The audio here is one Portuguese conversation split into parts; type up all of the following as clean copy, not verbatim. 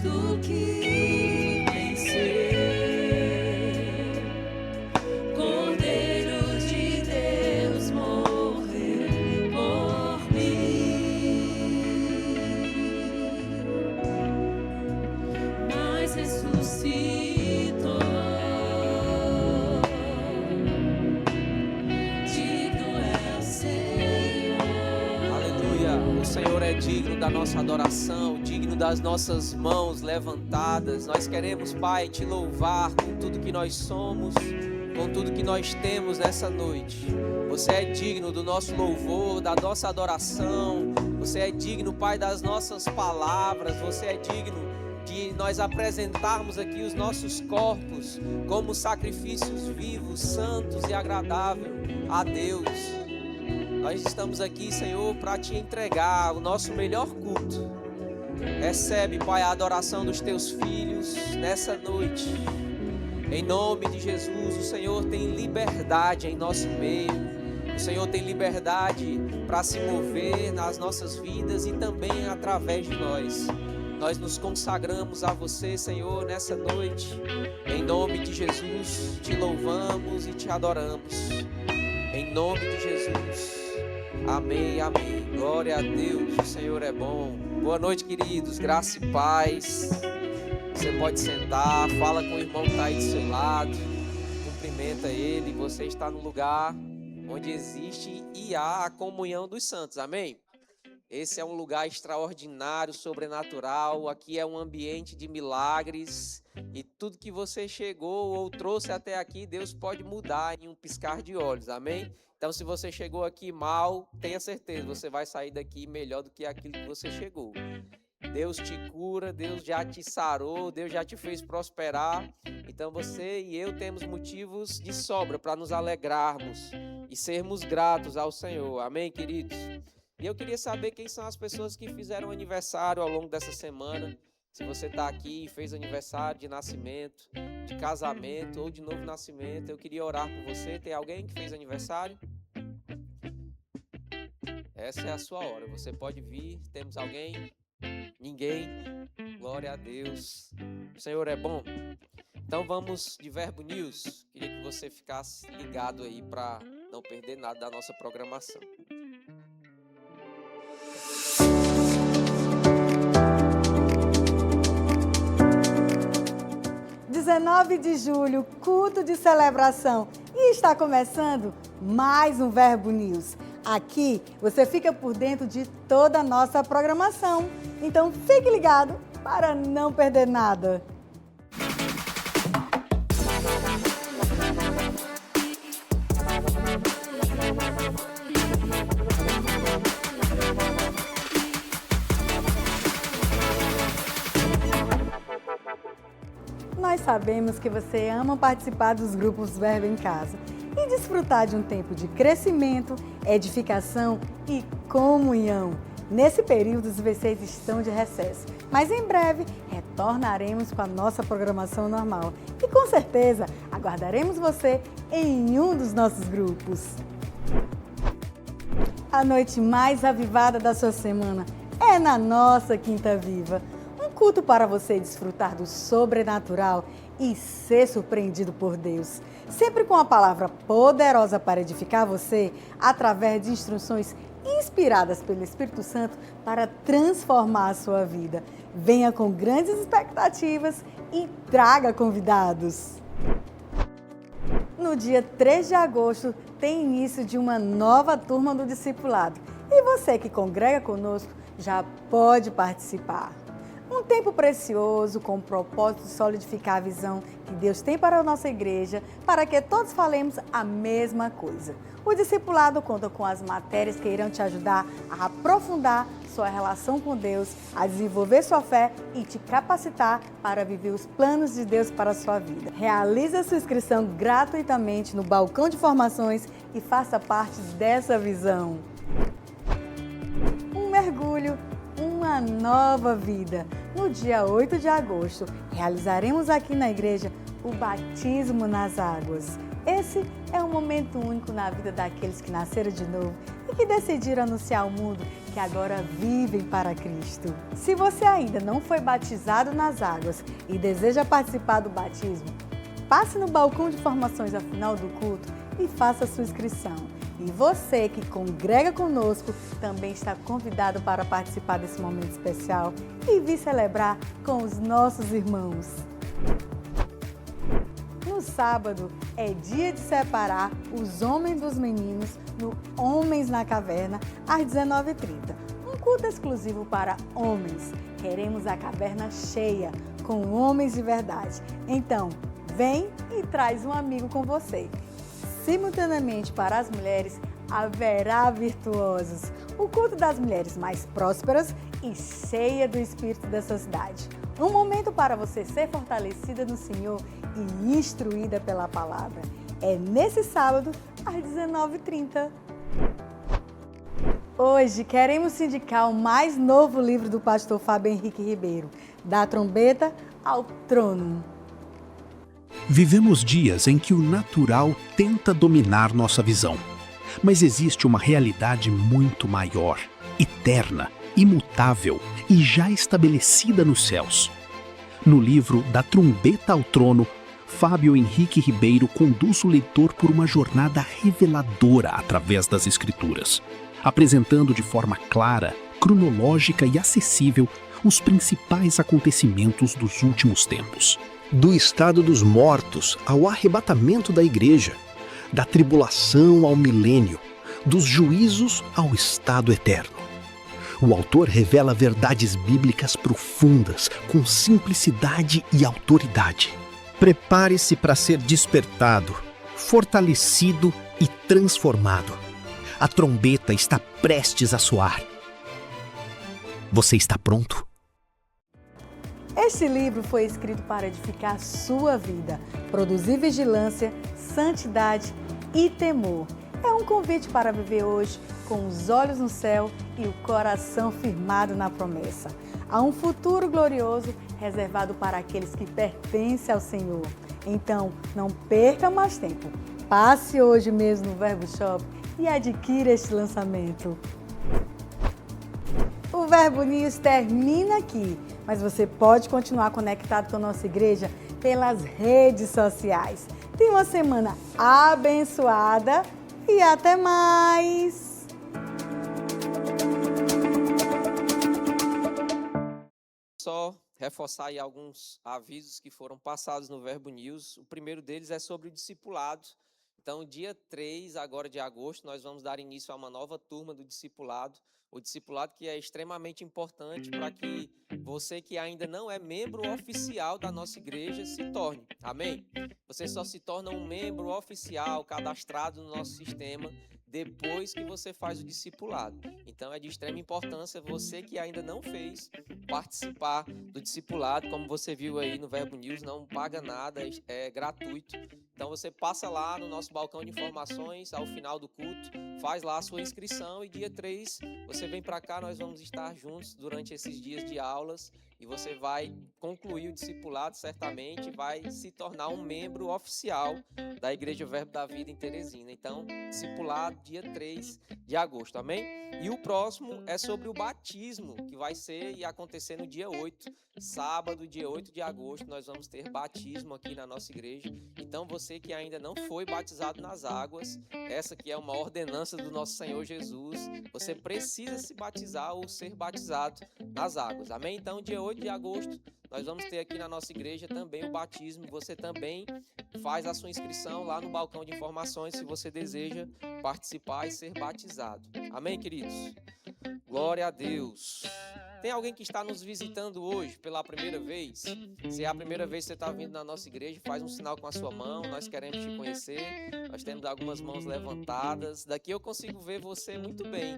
Tu que venceu, Cordeiro de Deus morreu por mim, mas ressuscitou. Digno é o Senhor. Aleluia, o Senhor é digno da nossa adoração, digno das nossas mãos levantadas. Nós queremos, Pai, te louvar com tudo que nós somos, com tudo que nós temos nessa noite. Você é digno do nosso louvor, da nossa adoração. Você é digno, Pai, das nossas palavras. Você é digno de nós apresentarmos aqui os nossos corpos como sacrifícios vivos, santos e agradáveis a Deus. Nós estamos aqui, Senhor, para te entregar o nosso melhor culto. Recebe, Pai, a adoração dos teus filhos nessa noite. Em nome de Jesus, o Senhor tem liberdade em nosso meio. O Senhor tem liberdade para se mover nas nossas vidas e também através de nós. Nós nos consagramos a você, Senhor, nessa noite. Em nome de Jesus, te louvamos e te adoramos. Em nome de Jesus. Amém, amém. Glória a Deus, o Senhor é bom. Boa noite, queridos. Graça e paz. Você pode sentar, fala com o irmão que está aí do seu lado, cumprimenta ele. Você está no lugar onde existe e há a comunhão dos santos. Amém? Esse é um lugar extraordinário, sobrenatural. Aqui é um ambiente de milagres. E tudo que você chegou ou trouxe até aqui, Deus pode mudar em um piscar de olhos. Amém? Então, se você chegou aqui mal, tenha certeza, você vai sair daqui melhor do que aquilo que você chegou. Deus te cura, Deus já te sarou, Deus já te fez prosperar. Então, você e eu temos motivos de sobra para nos alegrarmos e sermos gratos ao Senhor. Amém, queridos? E eu queria saber quem são as pessoas que fizeram aniversário ao longo dessa semana. Se você está aqui e fez aniversário de nascimento, de casamento ou de novo nascimento, eu queria orar por você. Tem alguém que fez aniversário? Essa é a sua hora. Você pode vir. Temos alguém? Ninguém? Glória a Deus. O Senhor é bom. Então vamos de Verbo News. Queria que você ficasse ligado aí para não perder nada da nossa programação. 19 de julho, culto de celebração. E está começando mais um Verbo News. Aqui você fica por dentro de toda a nossa programação. Então fique ligado para não perder nada. Nós sabemos que você ama participar dos grupos Verbo em Casa e desfrutar de um tempo de crescimento, edificação e comunhão. Nesse período, os IBCs estão de recesso, mas em breve retornaremos com a nossa programação normal. E com certeza, aguardaremos você em um dos nossos grupos. A noite mais avivada da sua semana é na nossa Quinta Viva. Um culto para você desfrutar do sobrenatural e ser surpreendido por Deus. Sempre com a palavra poderosa para edificar você, através de instruções inspiradas pelo Espírito Santo para transformar a sua vida. Venha com grandes expectativas e traga convidados. No dia 3 de agosto, tem início de uma nova turma do discipulado. E você que congrega conosco já pode participar. Um tempo precioso com o propósito de solidificar a visão que Deus tem para a nossa igreja, para que todos falemos a mesma coisa. O discipulado conta com as matérias que irão te ajudar a aprofundar sua relação com Deus, a desenvolver sua fé e te capacitar para viver os planos de Deus para a sua vida. Realize a sua inscrição gratuitamente no balcão de formações e faça parte dessa visão. Um mergulho, uma nova vida. No dia 8 de agosto, realizaremos aqui na igreja o batismo nas águas. Esse é um momento único na vida daqueles que nasceram de novo e que decidiram anunciar ao mundo que que agora vivem para Cristo. Se você ainda não foi batizado nas águas e deseja participar do batismo, passe no balcão de informações ao final do culto e faça sua inscrição. E você que congrega conosco também está convidado para participar desse momento especial e vir celebrar com os nossos irmãos. No sábado é dia de separar os homens dos meninos no Homens na Caverna, às 19h30. Um culto exclusivo para homens. Queremos a caverna cheia, com homens de verdade. Então, vem e traz um amigo com você. Simultaneamente para as mulheres, haverá virtuosos. O culto das mulheres mais prósperas e cheia do espírito dessa cidade. Um momento para você ser fortalecida no Senhor e instruída pela palavra. É nesse sábado, às 19h30. Hoje queremos indicar o mais novo livro do pastor Fábio Henrique Ribeiro, Da Trombeta ao Trono. Vivemos dias em que o natural tenta dominar nossa visão. Mas existe uma realidade muito maior, eterna, imutável e já estabelecida nos céus. No livro Da Trombeta ao Trono, Fábio Henrique Ribeiro conduz o leitor por uma jornada reveladora através das Escrituras, apresentando de forma clara, cronológica e acessível os principais acontecimentos dos últimos tempos. Do estado dos mortos ao arrebatamento da igreja, da tribulação ao milênio, dos juízos ao estado eterno. O autor revela verdades bíblicas profundas, com simplicidade e autoridade. Prepare-se para ser despertado, fortalecido e transformado. A trombeta está prestes a soar. Você está pronto? Este livro foi escrito para edificar a sua vida, produzir vigilância, santidade e temor. É um convite para viver hoje com os olhos no céu e o coração firmado na promessa. Há um futuro glorioso reservado para aqueles que pertencem ao Senhor. Então, não perca mais tempo. Passe hoje mesmo no Verbo Shop e adquira este lançamento. O Verbo News termina aqui, mas você pode continuar conectado com a nossa igreja pelas redes sociais. Tenha uma semana abençoada e até mais! Só reforçar aí alguns avisos que foram passados no Verbo News. O primeiro deles é sobre o discipulado. Então, dia 3 agora de agosto, nós vamos dar início a uma nova turma do discipulado. O discipulado que é extremamente importante para que você que ainda não é membro oficial da nossa igreja se torne. Amém? Você só se torna um membro oficial, cadastrado no nosso sistema, depois que você faz o discipulado. Então é de extrema importância você que ainda não fez participar do discipulado, como você viu aí no Verbo News, não paga nada, é gratuito. Então você passa lá no nosso balcão de informações ao final do culto, faz lá a sua inscrição e dia 3 você vem para cá, nós vamos estar juntos durante esses dias de aulas e você vai concluir o discipulado certamente, vai se tornar um membro oficial da Igreja Verbo da Vida em Teresina. Então, discipulado dia 3 de agosto, amém? E o próximo é sobre o batismo, que vai ser e acontecer no dia 8, sábado, dia 8 de agosto, nós vamos ter batismo aqui na nossa igreja. Então, você que ainda não foi batizado nas águas, essa que é uma ordenança do nosso Senhor Jesus, você precisa se batizar ou ser batizado nas águas, amém? Então, dia 8 de agosto, nós vamos ter aqui na nossa igreja também o batismo. Você também faz a sua inscrição lá no balcão de informações se você deseja participar e ser batizado. Amém, queridos? Glória a Deus. Tem alguém que está nos visitando hoje pela primeira vez? Se é a primeira vez que você está vindo na nossa igreja, faz um sinal com a sua mão, nós queremos te conhecer. Nós temos algumas mãos levantadas. Daqui eu consigo ver você muito bem,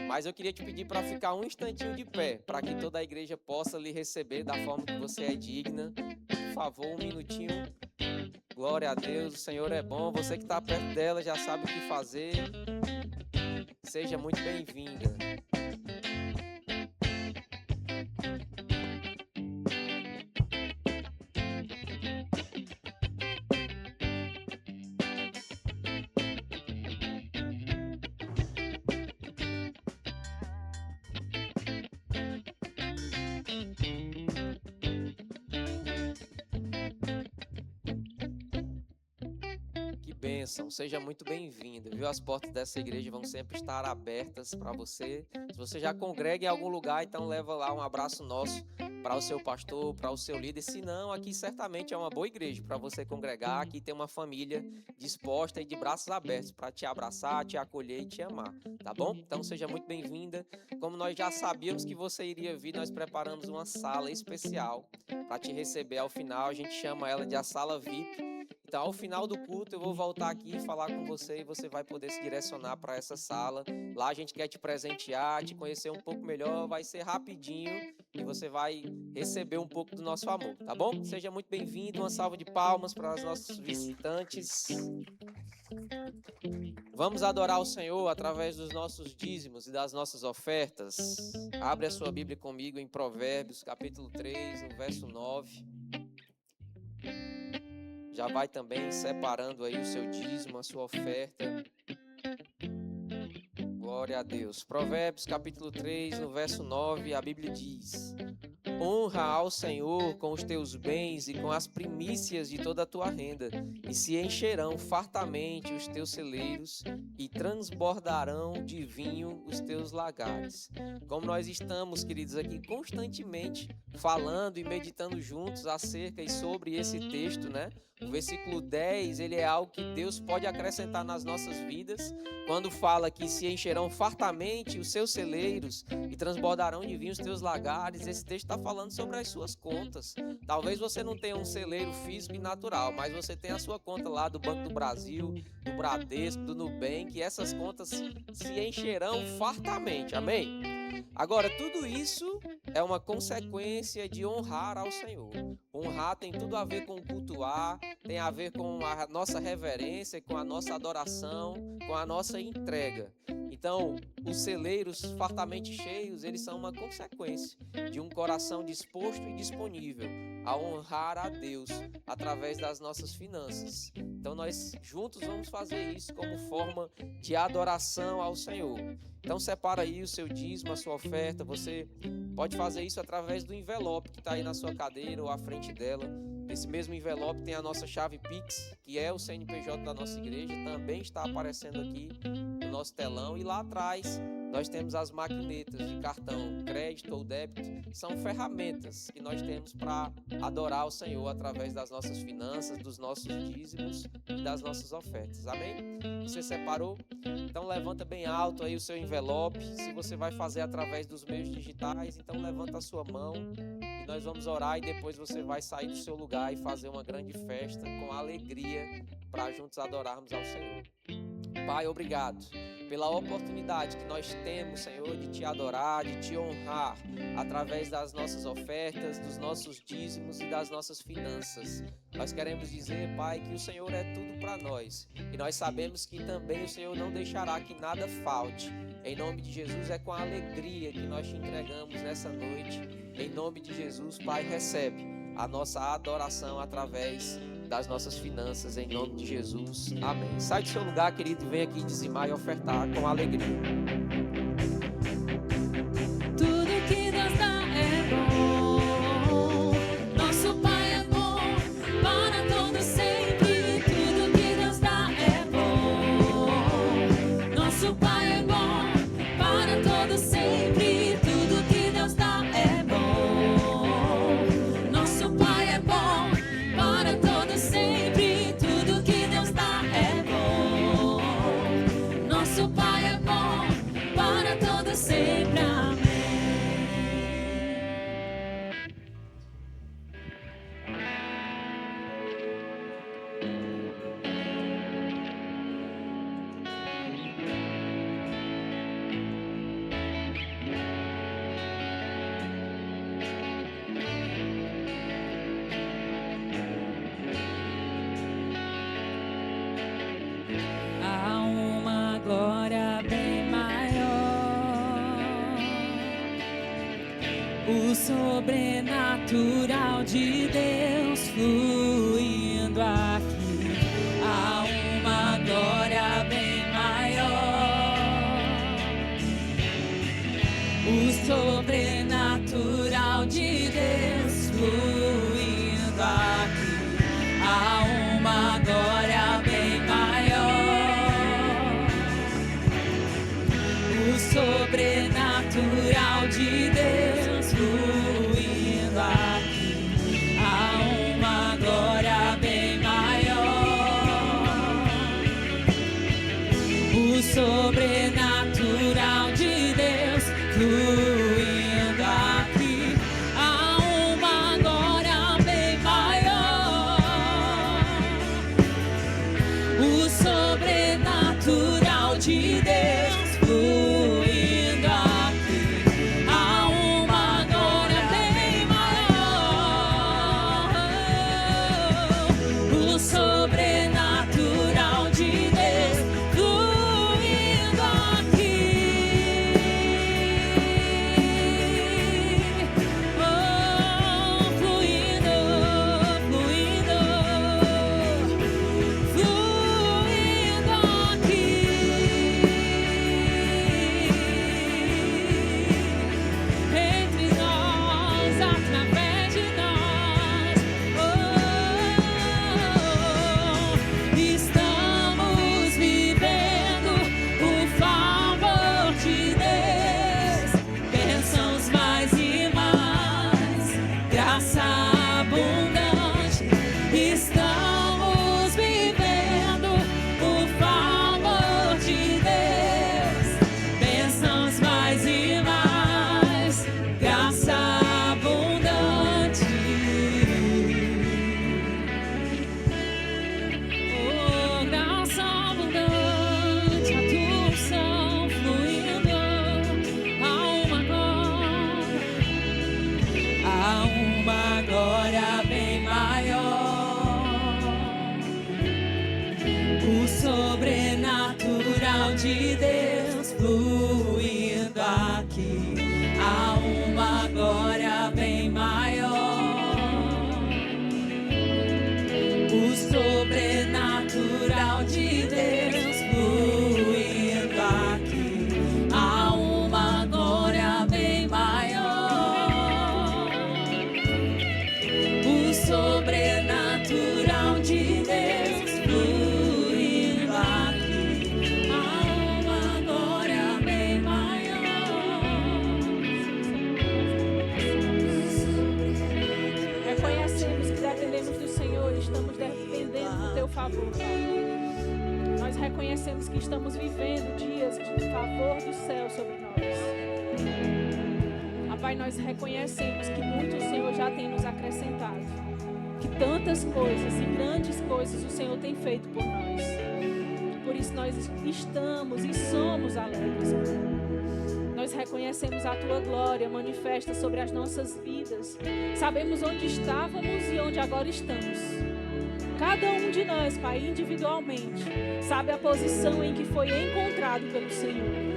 mas eu queria te pedir para ficar um instantinho de pé, para que toda a igreja possa lhe receber da forma que você é digna. Por favor, um minutinho. Glória a Deus, o Senhor é bom. Você que está perto dela já sabe o que fazer. Seja muito bem-vinda. bênção. Seja muito bem-vindo, viu? As portas dessa igreja vão sempre estar abertas para você. Se você já congrega em algum lugar, então leva lá um abraço nosso para o seu pastor, para o seu líder. Se não, aqui certamente é uma boa igreja para você congregar. Aqui tem uma família disposta e de braços abertos para te abraçar, te acolher e te amar, tá bom? Então seja muito bem-vinda. Como nós já sabíamos que você iria vir, nós preparamos uma sala especial para te receber ao final. A gente chama ela de a sala VIP. Então, ao final do culto, eu vou voltar aqui e falar com você e você vai poder se direcionar para essa sala. Lá a gente quer te presentear, te conhecer um pouco melhor, vai ser rapidinho e você vai receber um pouco do nosso amor, tá bom? Seja muito bem-vindo, uma salva de palmas para os nossos visitantes. Vamos adorar o Senhor através dos nossos dízimos e das nossas ofertas. Abre a sua Bíblia comigo em Provérbios, capítulo 3, no verso 9. Já vai também separando aí o seu dízimo, a sua oferta. Glória a Deus. Provérbios capítulo 3, no verso 9, a Bíblia diz: honra ao Senhor com os teus bens e com as primícias de toda a tua renda, e se encherão fartamente os teus celeiros e transbordarão de vinho os teus lagares. Como nós estamos, queridos, aqui constantemente falando e meditando juntos acerca e sobre esse texto, né? O versículo 10, ele é algo que Deus pode acrescentar nas nossas vidas, quando fala que se encherão fartamente os seus celeiros e transbordarão de vinho os teus lagares. Esse texto está falando sobre as suas contas. Talvez você não tenha um celeiro físico e natural, mas você tem a sua conta lá do Banco do Brasil, do Bradesco, do Nubank, e essas contas se encherão fartamente, amém? Agora, tudo isso é uma consequência de honrar ao Senhor. Honrar tem tudo a ver com cultuar, tem a ver com a nossa reverência, com a nossa adoração, com a nossa entrega. Então, os celeiros fartamente cheios, eles são uma consequência de um coração disposto e disponível a honrar a Deus através das nossas finanças. Então, nós juntos vamos fazer isso como forma de adoração ao Senhor. Então, separa aí o seu dízimo, a sua oferta. Você pode fazer isso através do envelope que está aí na sua cadeira ou à frente dela. Nesse mesmo envelope tem a nossa chave Pix, que é o CNPJ da nossa igreja, também está aparecendo aqui no nosso telão. E lá atrás nós temos as maquinetas de cartão crédito ou débito. São ferramentas que nós temos para adorar o Senhor através das nossas finanças, dos nossos dízimos e das nossas ofertas. Amém? Você separou? Então levanta bem alto aí o seu envelope. Se você vai fazer através dos meios digitais, então levanta a sua mão e nós vamos orar, e depois você vai sair do seu lugar e fazer uma grande festa com alegria para juntos adorarmos ao Senhor. Pai, obrigado pela oportunidade que nós temos, Senhor, de te adorar, de te honrar através das nossas ofertas, dos nossos dízimos e das nossas finanças. Nós queremos dizer, Pai, que o Senhor é tudo para nós, e nós sabemos que também o Senhor não deixará que nada falte. Em nome de Jesus, é com alegria que nós te entregamos nessa noite. Em nome de Jesus, Pai, recebe a nossa adoração através das nossas finanças, em nome de Jesus. Amém. Sai do seu lugar, querido, vem aqui dizimar e ofertar com alegria. Tudo que Deus dá é bom. Nosso Pai é bom para todo sempre. Tudo que Deus dá é bom. Nosso Pai é bom para todo sempre. Tudo que Deus dá é bom. Nosso Pai é bom para todo sempre. Tudo que Deus dá é bom. Nosso Pai é bom para todo sempre. Amém. Há uma glória bem maior, o sobrenatural de Deus fluindo aqui. Há uma glória bem maior, o sobrenatural de Deus fluindo aqui. Há uma glória bem maior, dependemos do Senhor, estamos dependendo do Teu favor, Pai. Nós reconhecemos que estamos vivendo dias de favor do céu sobre nós. Pai, nós reconhecemos que muito o Senhor já tem nos acrescentado. Que tantas coisas e grandes coisas o Senhor tem feito por nós. Por isso nós estamos e somos alegres. Nós reconhecemos a Tua glória manifesta sobre as nossas vidas. Sabemos onde estávamos e onde agora estamos. Cada um de nós, Pai, individualmente, sabe a posição em que foi encontrado pelo Senhor.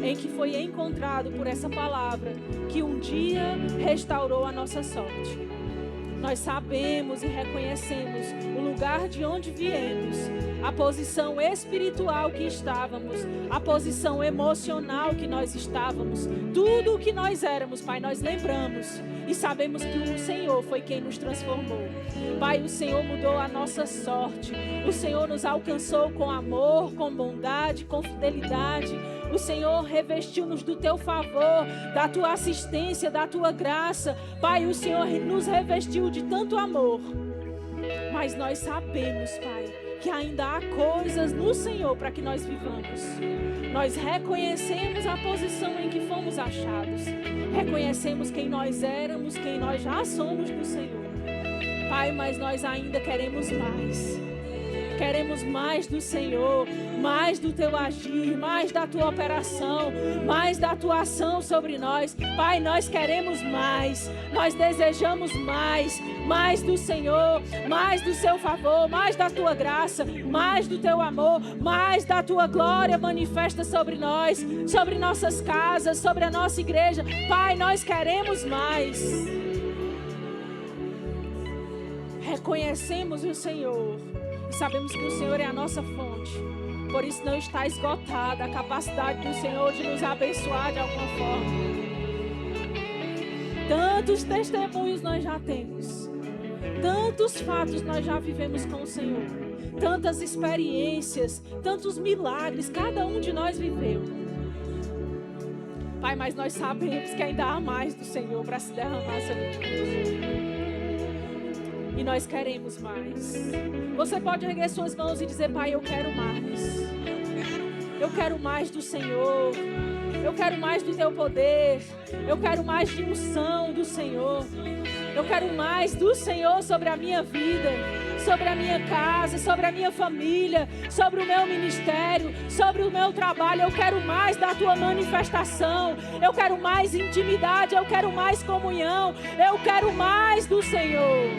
Em que foi encontrado por essa palavra que um dia restaurou a nossa sorte. Nós sabemos e reconhecemos o lugar de onde viemos, a posição espiritual que estávamos, a posição emocional que nós estávamos, tudo o que nós éramos, Pai, nós lembramos e sabemos que o Senhor foi quem nos transformou. Pai, o Senhor mudou a nossa sorte, o Senhor nos alcançou com amor, com bondade, com fidelidade. O Senhor revestiu-nos do Teu favor, da Tua assistência, da Tua graça. Pai, o Senhor nos revestiu de tanto amor. Mas nós sabemos, Pai, que ainda há coisas no Senhor para que nós vivamos. Nós reconhecemos a posição em que fomos achados. Reconhecemos quem nós éramos, quem nós já somos do Senhor. Pai, mas nós ainda queremos mais. Queremos mais do Senhor, mais do Teu agir, mais da Tua operação, mais da Tua ação sobre nós. Pai, nós queremos mais, nós desejamos mais do Senhor, mais do Seu favor, mais da Tua graça, mais do Teu amor, mais da Tua glória manifesta sobre nós, sobre nossas casas, sobre a nossa igreja. Pai, nós queremos mais. Reconhecemos o Senhor. Sabemos que o Senhor é a nossa fonte. Por isso não está esgotada a capacidade do Senhor de nos abençoar de alguma forma. Tantos testemunhos nós já temos. Tantos fatos nós já vivemos com o Senhor. Tantas experiências, tantos milagres, cada um de nós viveu. Pai, mas nós sabemos que ainda há mais do Senhor para se derramar sobre nós. E nós queremos mais. Você pode erguer suas mãos e dizer: Pai, eu quero mais. Eu quero mais do Senhor. Eu quero mais do Teu poder. Eu quero mais de unção do Senhor. Eu quero mais do Senhor sobre a minha vida, sobre a minha casa, sobre a minha família, sobre o meu ministério, sobre o meu trabalho. Eu quero mais da Tua manifestação. Eu quero mais intimidade. Eu quero mais comunhão. Eu quero mais do Senhor.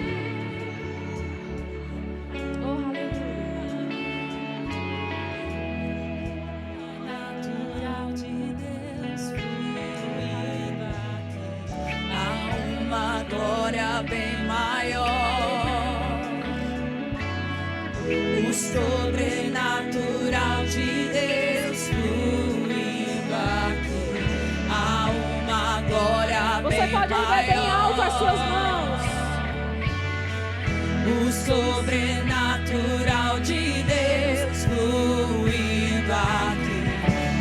Glória bem maior, o sobrenatural de Deus fluindo aqui. Há uma glória bem maior. Você pode erguer bem alto as suas mãos. O sobrenatural de Deus fluindo aqui.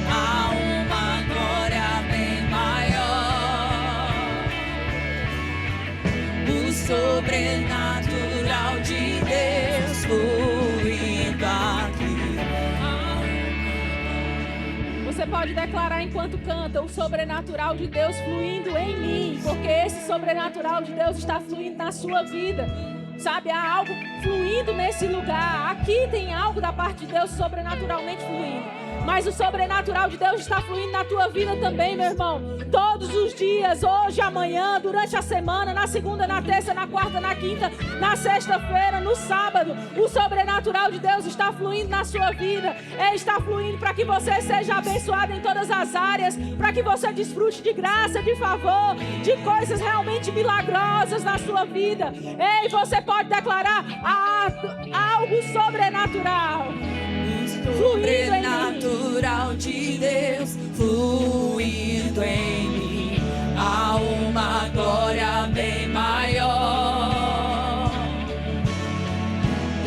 Há uma glória bem maior. O sobrenatural de Deus fluindo aqui. Você pode declarar enquanto canta: o sobrenatural de Deus fluindo em mim, porque esse sobrenatural de Deus está fluindo na sua vida. Sabe, há algo fluindo nesse lugar. Aqui tem algo da parte de Deus sobrenaturalmente fluindo. Mas o sobrenatural de Deus está fluindo na tua vida também, meu irmão. Todos os dias, hoje, amanhã, durante a semana, na segunda, na terça, na quarta, na quinta, na sexta-feira, no sábado. O sobrenatural de Deus está fluindo na sua vida. Ele está fluindo para que você seja abençoado em todas as áreas. Para que você desfrute de graça, de favor, de coisas realmente milagrosas na sua vida. Ei, você pode declarar algo sobrenatural. Sobrenatural de Deus fluindo em mim. Há uma glória bem maior.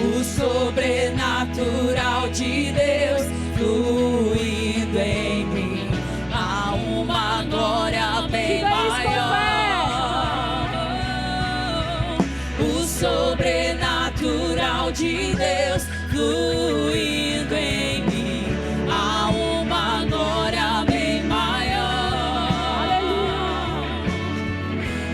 O sobrenatural de Deus fluindo em mim. Há uma glória bem maior. O sobrenatural sobrenatural de Deus fluindo em mim. Há uma glória bem maior.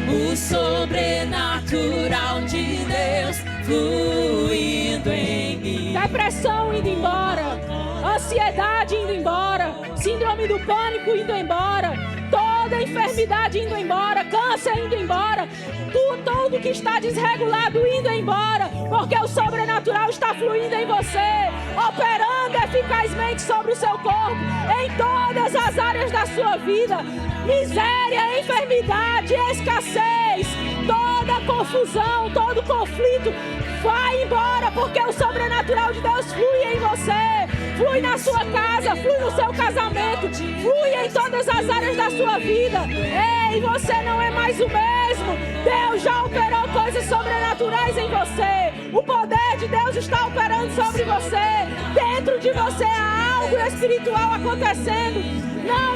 O sobrenatural de Deus fluindo em mim. Depressão indo embora, ansiedade indo embora, síndrome do pânico indo embora, toda enfermidade indo embora, câncer indo embora, tudo que está desregulado indo embora, porque o sobrenatural está fluindo em você, operando eficazmente sobre o seu corpo, em todas as áreas da sua vida. Miséria, enfermidade, escassez, toda confusão, todo conflito vai embora, porque o sobrenatural de Deus flui em você, flui na sua casa, flui no seu casamento, flui em todas as áreas da sua vida. Ei, você não é mais o mesmo. Deus já operou coisas sobrenaturais em você. O poder de Deus está operando sobre você. Dentro de você há algo espiritual acontecendo.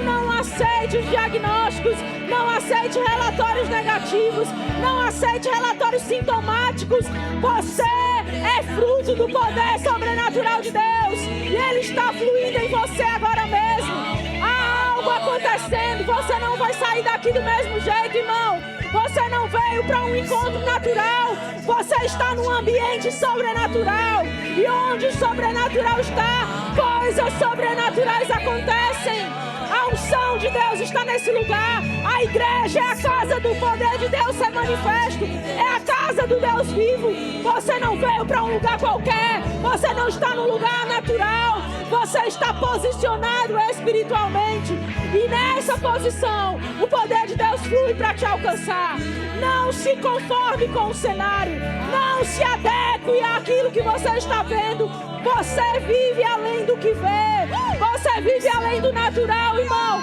Não aceite os diagnósticos, não aceite relatórios negativos, não aceite relatórios sintomáticos. Você é fruto do poder sobrenatural de Deus e Ele está fluindo em você agora mesmo. Há algo acontecendo, você não vai sair daqui do mesmo jeito, irmão. Você não veio para um encontro natural, você está num ambiente sobrenatural. E onde o sobrenatural está, coisas sobrenaturais acontecem. A unção de Deus está nesse lugar. A igreja é a casa do poder de Deus ser manifesto. É a casa do Deus vivo. Você não veio para um lugar qualquer. Você não está num lugar natural. Você está posicionado espiritualmente. E nessa posição, o poder de Deus flui para te alcançar. Não se conforme com o cenário. Não se adeque àquilo que você está vendo. Você vive além do que vê. Você vive além do natural, irmão.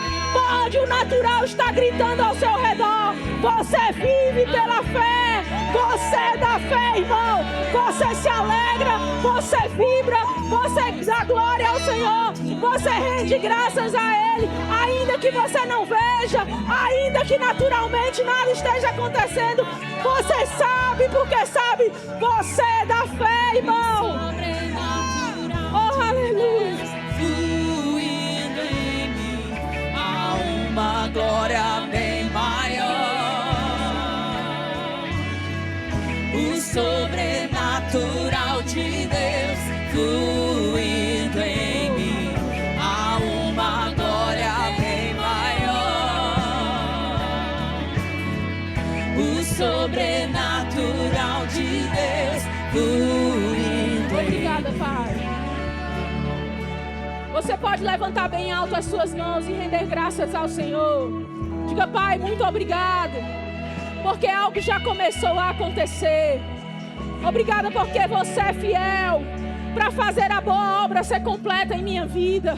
Onde o natural está gritando ao seu redor, você vive pela fé. Você é da fé, irmão. Você se alegra, você vibra, você dá glória ao Senhor. Você rende graças a Ele, ainda que você não veja, ainda que naturalmente nada esteja acontecendo. Você sabe, porque sabe, você é da fé, irmão. Oh, aleluia. Fluindo em mim, há uma glória bem maior. O sobrenatural de Deus fluindo em mim, há uma glória bem maior. O sobrenatural de Deus fluindo em mim. Obrigada, Pai. Você pode levantar bem alto as suas mãos e render graças ao Senhor. Diga, Pai, muito obrigado, porque algo já começou a acontecer. Obrigada porque você é fiel para fazer a boa obra ser completa em minha vida.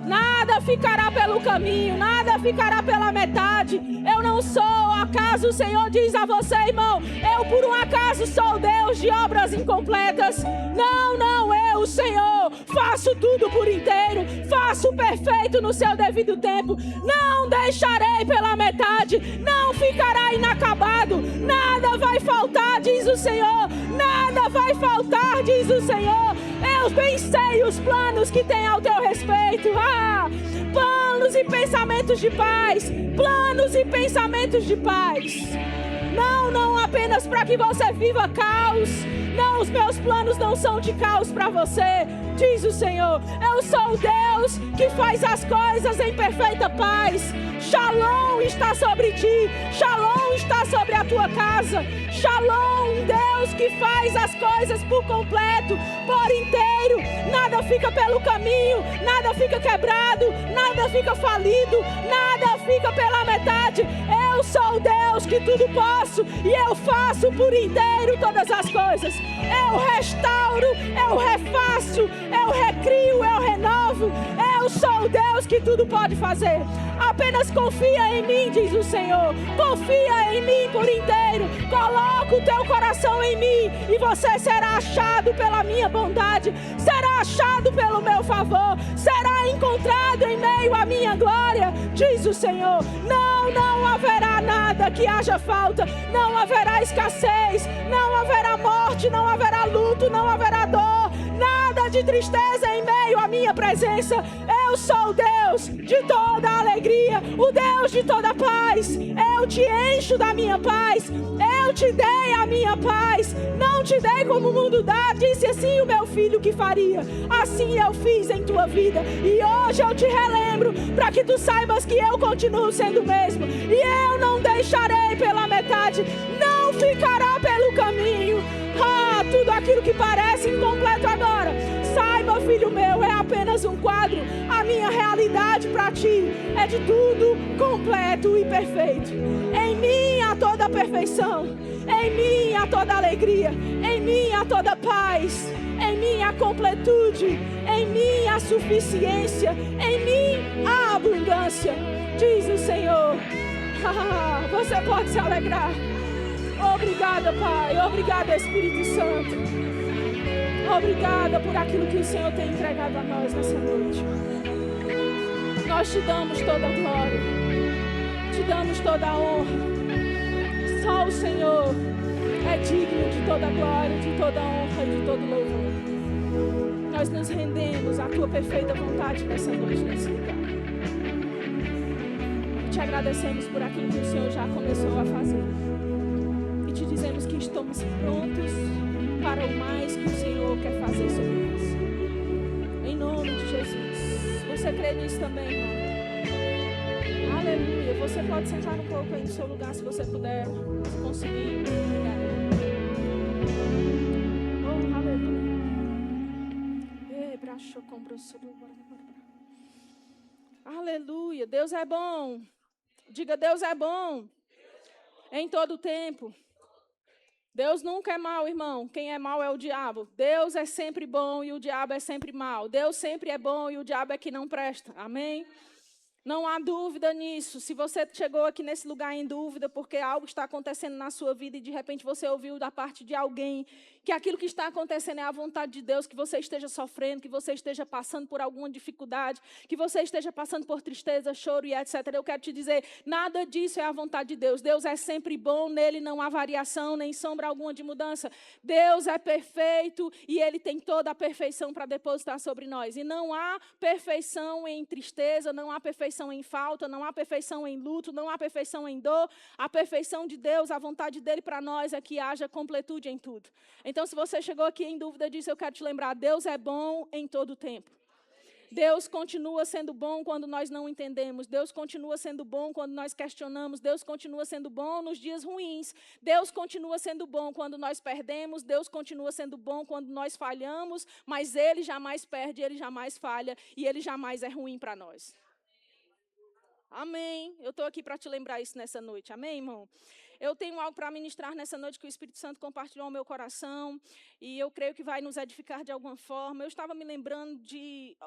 Nada ficará pelo caminho, nada ficará pela metade. Eu não sou, acaso o Senhor diz a você, irmão, eu por um acaso sou Deus de obras incompletas. Não, eu, o Senhor, faço tudo por inteiro, faço perfeito no seu devido tempo. Não deixarei pela metade, não ficará inacabado, nada vai faltar, diz o Senhor, nada vai faltar, diz o Senhor. Eu bem sei os planos que tem ao teu respeito. Planos e pensamentos de paz. Planos e pensamentos de paz. Não apenas para que você viva caos. Não, os meus planos não são de caos para você, diz o Senhor. Eu sou o Deus que faz as coisas em perfeita paz. Shalom está sobre ti. Shalom está sobre a tua casa. Shalom, Deus que faz as coisas por completo, por inteiro. Nada fica pelo caminho, nada fica quebrado, nada fica falido, nada fica pela metade. Eu sou o Deus que tudo posso e eu faço por inteiro todas as coisas. Eu restauro, eu refaço, eu recrio, eu renovo. Eu sou o Deus que tudo pode fazer. Apenas confia em mim, diz o Senhor. Confia em mim por inteiro. Coloca o teu coração em mim e você será achado pela minha bondade. Será achado pelo meu favor. Será encontrado em meio à minha glória, diz o Senhor. Não haverá nada que haja falta. Não haverá escassez. Não haverá morte. morte, não haverá luto, não haverá dor, nada de tristeza em meio à minha presença. Eu sou o Deus de toda alegria, o Deus de toda paz. Eu te encho da minha paz, eu te dei a minha paz, não te dei como o mundo dá. Disse assim o meu filho que faria, assim eu fiz em tua vida. E hoje eu te relembro, para que tu saibas que eu continuo sendo o mesmo. E eu não deixarei pela metade, não ficará pelo caminho. Tudo aquilo que parece incompleto agora, saiba, filho meu, é apenas um quadro. A minha realidade para ti é de tudo completo e perfeito. Em mim há toda a perfeição, em mim há toda a alegria, em mim há toda a paz, em mim há completude, em mim há suficiência, em mim há abundância, diz o Senhor. Você pode se alegrar. Obrigada, Pai. Obrigada, Espírito Santo. Obrigada por aquilo que o Senhor tem entregado a nós nessa noite. Nós te damos toda a glória, te damos toda a honra. Só o Senhor é digno de toda a glória, de toda a honra e de todo louvor. Nós nos rendemos à tua perfeita vontade nessa noite, nesse lugar. Te agradecemos por aquilo que o Senhor já começou a fazer. E te dizemos que estamos prontos para o mais que o Senhor quer fazer sobre nós. Em nome de Jesus. Você crê nisso também, irmão? Aleluia. Você pode sentar um pouco aí no seu lugar, se você puder, se conseguir. Oh, aleluia. Aleluia. Deus é bom. Diga, Deus é bom. Em todo o tempo. Deus nunca é mau, irmão. Quem é mau é o diabo. Deus é sempre bom e o diabo é sempre mau. Deus sempre é bom e o diabo é que não presta. Amém? Não há dúvida nisso. Se você chegou aqui nesse lugar em dúvida porque algo está acontecendo na sua vida e de repente você ouviu da parte de alguém que aquilo que está acontecendo é a vontade de Deus, que você esteja sofrendo, que você esteja passando por alguma dificuldade, que você esteja passando por tristeza, choro e etc. Eu quero te dizer, nada disso é a vontade de Deus. Deus é sempre bom, nele não há variação, nem sombra alguma de mudança. Deus é perfeito e ele tem toda a perfeição para depositar sobre nós. E não há perfeição em tristeza, não há perfeição em falta, não há perfeição em luto, não há perfeição em dor. A perfeição de Deus, a vontade dele para nós é que haja completude em tudo. Então, se você chegou aqui em dúvida disso, eu quero te lembrar, Deus é bom em todo o tempo. Deus continua sendo bom quando nós não entendemos. Deus continua sendo bom quando nós questionamos. Deus continua sendo bom nos dias ruins. Deus continua sendo bom quando nós perdemos. Deus continua sendo bom quando nós falhamos. Mas Ele jamais perde, Ele jamais falha e Ele jamais é ruim para nós. Amém. Eu estou aqui para te lembrar isso nessa noite. Amém, irmão? Eu tenho algo para ministrar nessa noite que o Espírito Santo compartilhou ao meu coração e eu creio que vai nos edificar de alguma forma. Eu estava me lembrando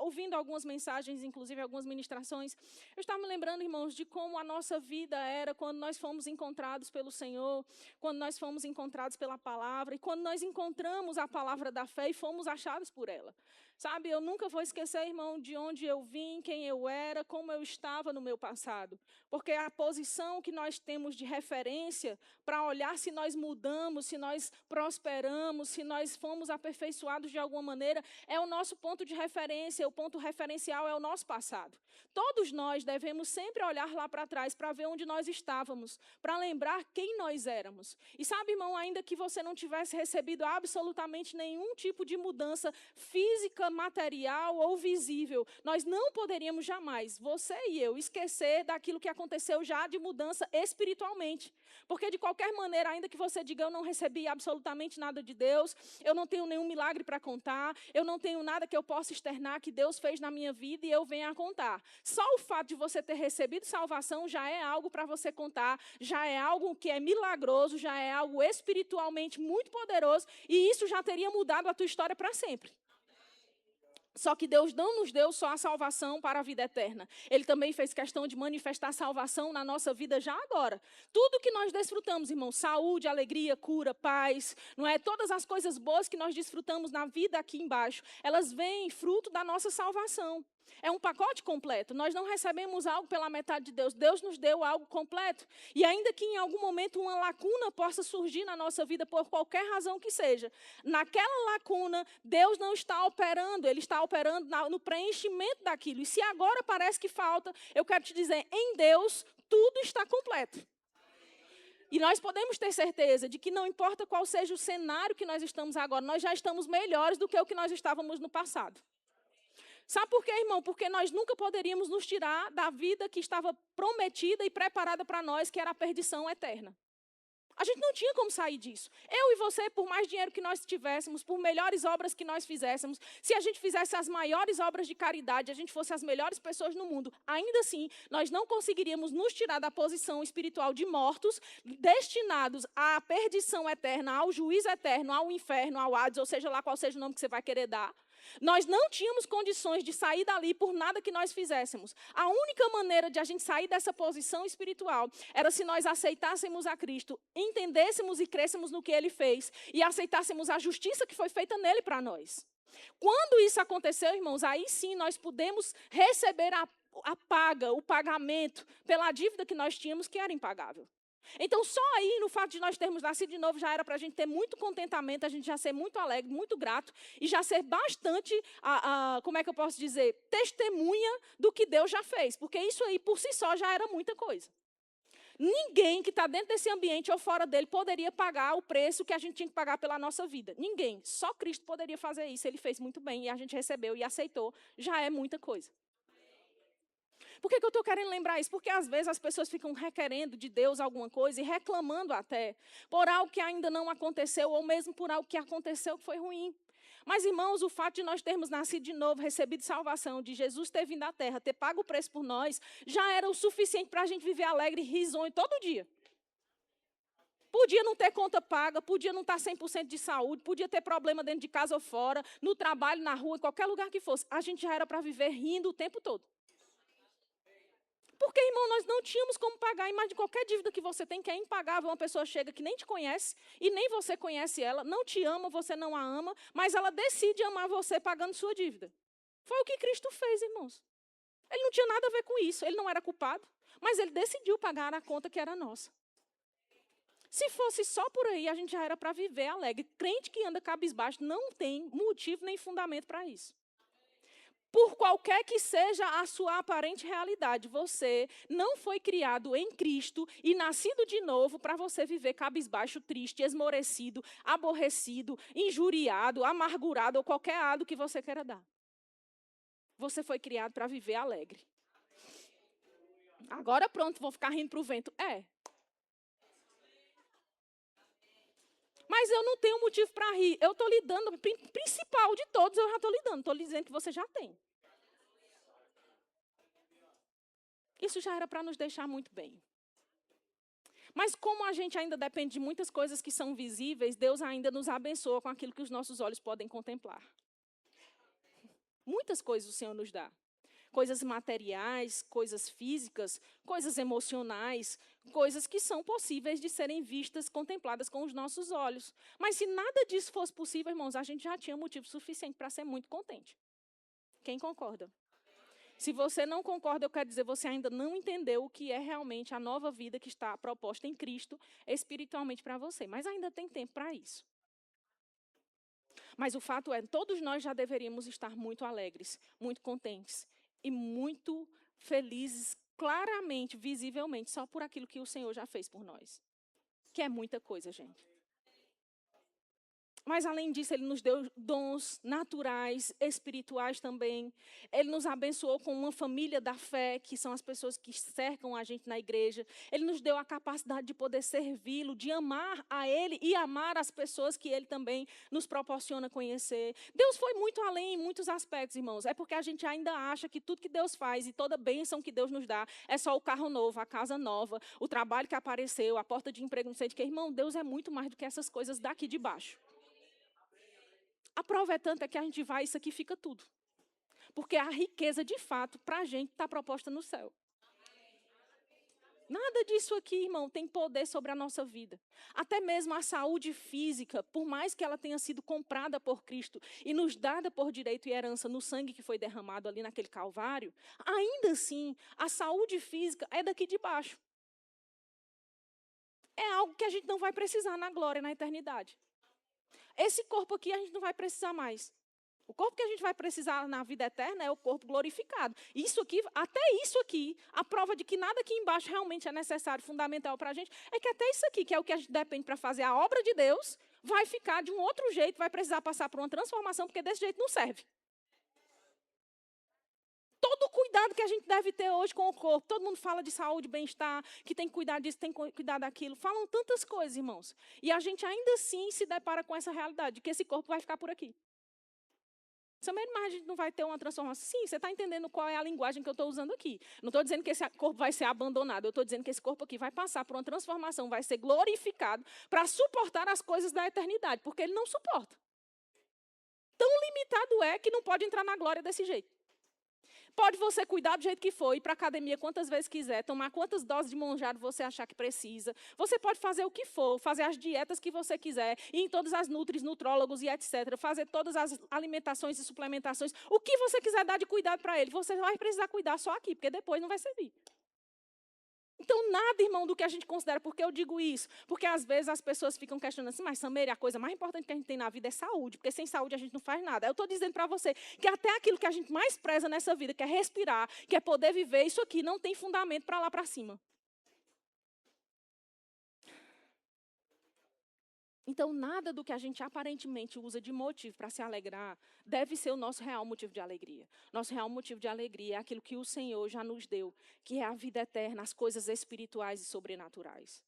ouvindo algumas mensagens, inclusive algumas ministrações, eu estava me lembrando, irmãos, de como a nossa vida era quando nós fomos encontrados pelo Senhor, quando nós fomos encontrados pela palavra e quando nós encontramos a palavra da fé e fomos achados por ela. Sabe, eu nunca vou esquecer, irmão, de onde eu vim, quem eu era, como eu estava no meu passado. Porque a posição que nós temos de referência para olhar se nós mudamos, se nós prosperamos, se nós fomos aperfeiçoados de alguma maneira, é o nosso ponto de referência, o ponto referencial é o nosso passado. Todos nós devemos sempre olhar lá para trás para ver onde nós estávamos, para lembrar quem nós éramos. E sabe, irmão, ainda que você não tivesse recebido absolutamente nenhum tipo de mudança física, material ou visível, nós não poderíamos jamais, você e eu, esquecer daquilo que aconteceu já de mudança espiritualmente. Porque de qualquer maneira, ainda que você diga, eu não recebi absolutamente nada de Deus, eu não tenho nenhum milagre para contar, eu não tenho nada que eu possa externar que Deus fez na minha vida e eu venha a contar. Só o fato de você ter recebido salvação já é algo para você contar, já é algo que é milagroso, já é algo espiritualmente muito poderoso e isso já teria mudado a tua história para sempre. Só que Deus não nos deu só a salvação para a vida eterna. Ele também fez questão de manifestar salvação na nossa vida já agora. Tudo que nós desfrutamos, irmão, saúde, alegria, cura, paz, não é? Todas as coisas boas que nós desfrutamos na vida aqui embaixo, elas vêm fruto da nossa salvação. É um pacote completo. Nós não recebemos algo pela metade de Deus. Deus nos deu algo completo. E ainda que em algum momento uma lacuna possa surgir na nossa vida, por qualquer razão que seja, naquela lacuna, Deus não está operando. Ele está operando no preenchimento daquilo. E se agora parece que falta, eu quero te dizer, em Deus, tudo está completo. E nós podemos ter certeza de que não importa qual seja o cenário que nós estamos agora, nós já estamos melhores do que o que nós estávamos no passado. Sabe por quê, irmão? Porque nós nunca poderíamos nos tirar da vida que estava prometida e preparada para nós, que era a perdição eterna. A gente não tinha como sair disso. Eu e você, por mais dinheiro que nós tivéssemos, por melhores obras que nós fizéssemos, se a gente fizesse as maiores obras de caridade, a gente fosse as melhores pessoas no mundo, ainda assim, nós não conseguiríamos nos tirar da posição espiritual de mortos, destinados à perdição eterna, ao juízo eterno, ao inferno, ao Hades, ou seja lá qual seja o nome que você vai querer dar. Nós não tínhamos condições de sair dali por nada que nós fizéssemos. A única maneira de a gente sair dessa posição espiritual era se nós aceitássemos a Cristo, entendêssemos e crescemos no que Ele fez e aceitássemos a justiça que foi feita nele para nós. Quando isso aconteceu, irmãos, aí sim nós podemos receber a paga, o pagamento pela dívida que nós tínhamos, que era impagável. Então, só aí, no fato de nós termos nascido de novo, já era para a gente ter muito contentamento, a gente já ser muito alegre, muito grato, e já ser bastante, como é que eu posso dizer, testemunha do que Deus já fez. Porque isso aí, por si só, já era muita coisa. Ninguém que está dentro desse ambiente ou fora dele poderia pagar o preço que a gente tinha que pagar pela nossa vida. Ninguém. Só Cristo poderia fazer isso. Ele fez muito bem, e a gente recebeu e aceitou. Já é muita coisa. Por que eu estou querendo lembrar isso? Porque às vezes as pessoas ficam requerendo de Deus alguma coisa e reclamando até por algo que ainda não aconteceu ou mesmo por algo que aconteceu que foi ruim. Mas, irmãos, o fato de nós termos nascido de novo, recebido salvação, de Jesus ter vindo à terra, ter pago o preço por nós, já era o suficiente para a gente viver alegre e risonho todo dia. Podia não ter conta paga, podia não estar 100% de saúde, podia ter problema dentro de casa ou fora, no trabalho, na rua, em qualquer lugar que fosse. A gente já era para viver rindo o tempo todo. Porque, irmão, nós não tínhamos como pagar. Imagine qualquer dívida que você tem, que é impagável. Uma pessoa chega que nem te conhece e nem você conhece ela, não te ama, você não a ama, mas ela decide amar você pagando sua dívida. Foi o que Cristo fez, irmãos. Ele não tinha nada a ver com isso, ele não era culpado, mas ele decidiu pagar a conta que era nossa. Se fosse só por aí, a gente já era para viver alegre. Crente que anda cabisbaixo não tem motivo nem fundamento para isso. Por qualquer que seja a sua aparente realidade, você não foi criado em Cristo e nascido de novo para você viver cabisbaixo, triste, esmorecido, aborrecido, injuriado, amargurado ou qualquer ado que você queira dar. Você foi criado para viver alegre. Agora pronto, vou ficar rindo para o vento. Mas eu não tenho motivo para rir. Eu estou lidando, o principal de todos eu já estou lidando. Estou lhe dizendo que você já tem. Isso já era para nos deixar muito bem. Mas como a gente ainda depende de muitas coisas que são visíveis, Deus ainda nos abençoa com aquilo que os nossos olhos podem contemplar. Muitas coisas o Senhor nos dá. Coisas materiais, coisas físicas, coisas emocionais, coisas que são possíveis de serem vistas, contempladas com os nossos olhos. Mas se nada disso fosse possível, irmãos, a gente já tinha motivo suficiente para ser muito contente. Quem concorda? Se você não concorda, eu quero dizer, você ainda não entendeu o que é realmente a nova vida que está proposta em Cristo espiritualmente para você. Mas ainda tem tempo para isso. Mas o fato é, todos nós já deveríamos estar muito alegres, muito contentes e muito felizes, claramente, visivelmente, só por aquilo que o Senhor já fez por nós. Que é muita coisa, gente. Mas, além disso, Ele nos deu dons naturais, espirituais também. Ele nos abençoou com uma família da fé, que são as pessoas que cercam a gente na igreja. Ele nos deu a capacidade de poder servi-lo, de amar a Ele e amar as pessoas que Ele também nos proporciona conhecer. Deus foi muito além em muitos aspectos, irmãos. É porque a gente ainda acha que tudo que Deus faz e toda bênção que Deus nos dá é só o carro novo, a casa nova, o trabalho que apareceu, a porta de emprego, não sei de que. Irmão, Deus é muito mais do que essas coisas daqui de baixo. A prova é tanta que a gente vai, isso aqui fica tudo. Porque a riqueza, de fato, para a gente está proposta no céu. Nada disso aqui, irmão, tem poder sobre a nossa vida. Até mesmo a saúde física, por mais que ela tenha sido comprada por Cristo e nos dada por direito e herança no sangue que foi derramado ali naquele Calvário, ainda assim, a saúde física é daqui de baixo. É algo que a gente não vai precisar na glória, na eternidade. Esse corpo aqui a gente não vai precisar mais. O corpo que a gente vai precisar na vida eterna é o corpo glorificado. Isso aqui, até isso aqui, a prova de que nada aqui embaixo realmente é necessário, fundamental para a gente, é que até isso aqui, que é o que a gente depende para fazer a obra de Deus, vai ficar de um outro jeito, vai precisar passar por uma transformação, porque desse jeito não serve. Todo o cuidado que a gente deve ter hoje com o corpo, todo mundo fala de saúde, bem-estar, que tem que cuidar disso, tem que cuidar daquilo, falam tantas coisas, irmãos. E a gente ainda assim se depara com essa realidade, de que esse corpo vai ficar por aqui. Mas a gente não vai ter uma transformação. Sim, você está entendendo qual é a linguagem que eu estou usando aqui. Não estou dizendo que esse corpo vai ser abandonado. Eu estou dizendo que esse corpo aqui vai passar por uma transformação, vai ser glorificado para suportar as coisas da eternidade, porque ele não suporta. Tão limitado é que não pode entrar na glória desse jeito. Pode você cuidar do jeito que for, ir para a academia quantas vezes quiser, tomar quantas doses de monjado você achar que precisa. Você pode fazer o que for, fazer as dietas que você quiser, ir em todas as nutrólogos e etc. Fazer todas as alimentações e suplementações. O que você quiser dar de cuidado para ele, você vai precisar cuidar só aqui, porque depois não vai servir. Então, nada, irmão, do que a gente considera. Por que eu digo isso? Porque, às vezes, as pessoas ficam questionando assim, mas, Sameira, a coisa mais importante que a gente tem na vida é saúde, porque sem saúde a gente não faz nada. Eu estou dizendo para você que até aquilo que a gente mais preza nessa vida, que é respirar, que é poder viver, isso aqui não tem fundamento para lá para cima. Então, nada do que a gente aparentemente usa de motivo para se alegrar deve ser o nosso real motivo de alegria. Nosso real motivo de alegria é aquilo que o Senhor já nos deu, que é a vida eterna, as coisas espirituais e sobrenaturais.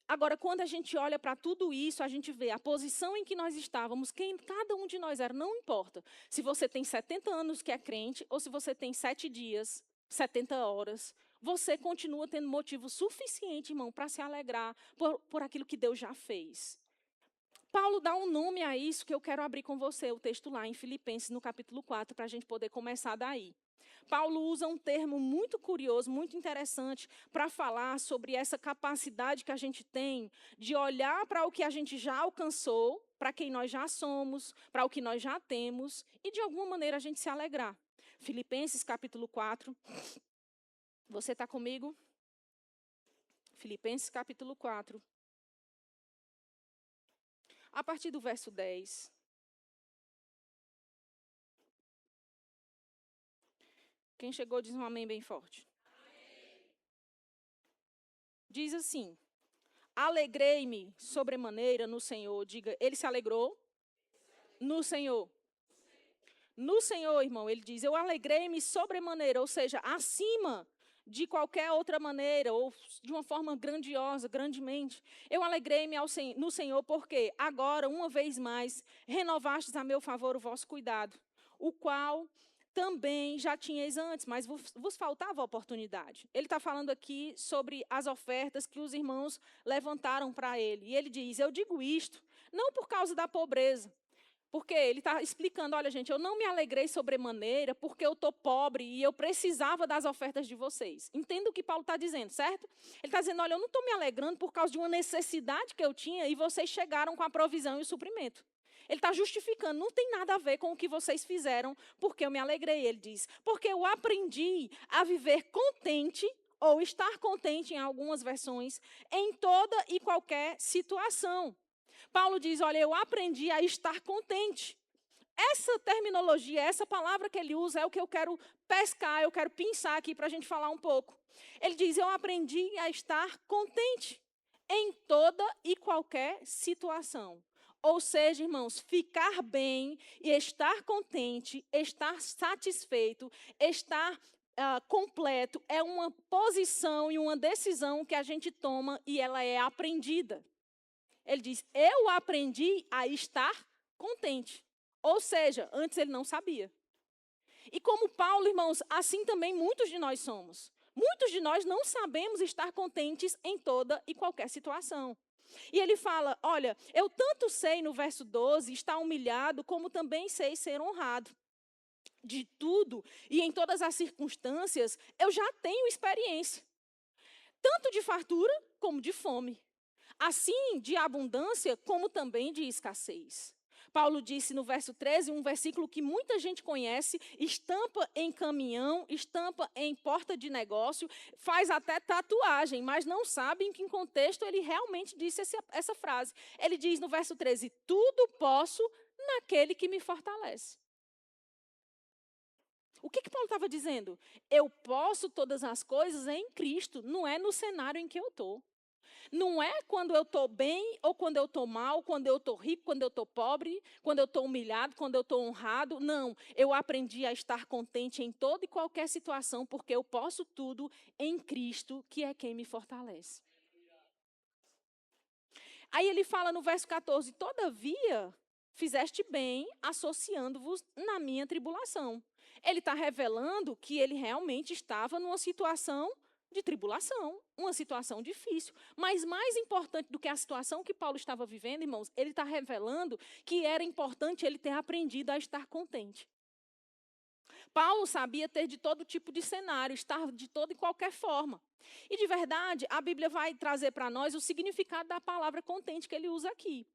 Agora, quando a gente olha para tudo isso, a gente vê a posição em que nós estávamos, quem cada um de nós era, não importa. Se você tem 70 anos que é crente, ou se você tem 7 dias, 70 horas, você continua tendo motivo suficiente, irmão, para se alegrar por aquilo que Deus já fez. Paulo dá um nome a isso que eu quero abrir com você, o texto lá em Filipenses, no capítulo 4, para a gente poder começar daí. Paulo usa um termo muito curioso, muito interessante, para falar sobre essa capacidade que a gente tem de olhar para o que a gente já alcançou, para quem nós já somos, para o que nós já temos, e de alguma maneira a gente se alegrar. Filipenses, capítulo 4. Você está comigo? Filipenses, capítulo 4. A partir do verso 10. Quem chegou diz um amém bem forte. Amém. Diz assim: alegrei-me sobremaneira no Senhor. Diga, ele se alegrou? No Senhor. No Senhor, irmão, ele diz, eu alegrei-me sobremaneira, ou seja, acima de qualquer outra maneira, ou de uma forma grandiosa, grandemente. Eu alegrei-me no Senhor, porque agora, uma vez mais, renovastes a meu favor o vosso cuidado, o qual também já tinhais antes, mas vos faltava oportunidade. Ele está falando aqui sobre as ofertas que os irmãos levantaram para ele. E ele diz, eu digo isto, não por causa da pobreza, porque ele está explicando, olha, gente, eu não me alegrei sobremaneira porque eu estou pobre e eu precisava das ofertas de vocês. Entenda o que Paulo está dizendo, certo? Ele está dizendo, olha, eu não estou me alegrando por causa de uma necessidade que eu tinha e vocês chegaram com a provisão e o suprimento. Ele está justificando, não tem nada a ver com o que vocês fizeram, porque eu me alegrei, ele diz. Porque eu aprendi a viver contente, ou estar contente em algumas versões, em toda e qualquer situação. Paulo diz, olha, eu aprendi a estar contente. Essa terminologia, essa palavra que ele usa é o que eu quero pescar, eu quero pensar aqui para a gente falar um pouco. Ele diz, eu aprendi a estar contente em toda e qualquer situação. Ou seja, irmãos, ficar bem e estar contente, estar satisfeito, estar completo, é uma posição e uma decisão que a gente toma e ela é aprendida. Ele diz, eu aprendi a estar contente. Ou seja, antes ele não sabia. E como Paulo, irmãos, assim também muitos de nós somos. Muitos de nós não sabemos estar contentes em toda e qualquer situação. E ele fala, olha, eu tanto sei no verso 12 estar humilhado, como também sei ser honrado. De tudo e em todas as circunstâncias, eu já tenho experiência. tanto de fartura como de fome, assim de abundância como também de escassez. Paulo disse no verso 13, um versículo que muita gente conhece, estampa em caminhão, estampa em porta de negócio, faz até tatuagem, mas não sabe em que contexto ele realmente disse essa frase. Ele diz no verso 13, tudo posso naquele que me fortalece. O que Paulo estava dizendo? Eu posso todas as coisas em Cristo, não é no cenário em que eu estou. Não é quando eu estou bem ou quando eu estou mal, quando eu estou rico, quando eu estou pobre, quando eu estou humilhado, quando eu estou honrado. Não, eu aprendi a estar contente em toda e qualquer situação, porque eu posso tudo em Cristo, que é quem me fortalece. Aí ele fala no verso 14, todavia fizeste bem associando-vos na minha tribulação. Ele está revelando que ele realmente estava numa situação de tribulação, uma situação difícil. Mas mais importante do que a situação que Paulo estava vivendo, irmãos, ele está revelando que era importante ele ter aprendido a estar contente. Paulo sabia ter de todo tipo de cenário, estar de toda e qualquer forma. E de verdade, a Bíblia vai trazer para nós o significado da palavra contente que ele usa aqui.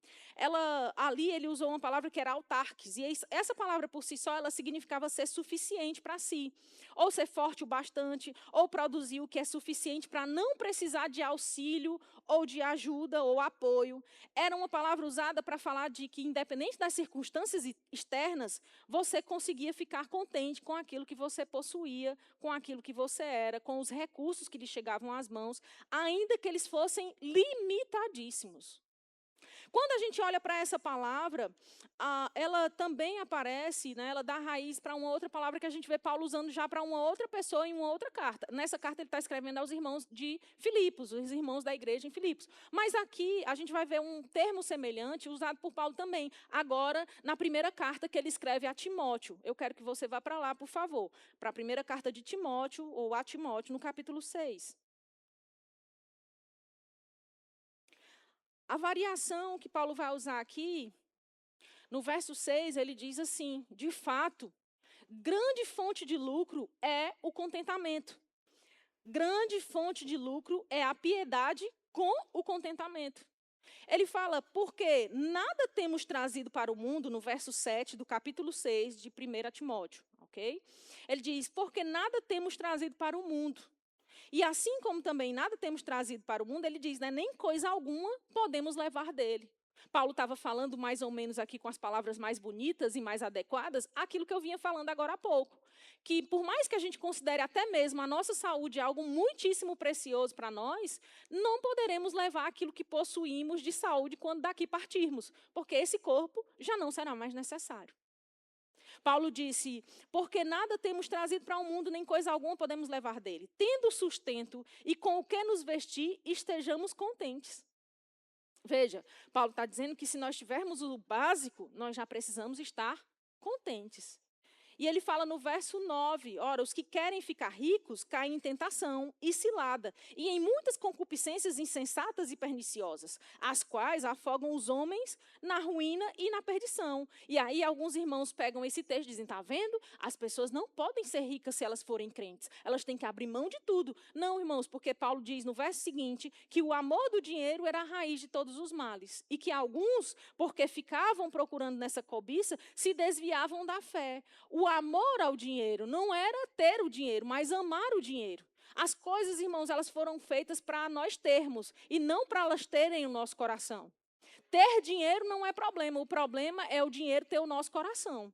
Ali ele usou uma palavra que era autarques, e essa palavra por si só, ela significava ser suficiente para si. Ou ser forte o bastante, ou produzir o que é suficiente para não precisar de auxílio, ou de ajuda, ou apoio. Era uma palavra usada para falar de que, independente das circunstâncias externas, você conseguia ficar contente com aquilo que você possuía, com aquilo que você era, com os recursos que lhe chegavam às mãos, ainda que eles fossem limitadíssimos. Quando a gente olha para essa palavra, ela também aparece, né, ela dá raiz para uma outra palavra que a gente vê Paulo usando já para uma outra pessoa em uma outra carta. Nessa carta ele está escrevendo aos irmãos de Filipos, os irmãos da igreja em Filipos. Mas aqui a gente vai ver um termo semelhante usado por Paulo também, agora na primeira carta que ele escreve a Timóteo. Eu quero que você vá para lá, por favor, para a primeira carta de Timóteo, ou a Timóteo, no capítulo 6. A variação que Paulo vai usar aqui, no verso 6, ele diz assim, de fato, grande fonte de lucro é o contentamento. Grande fonte de lucro é a piedade com o contentamento. Ele fala, porque nada temos trazido para o mundo, no verso 7 do capítulo 6 de 1 Timóteo, ok? Ele diz, porque nada temos trazido para o mundo. E assim como também nada temos trazido para o mundo, ele diz, né, nem coisa alguma podemos levar dele. Paulo estava falando mais ou menos aqui com as palavras mais bonitas e mais adequadas, aquilo que eu vinha falando agora há pouco. Que por mais que a gente considere até mesmo a nossa saúde algo muitíssimo precioso para nós, não poderemos levar aquilo que possuímos de saúde quando daqui partirmos, porque esse corpo já não será mais necessário. Paulo disse, porque nada temos trazido para o mundo, nem coisa alguma podemos levar dele. Tendo sustento e com o que nos vestir, estejamos contentes. Veja, Paulo está dizendo que se nós tivermos o básico, nós já precisamos estar contentes. E ele fala no verso 9, ora, os que querem ficar ricos caem em tentação e cilada, e em muitas concupiscências insensatas e perniciosas, as quais afogam os homens na ruína e na perdição. E aí alguns irmãos pegam esse texto e dizem, está vendo? As pessoas não podem ser ricas se elas forem crentes, elas têm que abrir mão de tudo. Não, irmãos, porque Paulo diz no verso seguinte, que o amor do dinheiro era a raiz de todos os males, e que alguns, porque ficavam procurando nessa cobiça, se desviavam da fé. O amor ao dinheiro não era ter o dinheiro, mas amar o dinheiro. As coisas, irmãos, elas foram feitas para nós termos e não para elas terem o nosso coração. Ter dinheiro não é problema, o problema é o dinheiro ter o nosso coração.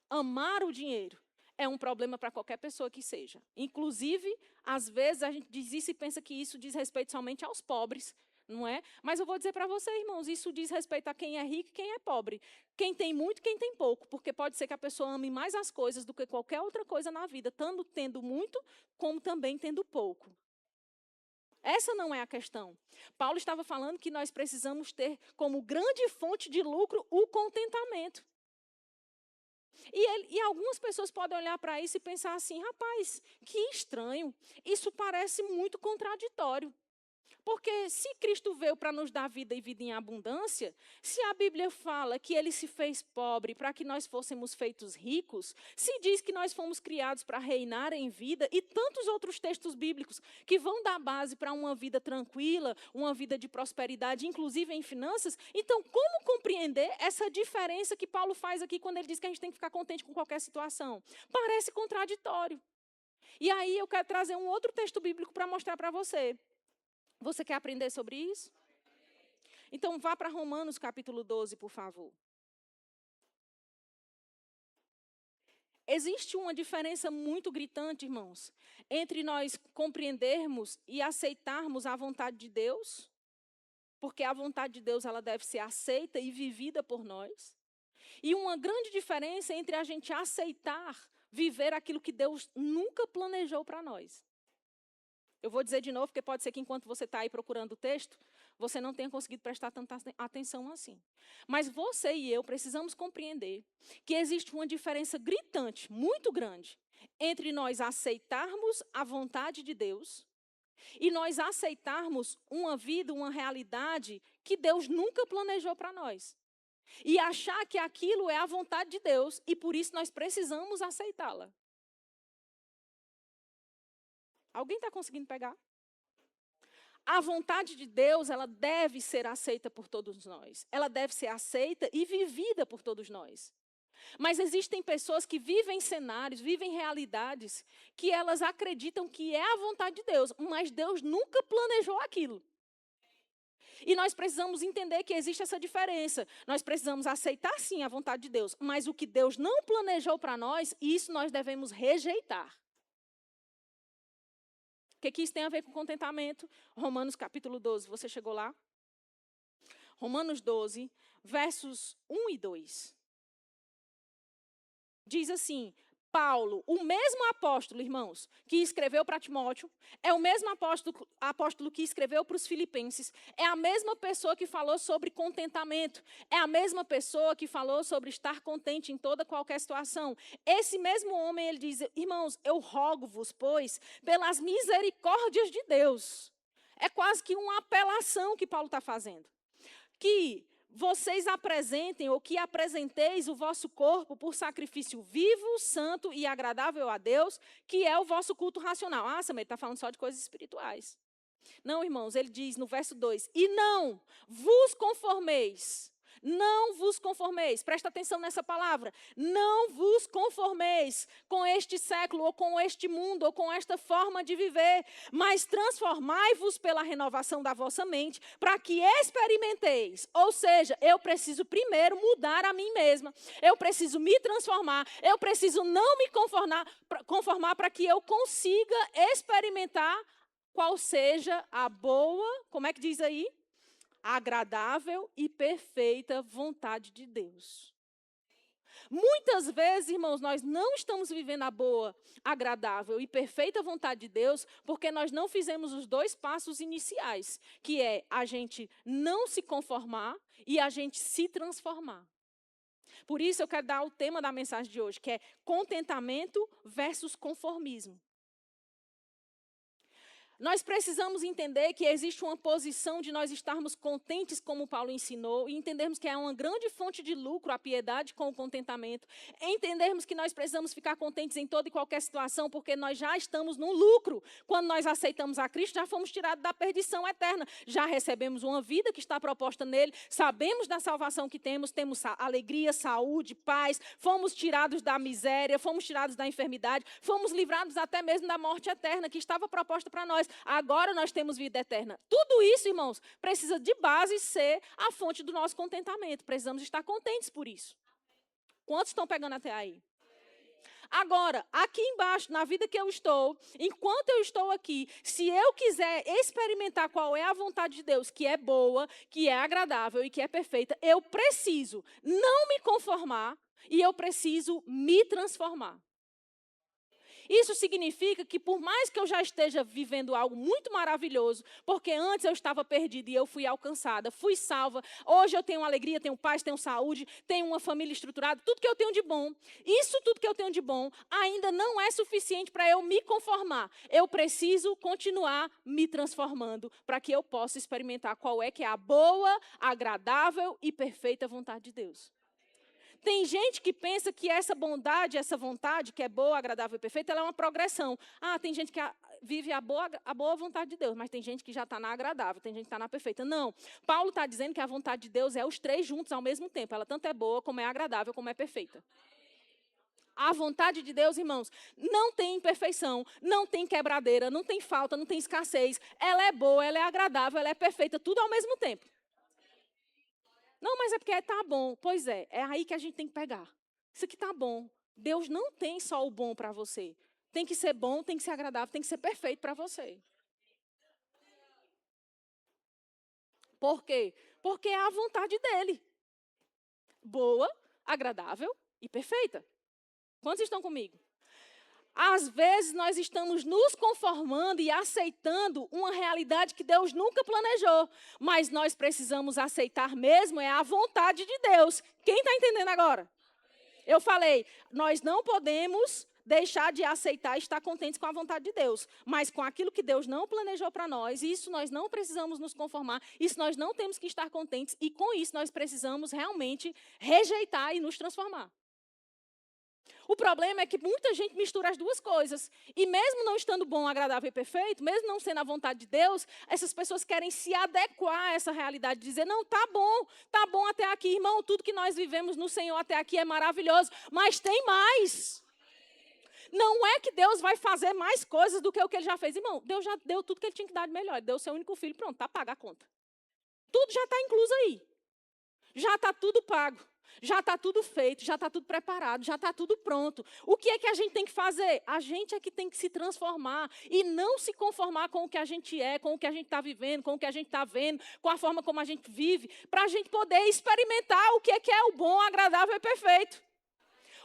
Amar o dinheiro é um problema para qualquer pessoa que seja. Inclusive, às vezes a gente diz isso e pensa que isso diz respeito somente aos pobres. Não é? Mas eu vou dizer para você, irmãos, isso diz respeito a quem é rico e quem é pobre. Quem tem muito, quem tem pouco. Porque pode ser que a pessoa ame mais as coisas do que qualquer outra coisa na vida, tanto tendo muito, como também tendo pouco. Essa não é a questão. Paulo estava falando que nós precisamos ter como grande fonte de lucro o contentamento. E algumas pessoas podem olhar para isso e pensar assim, rapaz, que estranho, isso parece muito contraditório. Porque se Cristo veio para nos dar vida e vida em abundância, se a Bíblia fala que ele se fez pobre para que nós fôssemos feitos ricos, se diz que nós fomos criados para reinar em vida e tantos outros textos bíblicos que vão dar base para uma vida tranquila, uma vida de prosperidade, inclusive em finanças, então como compreender essa diferença que Paulo faz aqui quando ele diz que a gente tem que ficar contente com qualquer situação? Parece contraditório. E aí eu quero trazer um outro texto bíblico para mostrar para você. Você quer aprender sobre isso? Então vá para Romanos capítulo 12, por favor. Existe uma diferença muito gritante, irmãos, entre nós compreendermos e aceitarmos a vontade de Deus, porque a vontade de Deus ela deve ser aceita e vivida por nós, e uma grande diferença entre a gente aceitar viver aquilo que Deus nunca planejou para nós. Eu vou dizer de novo, porque pode ser que enquanto você está aí procurando o texto, você não tenha conseguido prestar tanta atenção assim. Mas você e eu precisamos compreender que existe uma diferença gritante, muito grande, entre nós aceitarmos a vontade de Deus e nós aceitarmos uma vida, uma realidade que Deus nunca planejou para nós. E achar que aquilo é a vontade de Deus e por isso nós precisamos aceitá-la. Alguém está conseguindo pegar? A vontade de Deus, ela deve ser aceita por todos nós. Ela deve ser aceita e vivida por todos nós. Mas existem pessoas que vivem cenários, vivem realidades, que elas acreditam que é a vontade de Deus, mas Deus nunca planejou aquilo. E nós precisamos entender que existe essa diferença. Nós precisamos aceitar, sim, a vontade de Deus, mas o que Deus não planejou para nós, isso nós devemos rejeitar. O que isso tem a ver com contentamento? Romanos capítulo 12, você chegou lá? Romanos 12, versos 1 e 2. Diz assim, Paulo, o mesmo apóstolo, irmãos, que escreveu para Timóteo, é o mesmo apóstolo que escreveu para os filipenses, é a mesma pessoa que falou sobre contentamento, é a mesma pessoa que falou sobre estar contente em toda qualquer situação. Esse mesmo homem, ele diz, irmãos, eu rogo-vos, pois, pelas misericórdias de Deus. É quase que uma apelação que Paulo está fazendo. Que vocês apresentem, ou que apresenteis o vosso corpo por sacrifício vivo, santo e agradável a Deus, que é o vosso culto racional. Ah, Samir, está falando só de coisas espirituais. Não, irmãos, ele diz no verso 2, e não vos conformeis, presta atenção nessa palavra, não vos conformeis com este século, ou com este mundo, ou com esta forma de viver, mas transformai-vos pela renovação da vossa mente, para que experimenteis, ou seja, eu preciso primeiro mudar a mim mesma, eu preciso me transformar, eu preciso não me conformar para que eu consiga experimentar qual seja a boa, como é que diz aí? Agradável e perfeita vontade de Deus. Muitas vezes, irmãos, nós não estamos vivendo a boa, agradável e perfeita vontade de Deus porque nós não fizemos os 2 passos iniciais, que é a gente não se conformar e a gente se transformar. Por isso eu quero dar o tema da mensagem de hoje, que é contentamento versus conformismo. Nós precisamos entender que existe uma posição de nós estarmos contentes, como Paulo ensinou, e entendermos que é uma grande fonte de lucro a piedade com o contentamento. Entendermos que nós precisamos ficar contentes em toda e qualquer situação, porque nós já estamos no lucro. Quando nós aceitamos a Cristo, já fomos tirados da perdição eterna. Já recebemos uma vida que está proposta nele, sabemos da salvação que temos alegria, saúde, paz, fomos tirados da miséria, fomos tirados da enfermidade, fomos livrados até mesmo da morte eterna que estava proposta para nós. Agora nós temos vida eterna. Tudo isso, irmãos, precisa de base ser a fonte do nosso contentamento. Precisamos estar contentes por isso. Quantos estão pegando até aí? Agora, aqui embaixo, na vida que eu estou, enquanto eu estou aqui, se eu quiser experimentar qual é a vontade de Deus, que é boa, que é agradável e que é perfeita, eu preciso não me conformar e eu preciso me transformar. Isso significa que por mais que eu já esteja vivendo algo muito maravilhoso, porque antes eu estava perdida e eu fui alcançada, fui salva, hoje eu tenho alegria, tenho paz, tenho saúde, tenho uma família estruturada, tudo que eu tenho de bom, isso tudo que eu tenho de bom ainda não é suficiente para eu me conformar. Eu preciso continuar me transformando para que eu possa experimentar qual é que é a boa, agradável e perfeita vontade de Deus. Tem gente que pensa que essa bondade, essa vontade, que é boa, agradável e perfeita, ela é uma progressão. Tem gente que vive a boa vontade de Deus, mas tem gente que já está na agradável, tem gente que está na perfeita. Não, Paulo está dizendo que a vontade de Deus é os três juntos ao mesmo tempo. Ela tanto é boa, como é agradável, como é perfeita. A vontade de Deus, irmãos, não tem imperfeição, não tem quebradeira, não tem falta, não tem escassez. Ela é boa, ela é agradável, ela é perfeita, tudo ao mesmo tempo. Não, mas é porque tá bom. Pois é aí que a gente tem que pegar. Isso aqui tá bom. Deus não tem só o bom para você. Tem que ser bom, tem que ser agradável, tem que ser perfeito para você. Por quê? Porque é a vontade dele. Boa, agradável e perfeita. Quantos estão comigo? Às vezes nós estamos nos conformando e aceitando uma realidade que Deus nunca planejou. Mas nós precisamos aceitar mesmo a vontade de Deus. Quem está entendendo agora? Eu falei, nós não podemos deixar de aceitar e estar contentes com a vontade de Deus. Mas com aquilo que Deus não planejou para nós, isso nós não precisamos nos conformar, isso nós não temos que estar contentes. E com isso nós precisamos realmente rejeitar e nos transformar. O problema é que muita gente mistura as duas coisas. E mesmo não estando bom, agradável e perfeito, mesmo não sendo a vontade de Deus, essas pessoas querem se adequar a essa realidade, dizer, não, tá bom até aqui, irmão, tudo que nós vivemos no Senhor até aqui é maravilhoso, mas tem mais. Não é que Deus vai fazer mais coisas do que o que Ele já fez. Irmão, Deus já deu tudo que Ele tinha que dar de melhor. Ele deu o seu único filho, pronto, tá paga a conta. Tudo já está incluso aí. Já está tudo pago. Já está tudo feito, já está tudo preparado, já está tudo pronto. O que é que a gente tem que fazer? A gente é que tem que se transformar e não se conformar com o que a gente é, com o que a gente está vivendo, com o que a gente está vendo, com a forma como a gente vive, para a gente poder experimentar o que é o bom, agradável e perfeito.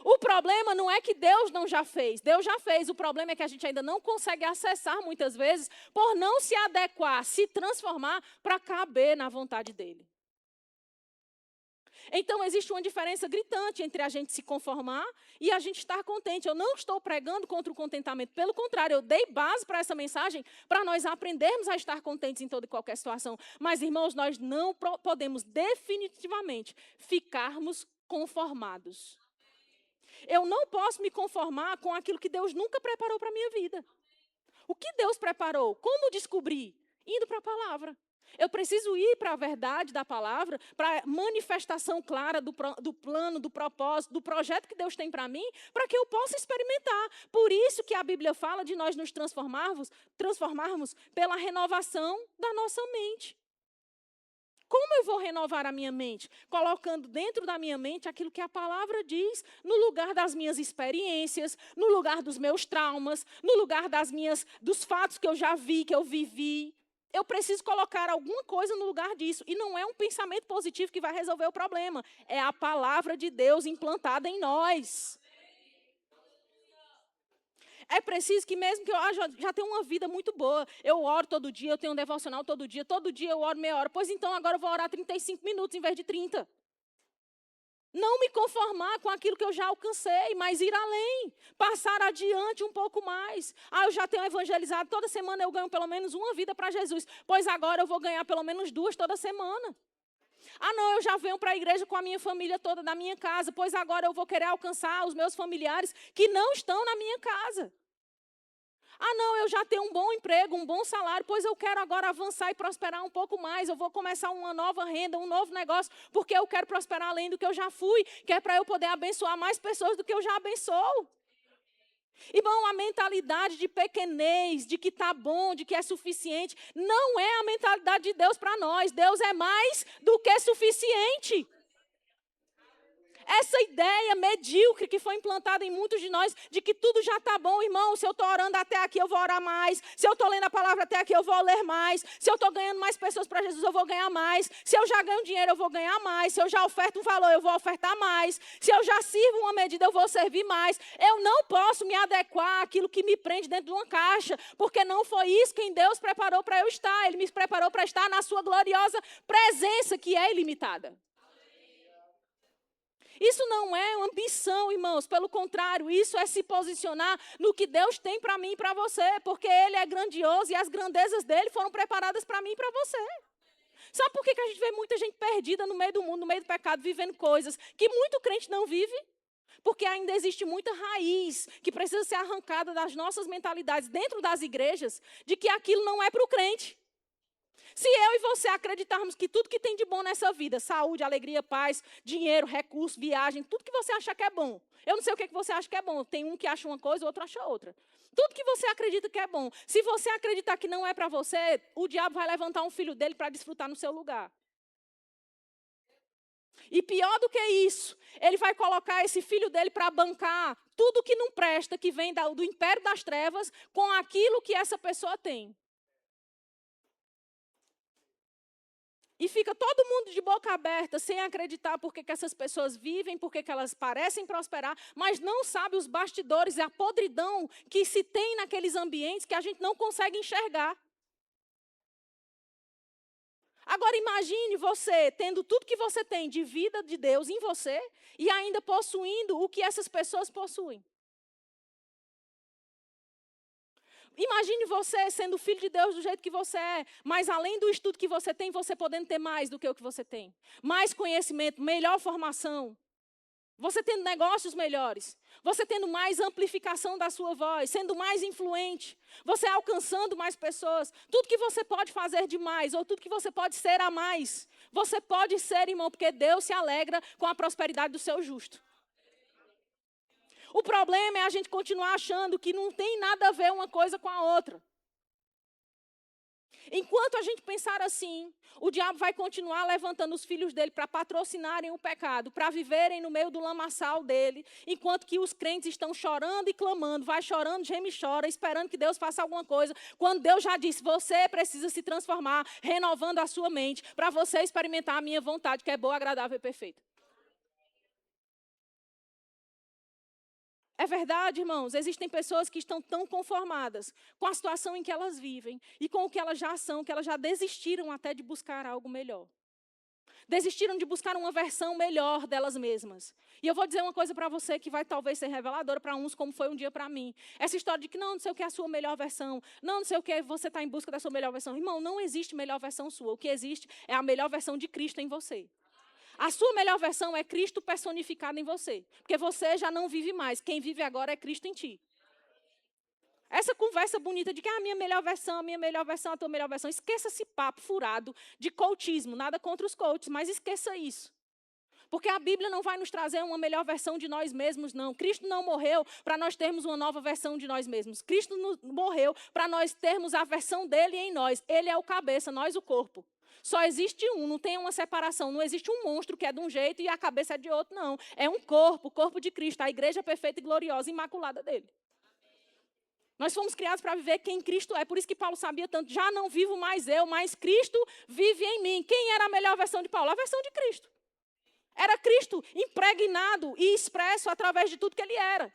O problema não é que Deus não já fez. Deus já fez. O problema é que a gente ainda não consegue acessar muitas vezes por não se adequar, se transformar para caber na vontade dEle. Então, existe uma diferença gritante entre a gente se conformar e a gente estar contente. Eu não estou pregando contra o contentamento. Pelo contrário, eu dei base para essa mensagem para nós aprendermos a estar contentes em toda e qualquer situação. Mas, irmãos, nós não podemos definitivamente ficarmos conformados. Eu não posso me conformar com aquilo que Deus nunca preparou para a minha vida. O que Deus preparou? Como descobrir? Indo para a palavra. Eu preciso ir para a verdade da palavra, para a manifestação clara do plano, do propósito, do projeto que Deus tem para mim, para que eu possa experimentar. Por isso que a Bíblia fala de nós nos transformarmos pela renovação da nossa mente. Como eu vou renovar a minha mente? Colocando dentro da minha mente aquilo que a palavra diz, no lugar das minhas experiências, no lugar dos meus traumas, no lugar dos fatos que eu já vi, que eu vivi. Eu preciso colocar alguma coisa no lugar disso. E não é um pensamento positivo que vai resolver o problema. É a palavra de Deus implantada em nós. É preciso que mesmo que eu já tenha uma vida muito boa, eu oro todo dia, eu tenho um devocional todo dia eu oro meia hora. Pois então agora eu vou orar 35 minutos em vez de 30. Não me conformar com aquilo que eu já alcancei, mas ir além, passar adiante um pouco mais. Eu já tenho evangelizado, toda semana eu ganho pelo menos uma vida para Jesus, pois agora eu vou ganhar pelo menos 2 toda semana. Não, eu já venho para a igreja com a minha família toda da minha casa, pois agora eu vou querer alcançar os meus familiares que não estão na minha casa. Não, eu já tenho um bom emprego, um bom salário, pois eu quero agora avançar e prosperar um pouco mais. Eu vou começar uma nova renda, um novo negócio, porque eu quero prosperar além do que eu já fui, que é para eu poder abençoar mais pessoas do que eu já abençoo. Irmão, a mentalidade de pequenez, de que está bom, de que é suficiente, não é a mentalidade de Deus para nós. Deus é mais do que suficiente. Essa ideia medíocre que foi implantada em muitos de nós, de que tudo já está bom, irmão. Se eu estou orando até aqui, eu vou orar mais. Se eu estou lendo a palavra até aqui, eu vou ler mais. Se eu estou ganhando mais pessoas para Jesus, eu vou ganhar mais. Se eu já ganho dinheiro, eu vou ganhar mais. Se eu já oferto um valor, eu vou ofertar mais. Se eu já sirvo uma medida, eu vou servir mais. Eu não posso me adequar àquilo que me prende dentro de uma caixa, porque não foi isso que Deus preparou para eu estar. Ele me preparou para estar na sua gloriosa presença, que é ilimitada. Isso não é ambição, irmãos. Pelo contrário, isso é se posicionar no que Deus tem para mim e para você. Porque Ele é grandioso e as grandezas dEle foram preparadas para mim e para você. Sabe por que a gente vê muita gente perdida no meio do mundo, no meio do pecado, vivendo coisas que muito crente não vive? Porque ainda existe muita raiz que precisa ser arrancada das nossas mentalidades dentro das igrejas, de que aquilo não é para o crente. Se eu e você acreditarmos que tudo que tem de bom nessa vida, saúde, alegria, paz, dinheiro, recurso, viagem, tudo que você acha que é bom. Eu não sei o que você acha que é bom. Tem um que acha uma coisa, o outro acha outra. Tudo que você acredita que é bom. Se você acreditar que não é para você, o diabo vai levantar um filho dele para desfrutar no seu lugar. E pior do que isso, ele vai colocar esse filho dele para bancar tudo que não presta, que vem do império das trevas, com aquilo que essa pessoa tem. E fica todo mundo de boca aberta, sem acreditar porque que essas pessoas vivem, porque que elas parecem prosperar, mas não sabe os bastidores e a podridão que se tem naqueles ambientes que a gente não consegue enxergar. Agora imagine você tendo tudo que você tem de vida de Deus em você e ainda possuindo o que essas pessoas possuem. Imagine você sendo filho de Deus do jeito que você é, mas além do estudo que você tem, você podendo ter mais do que o que você tem. Mais conhecimento, melhor formação. Você tendo negócios melhores. Você tendo mais amplificação da sua voz, sendo mais influente. Você alcançando mais pessoas. Tudo que você pode fazer de mais, ou tudo que você pode ser a mais. Você pode ser, irmão, porque Deus se alegra com a prosperidade do seu justo. O problema é a gente continuar achando que não tem nada a ver uma coisa com a outra. Enquanto a gente pensar assim, o diabo vai continuar levantando os filhos dele para patrocinarem o pecado, para viverem no meio do lamaçal dele, enquanto que os crentes estão chorando e clamando, vai chorando, geme e chora, esperando que Deus faça alguma coisa, quando Deus já disse, você precisa se transformar, renovando a sua mente, para você experimentar a minha vontade, que é boa, agradável e perfeita. É verdade, irmãos, existem pessoas que estão tão conformadas com a situação em que elas vivem e com o que elas já são, que elas já desistiram até de buscar algo melhor. Desistiram de buscar uma versão melhor delas mesmas. E eu vou dizer uma coisa para você que vai talvez ser reveladora para uns, como foi um dia para mim. Essa história de que não sei o que é a sua melhor versão, não sei o que você está em busca da sua melhor versão. Irmão, não existe melhor versão sua. O que existe é a melhor versão de Cristo em você. A sua melhor versão é Cristo personificado em você. Porque você já não vive mais. Quem vive agora é Cristo em ti. Essa conversa bonita de que a minha melhor versão, a tua melhor versão. Esqueça esse papo furado de coachismo. Nada contra os coaches, mas esqueça isso. Porque a Bíblia não vai nos trazer uma melhor versão de nós mesmos, não. Cristo não morreu para nós termos uma nova versão de nós mesmos. Cristo morreu para nós termos a versão dele em nós. Ele é o cabeça, nós o corpo. Só existe um, não tem uma separação. Não existe um monstro que é de um jeito e a cabeça é de outro, não. É um corpo, o corpo de Cristo, a igreja perfeita e gloriosa, imaculada dele. Nós fomos criados para viver quem Cristo é. Por isso que Paulo sabia tanto. Já não vivo mais eu, mas Cristo vive em mim. Quem era a melhor versão de Paulo? A versão de Cristo. Era Cristo impregnado e expresso através de tudo que ele era.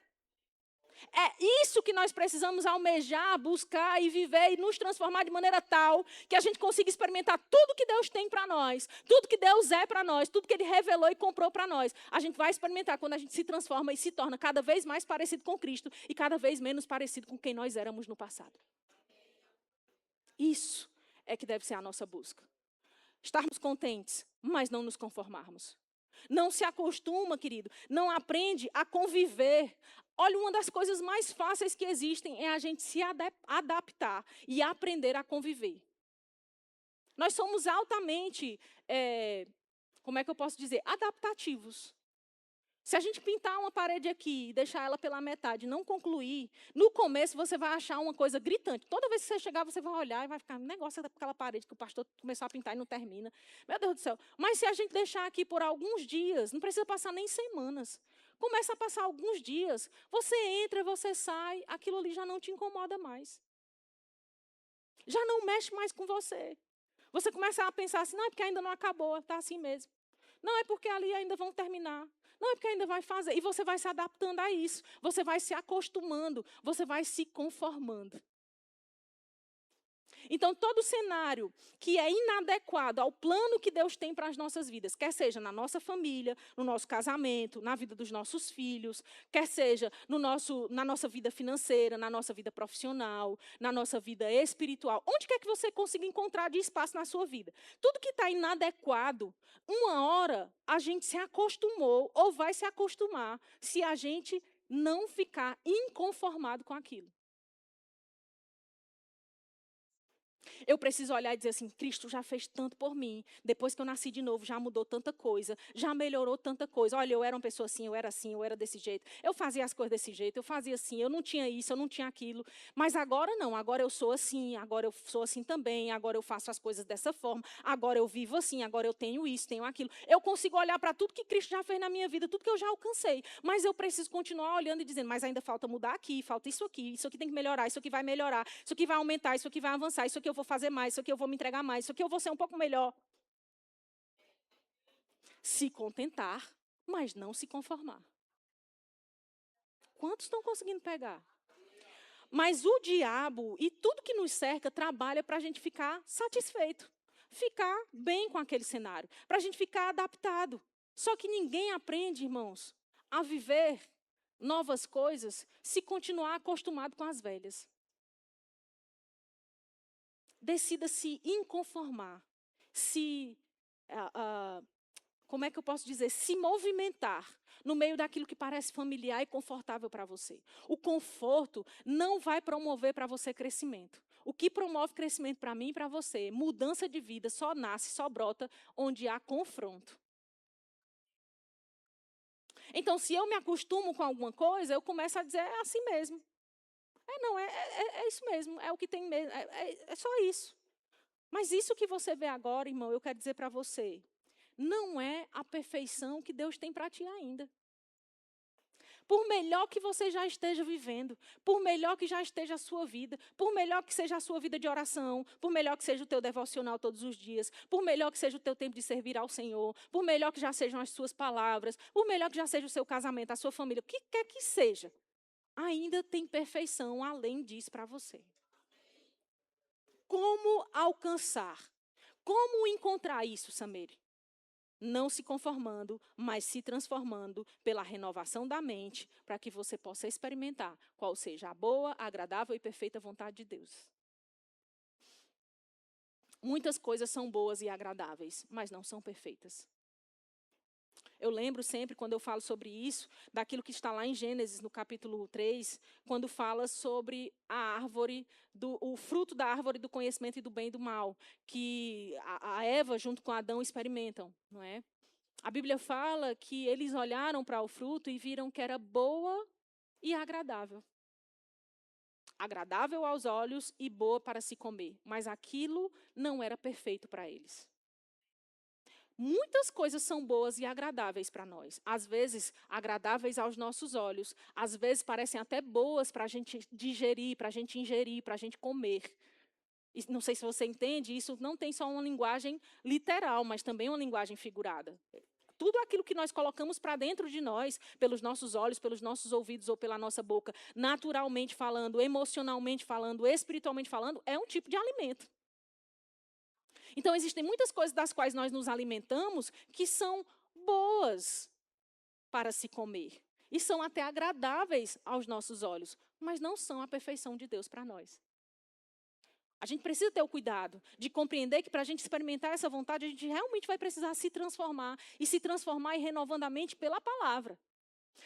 É isso que nós precisamos almejar, buscar e viver e nos transformar de maneira tal que a gente consiga experimentar tudo que Deus tem para nós, tudo que Deus é para nós, tudo que Ele revelou e comprou para nós. A gente vai experimentar quando a gente se transforma e se torna cada vez mais parecido com Cristo e cada vez menos parecido com quem nós éramos no passado. Isso é que deve ser a nossa busca. Estarmos contentes, mas não nos conformarmos. Não se acostuma, querido, não aprende a conviver. Olha, uma das coisas mais fáceis que existem é a gente se adaptar e aprender a conviver. Nós somos altamente, como é que eu posso dizer, adaptativos. Se a gente pintar uma parede aqui e deixar ela pela metade e não concluir, no começo você vai achar uma coisa gritante. Toda vez que você chegar, você vai olhar e vai ficar, negócio daquela parede que o pastor começou a pintar e não termina. Meu Deus do céu. Mas se a gente deixar aqui por alguns dias, não precisa passar nem semanas. Começa a passar alguns dias, você entra, você sai, aquilo ali já não te incomoda mais. Já não mexe mais com você. Você começa a pensar assim, não, é porque ainda não acabou, está assim mesmo. Não, é porque ali ainda vão terminar. Não, é porque ainda vai fazer. E você vai se adaptando a isso. Você vai se acostumando. Você vai se conformando. Então, todo cenário que é inadequado ao plano que Deus tem para as nossas vidas, quer seja na nossa família, no nosso casamento, na vida dos nossos filhos, quer seja na nossa vida financeira, na nossa vida profissional, na nossa vida espiritual, onde quer que você consiga encontrar de espaço na sua vida. Tudo que está inadequado, uma hora a gente se acostumou ou vai se acostumar se a gente não ficar inconformado com aquilo. Eu preciso olhar e dizer assim, Cristo já fez tanto por mim. Depois que eu nasci de novo, já mudou tanta coisa, já melhorou tanta coisa. Olha, eu era uma pessoa assim, eu era desse jeito. Eu fazia as coisas desse jeito, eu fazia assim, eu não tinha isso, eu não tinha aquilo. Mas agora não, agora eu sou assim, agora eu sou assim também, agora eu faço as coisas dessa forma, agora eu vivo assim, agora eu tenho isso, tenho aquilo. Eu consigo olhar para tudo que Cristo já fez na minha vida, tudo que eu já alcancei. Mas eu preciso continuar olhando e dizendo, mas ainda falta mudar aqui, falta isso aqui tem que melhorar, isso aqui vai melhorar, isso aqui vai aumentar, isso aqui vai avançar, isso aqui eu vou fazer mais, isso aqui eu vou me entregar mais, isso aqui eu vou ser um pouco melhor. Se contentar, mas não se conformar. Quantos estão conseguindo pegar? Mas o diabo e tudo que nos cerca trabalha para a gente ficar satisfeito, ficar bem com aquele cenário, para a gente ficar adaptado. Só que ninguém aprende, irmãos, a viver novas coisas se continuar acostumado com as velhas. Decida se inconformar, como é que eu posso dizer? Se movimentar no meio daquilo que parece familiar e confortável para você. O conforto não vai promover para você crescimento. O que promove crescimento para mim e para você, mudança de vida, só nasce, só brota onde há confronto. Então, se eu me acostumo com alguma coisa, eu começo a dizer, é assim mesmo. É isso mesmo, é o que tem mesmo, é só isso. Mas isso que você vê agora, irmão, eu quero dizer para você, não é a perfeição que Deus tem para ti ainda. Por melhor que você já esteja vivendo, por melhor que já esteja a sua vida, por melhor que seja a sua vida de oração, por melhor que seja o teu devocional todos os dias, por melhor que seja o teu tempo de servir ao Senhor, por melhor que já sejam as suas palavras, por melhor que já seja o seu casamento, a sua família, o que quer que seja, ainda tem perfeição além disso para você. Como alcançar? Como encontrar isso, Samere? Não se conformando, mas se transformando pela renovação da mente, para que você possa experimentar qual seja a boa, agradável e perfeita vontade de Deus. Muitas coisas são boas e agradáveis, mas não são perfeitas. Eu lembro sempre, quando eu falo sobre isso, daquilo que está lá em Gênesis, no capítulo 3, quando fala sobre a árvore, o fruto da árvore do conhecimento e do bem e do mal, que a Eva, junto com Adão, experimentam, não é? A Bíblia fala que eles olharam para o fruto e viram que era boa e agradável. Agradável aos olhos e boa para se comer, mas aquilo não era perfeito para eles. Muitas coisas são boas e agradáveis para nós. Às vezes, agradáveis aos nossos olhos. Às vezes, parecem até boas para a gente digerir, para a gente ingerir, para a gente comer. E não sei se você entende, isso não tem só uma linguagem literal, mas também uma linguagem figurada. Tudo aquilo que nós colocamos para dentro de nós, pelos nossos olhos, pelos nossos ouvidos ou pela nossa boca, naturalmente falando, emocionalmente falando, espiritualmente falando, é um tipo de alimento. Então, existem muitas coisas das quais nós nos alimentamos que são boas para se comer. E são até agradáveis aos nossos olhos, mas não são a perfeição de Deus para nós. A gente precisa ter o cuidado de compreender que para a gente experimentar essa vontade, a gente realmente vai precisar se transformar e renovando a mente pela palavra.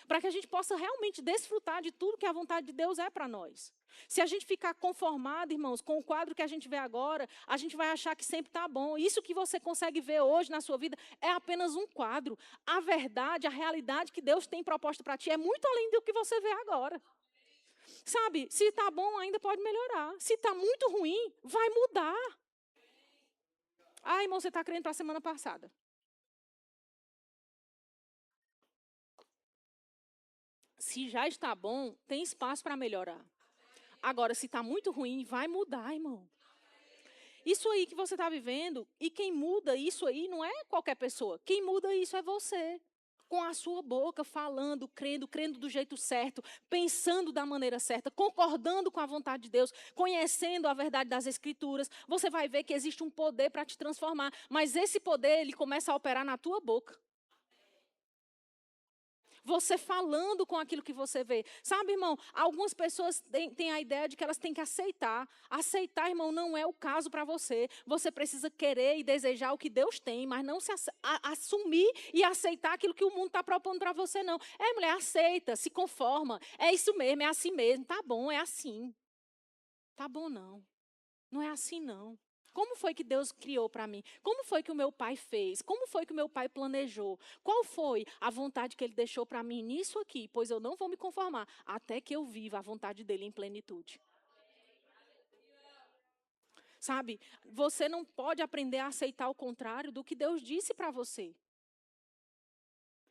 Para que a gente possa realmente desfrutar de tudo que a vontade de Deus é para nós. Se a gente ficar conformado, irmãos, com o quadro que a gente vê agora, a gente vai achar que sempre está bom. Isso que você consegue ver hoje na sua vida é apenas um quadro. A verdade, a realidade que Deus tem proposta para ti é muito além do que você vê agora. Sabe, se está bom, ainda pode melhorar. Se está muito ruim, vai mudar. Ah, irmão, você está crendo para a semana passada. Se já está bom, tem espaço para melhorar. Agora, se está muito ruim, vai mudar, irmão. Isso aí que você está vivendo, e quem muda isso aí não é qualquer pessoa. Quem muda isso é você. Com a sua boca, falando, crendo do jeito certo, pensando da maneira certa, concordando com a vontade de Deus, conhecendo a verdade das Escrituras, você vai ver que existe um poder para te transformar. Mas esse poder, ele começa a operar na tua boca. Você falando com aquilo que você vê. Sabe, irmão, algumas pessoas têm a ideia de que elas têm que aceitar. Aceitar, irmão, não é o caso para você. Você precisa querer e desejar o que Deus tem, mas não se assumir e aceitar aquilo que o mundo está propondo para você, não. É, mulher, aceita, se conforma. É isso mesmo, é assim mesmo. Tá bom, é assim. Tá bom, não. Não é assim, não. Como foi que Deus criou para mim? Como foi que o meu pai fez? Como foi que o meu pai planejou? Qual foi a vontade que ele deixou para mim nisso aqui? Pois eu não vou me conformar até que eu viva a vontade dele em plenitude. Sabe, você não pode aprender a aceitar o contrário do que Deus disse para você.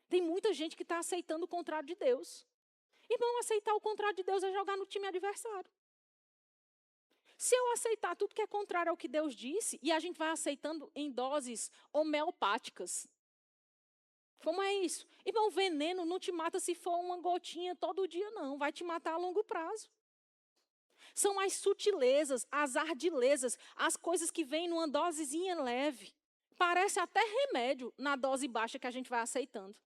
Tem muita gente que está aceitando o contrário de Deus. Irmão, aceitar o contrário de Deus é jogar no time adversário. Se eu aceitar tudo que é contrário ao que Deus disse, e a gente vai aceitando em doses homeopáticas. Como é isso? Irmão, o veneno não te mata se for uma gotinha todo dia, não. Vai te matar a longo prazo. São as sutilezas, as ardilezas, as coisas que vêm numa dosezinha leve. Parece até remédio na dose baixa que a gente vai aceitando.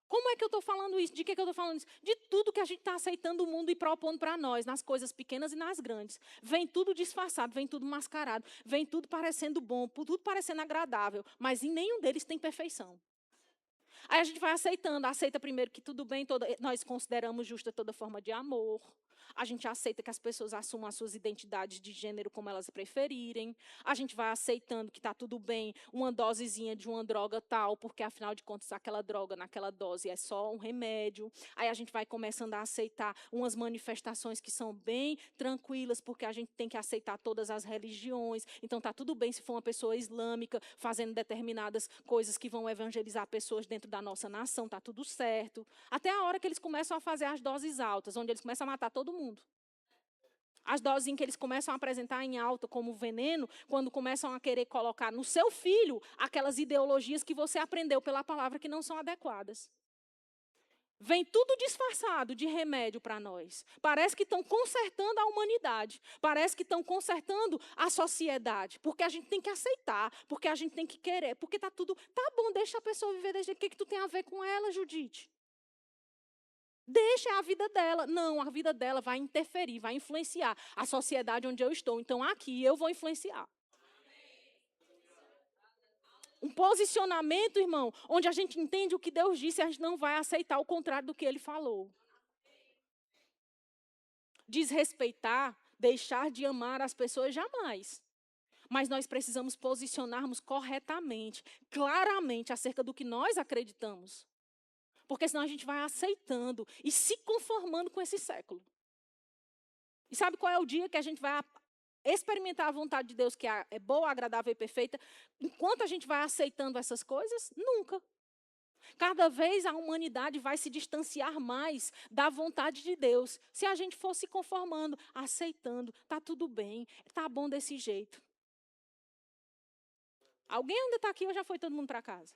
Como é que eu estou falando isso? De que eu estou falando isso? De tudo que a gente está aceitando o mundo e propondo para nós, nas coisas pequenas e nas grandes. Vem tudo disfarçado, vem tudo mascarado, vem tudo parecendo bom, tudo parecendo agradável, mas em nenhum deles tem perfeição. Aí a gente vai aceitando, aceita primeiro que tudo bem, nós consideramos justa toda forma de amor. A gente aceita que as pessoas assumam as suas identidades de gênero como elas preferirem. A gente vai aceitando que está tudo bem uma dosezinha de uma droga tal, porque afinal de contas aquela droga naquela dose é só um remédio. Aí a gente vai começando a aceitar umas manifestações que são bem tranquilas, porque a gente tem que aceitar todas as religiões. Então está tudo bem se for uma pessoa islâmica fazendo determinadas coisas que vão evangelizar pessoas dentro da nossa nação, está tudo certo. Até a hora que eles começam a fazer as doses altas, onde eles começam a matar todo mundo. As doses em que eles começam a apresentar em alta como veneno, quando começam a querer colocar no seu filho aquelas ideologias que você aprendeu pela palavra que não são adequadas. Vem tudo disfarçado de remédio para nós. Parece que estão consertando a humanidade. Parece que estão consertando a sociedade. Porque a gente tem que aceitar, porque a gente tem que querer, porque está tudo... Tá bom, deixa a pessoa viver desse jeito. O que tu tem a ver com ela, Judite? Deixa a vida dela. Não, a vida dela vai interferir, vai influenciar a sociedade onde eu estou. Então, aqui eu vou influenciar. Um posicionamento, irmão, onde a gente entende o que Deus disse e a gente não vai aceitar o contrário do que Ele falou. Desrespeitar, deixar de amar as pessoas, jamais. Mas nós precisamos posicionarmos corretamente, claramente, acerca do que nós acreditamos. Porque senão a gente vai aceitando e se conformando com esse século. E sabe qual é o dia que a gente vai experimentar a vontade de Deus, que é boa, agradável e perfeita, enquanto a gente vai aceitando essas coisas? Nunca. Cada vez a humanidade vai se distanciar mais da vontade de Deus. Se a gente for se conformando, aceitando, tá tudo bem, tá bom desse jeito. Alguém ainda está aqui ou já foi todo mundo para casa?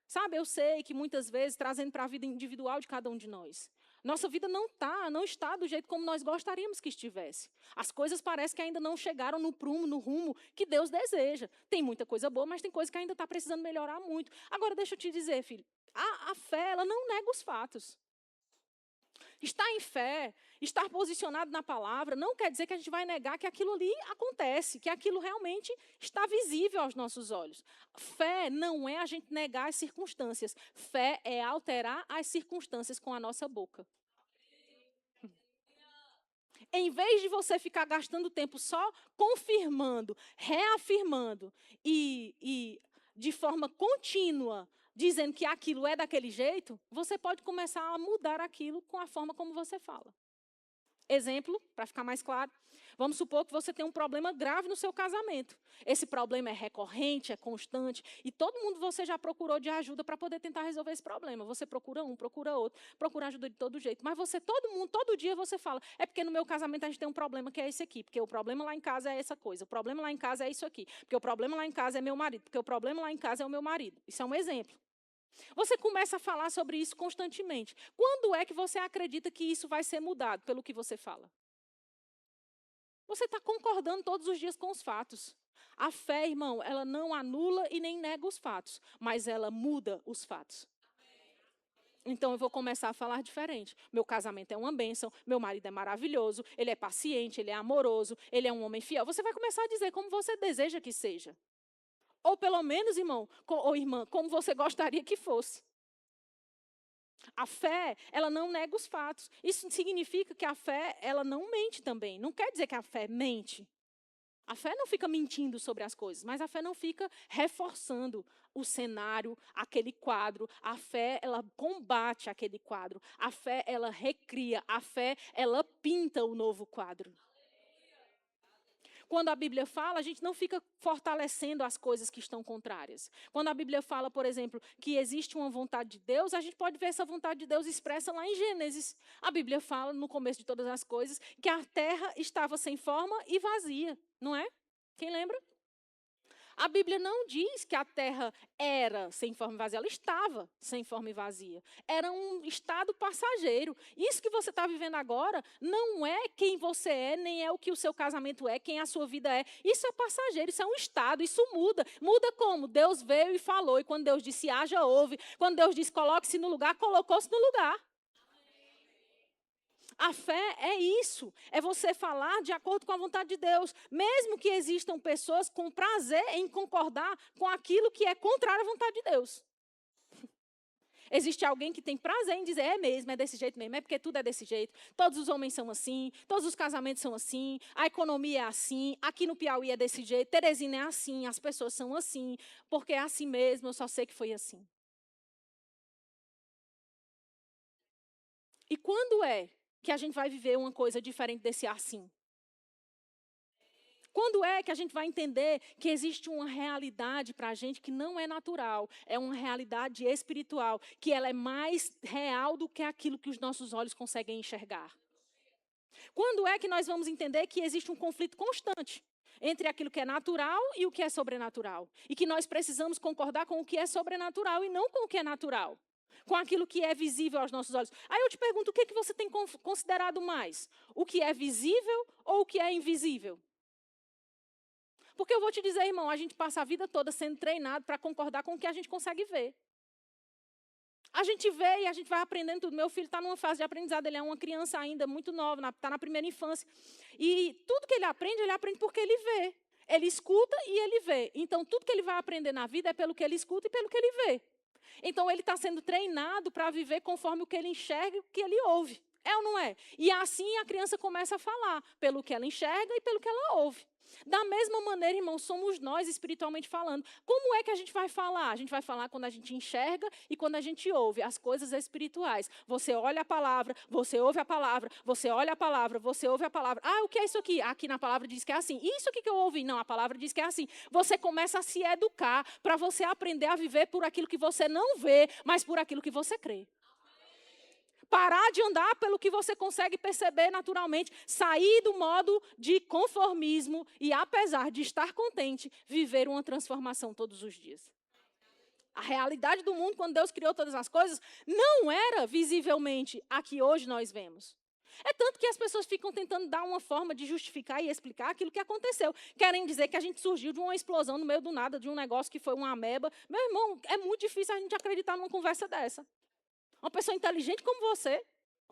Sabe, eu sei que muitas vezes, trazendo para a vida individual de cada um de nós, nossa vida não está do jeito como nós gostaríamos que estivesse. As coisas parecem que ainda não chegaram no prumo, no rumo que Deus deseja. Tem muita coisa boa, mas tem coisa que ainda está precisando melhorar muito. Agora, deixa eu te dizer, filho, a fé, ela não nega os fatos. Estar em fé, estar posicionado na palavra, não quer dizer que a gente vai negar que aquilo ali acontece, que aquilo realmente está visível aos nossos olhos. Fé não é a gente negar as circunstâncias. Fé é alterar as circunstâncias com a nossa boca. Em vez de você ficar gastando tempo só confirmando, reafirmando e de forma contínua, dizendo que aquilo é daquele jeito, você pode começar a mudar aquilo com a forma como você fala. Exemplo, para ficar mais claro, vamos supor que você tem um problema grave no seu casamento. Esse problema é recorrente, é constante, e todo mundo você já procurou de ajuda para poder tentar resolver esse problema. Você procura um, procura outro, procura ajuda de todo jeito. Mas você, todo dia você fala, é porque no meu casamento a gente tem um problema que é esse aqui, porque o problema lá em casa é essa coisa, o problema lá em casa é isso aqui, porque o problema lá em casa é meu marido, porque o problema lá em casa é o meu marido. Isso é um exemplo. Você começa a falar sobre isso constantemente. Quando é que você acredita que isso vai ser mudado pelo que você fala? Você está concordando todos os dias com os fatos. A fé, irmão, ela não anula e nem nega os fatos, mas ela muda os fatos. Então eu vou começar a falar diferente. Meu casamento é uma bênção, meu marido é maravilhoso, ele é paciente, ele é amoroso, ele é um homem fiel. Você vai começar a dizer como você deseja que seja. Ou pelo menos, irmão, ou irmã, como você gostaria que fosse. A fé, ela não nega os fatos. Isso significa que a fé, ela não mente também. Não quer dizer que a fé mente. A fé não fica mentindo sobre as coisas, mas a fé não fica reforçando o cenário, aquele quadro. A fé, ela combate aquele quadro. A fé, ela recria. A fé, ela pinta o novo quadro. Quando a Bíblia fala, a gente não fica fortalecendo as coisas que estão contrárias. Quando a Bíblia fala, por exemplo, que existe uma vontade de Deus, a gente pode ver essa vontade de Deus expressa lá em Gênesis. A Bíblia fala, no começo de todas as coisas, que a terra estava sem forma e vazia, não é? Quem lembra? A Bíblia não diz que a terra era sem forma e vazia, ela estava sem forma e vazia. Era um estado passageiro. Isso que você está vivendo agora não é quem você é, nem é o que o seu casamento é, quem a sua vida é. Isso é passageiro, isso é um estado, isso muda. Muda como? Deus veio e falou, e quando Deus disse haja, houve. Quando Deus disse coloque-se no lugar, colocou-se no lugar. A fé é isso, é você falar de acordo com a vontade de Deus, mesmo que existam pessoas com prazer em concordar com aquilo que é contrário à vontade de Deus. Existe alguém que tem prazer em dizer, é mesmo, é desse jeito mesmo, é porque tudo é desse jeito, todos os homens são assim, todos os casamentos são assim, a economia é assim, aqui no Piauí é desse jeito, Teresina é assim, as pessoas são assim, porque é assim mesmo, eu só sei que foi assim. E quando é que a gente vai viver uma coisa diferente desse assim? Quando é que a gente vai entender que existe uma realidade para a gente que não é natural, é uma realidade espiritual, que ela é mais real do que aquilo que os nossos olhos conseguem enxergar? Quando é que nós vamos entender que existe um conflito constante entre aquilo que é natural e o que é sobrenatural? E que nós precisamos concordar com o que é sobrenatural e não com o que é natural? Com aquilo que é visível aos nossos olhos. Aí eu te pergunto, o que você tem considerado mais? O que é visível ou o que é invisível? Porque eu vou te dizer, irmão, a gente passa a vida toda sendo treinado para concordar com o que a gente consegue ver. A gente vê e a gente vai aprendendo tudo. Meu filho está numa fase de aprendizado, ele é uma criança ainda muito nova, está na primeira infância. E tudo que ele aprende porque ele vê. Ele escuta e ele vê. Então, tudo que ele vai aprender na vida é pelo que ele escuta e pelo que ele vê. Então, ele está sendo treinado para viver conforme o que ele enxerga e o que ele ouve. É ou não é? E assim a criança começa a falar, pelo que ela enxerga e pelo que ela ouve. Da mesma maneira, irmão, somos nós espiritualmente falando. Como é que a gente vai falar? A gente vai falar quando a gente enxerga e quando a gente ouve as coisas espirituais. Você olha a palavra, você ouve a palavra, você olha a palavra, você ouve a palavra. Ah, o que é isso aqui? Aqui na palavra diz que é assim. Isso aqui que eu ouvi? Não, a palavra diz que é assim. Você começa a se educar para você aprender a viver por aquilo que você não vê, mas por aquilo que você crê. Parar de andar pelo que você consegue perceber naturalmente, sair do modo de conformismo e, apesar de estar contente, viver uma transformação todos os dias. A realidade do mundo, quando Deus criou todas as coisas, não era visivelmente a que hoje nós vemos. É tanto que as pessoas ficam tentando dar uma forma de justificar e explicar aquilo que aconteceu. Querem dizer que a gente surgiu de uma explosão no meio do nada, de um negócio que foi uma ameba. Meu irmão, é muito difícil a gente acreditar numa conversa dessa. Uma pessoa inteligente como você,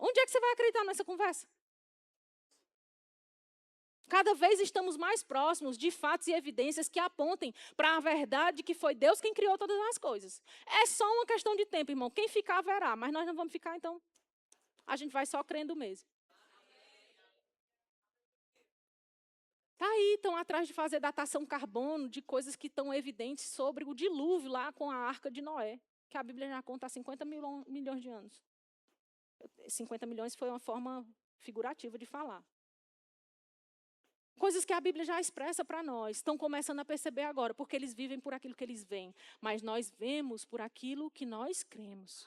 Onde é que você vai acreditar nessa conversa? Cada vez estamos mais próximos de fatos e evidências que apontem para a verdade que foi Deus quem criou todas as coisas. É só uma questão de tempo, irmão. Quem ficar, verá. Mas nós não vamos ficar, então a gente vai só crendo mesmo. Está aí, estão atrás de fazer datação carbono de coisas que estão evidentes sobre o dilúvio lá com a arca de Noé, que a Bíblia já conta há 50 milhões de anos. 50 milhões foi uma forma figurativa de falar. Coisas que a Bíblia já expressa para nós, estão começando a perceber agora, porque eles vivem por aquilo que eles veem, mas nós vemos por aquilo que nós cremos.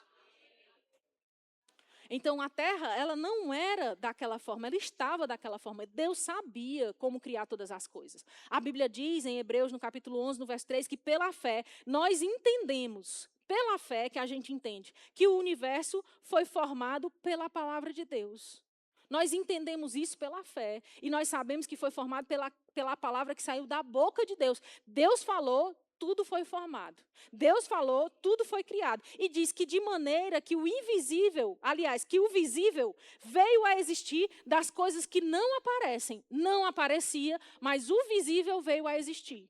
Então, a terra, ela não era daquela forma, ela estava daquela forma. Deus sabia como criar todas as coisas. A Bíblia diz em Hebreus, no capítulo 11, no verso 3, que pela fé nós entendemos, pela fé que a gente entende, que o universo foi formado pela palavra de Deus. Nós entendemos isso pela fé. E nós sabemos que foi formado pela palavra que saiu da boca de Deus. Deus falou, tudo foi formado. Deus falou, tudo foi criado. E diz que de maneira que o invisível, aliás, que o visível veio a existir das coisas que não aparecem. Não aparecia, mas o visível veio a existir.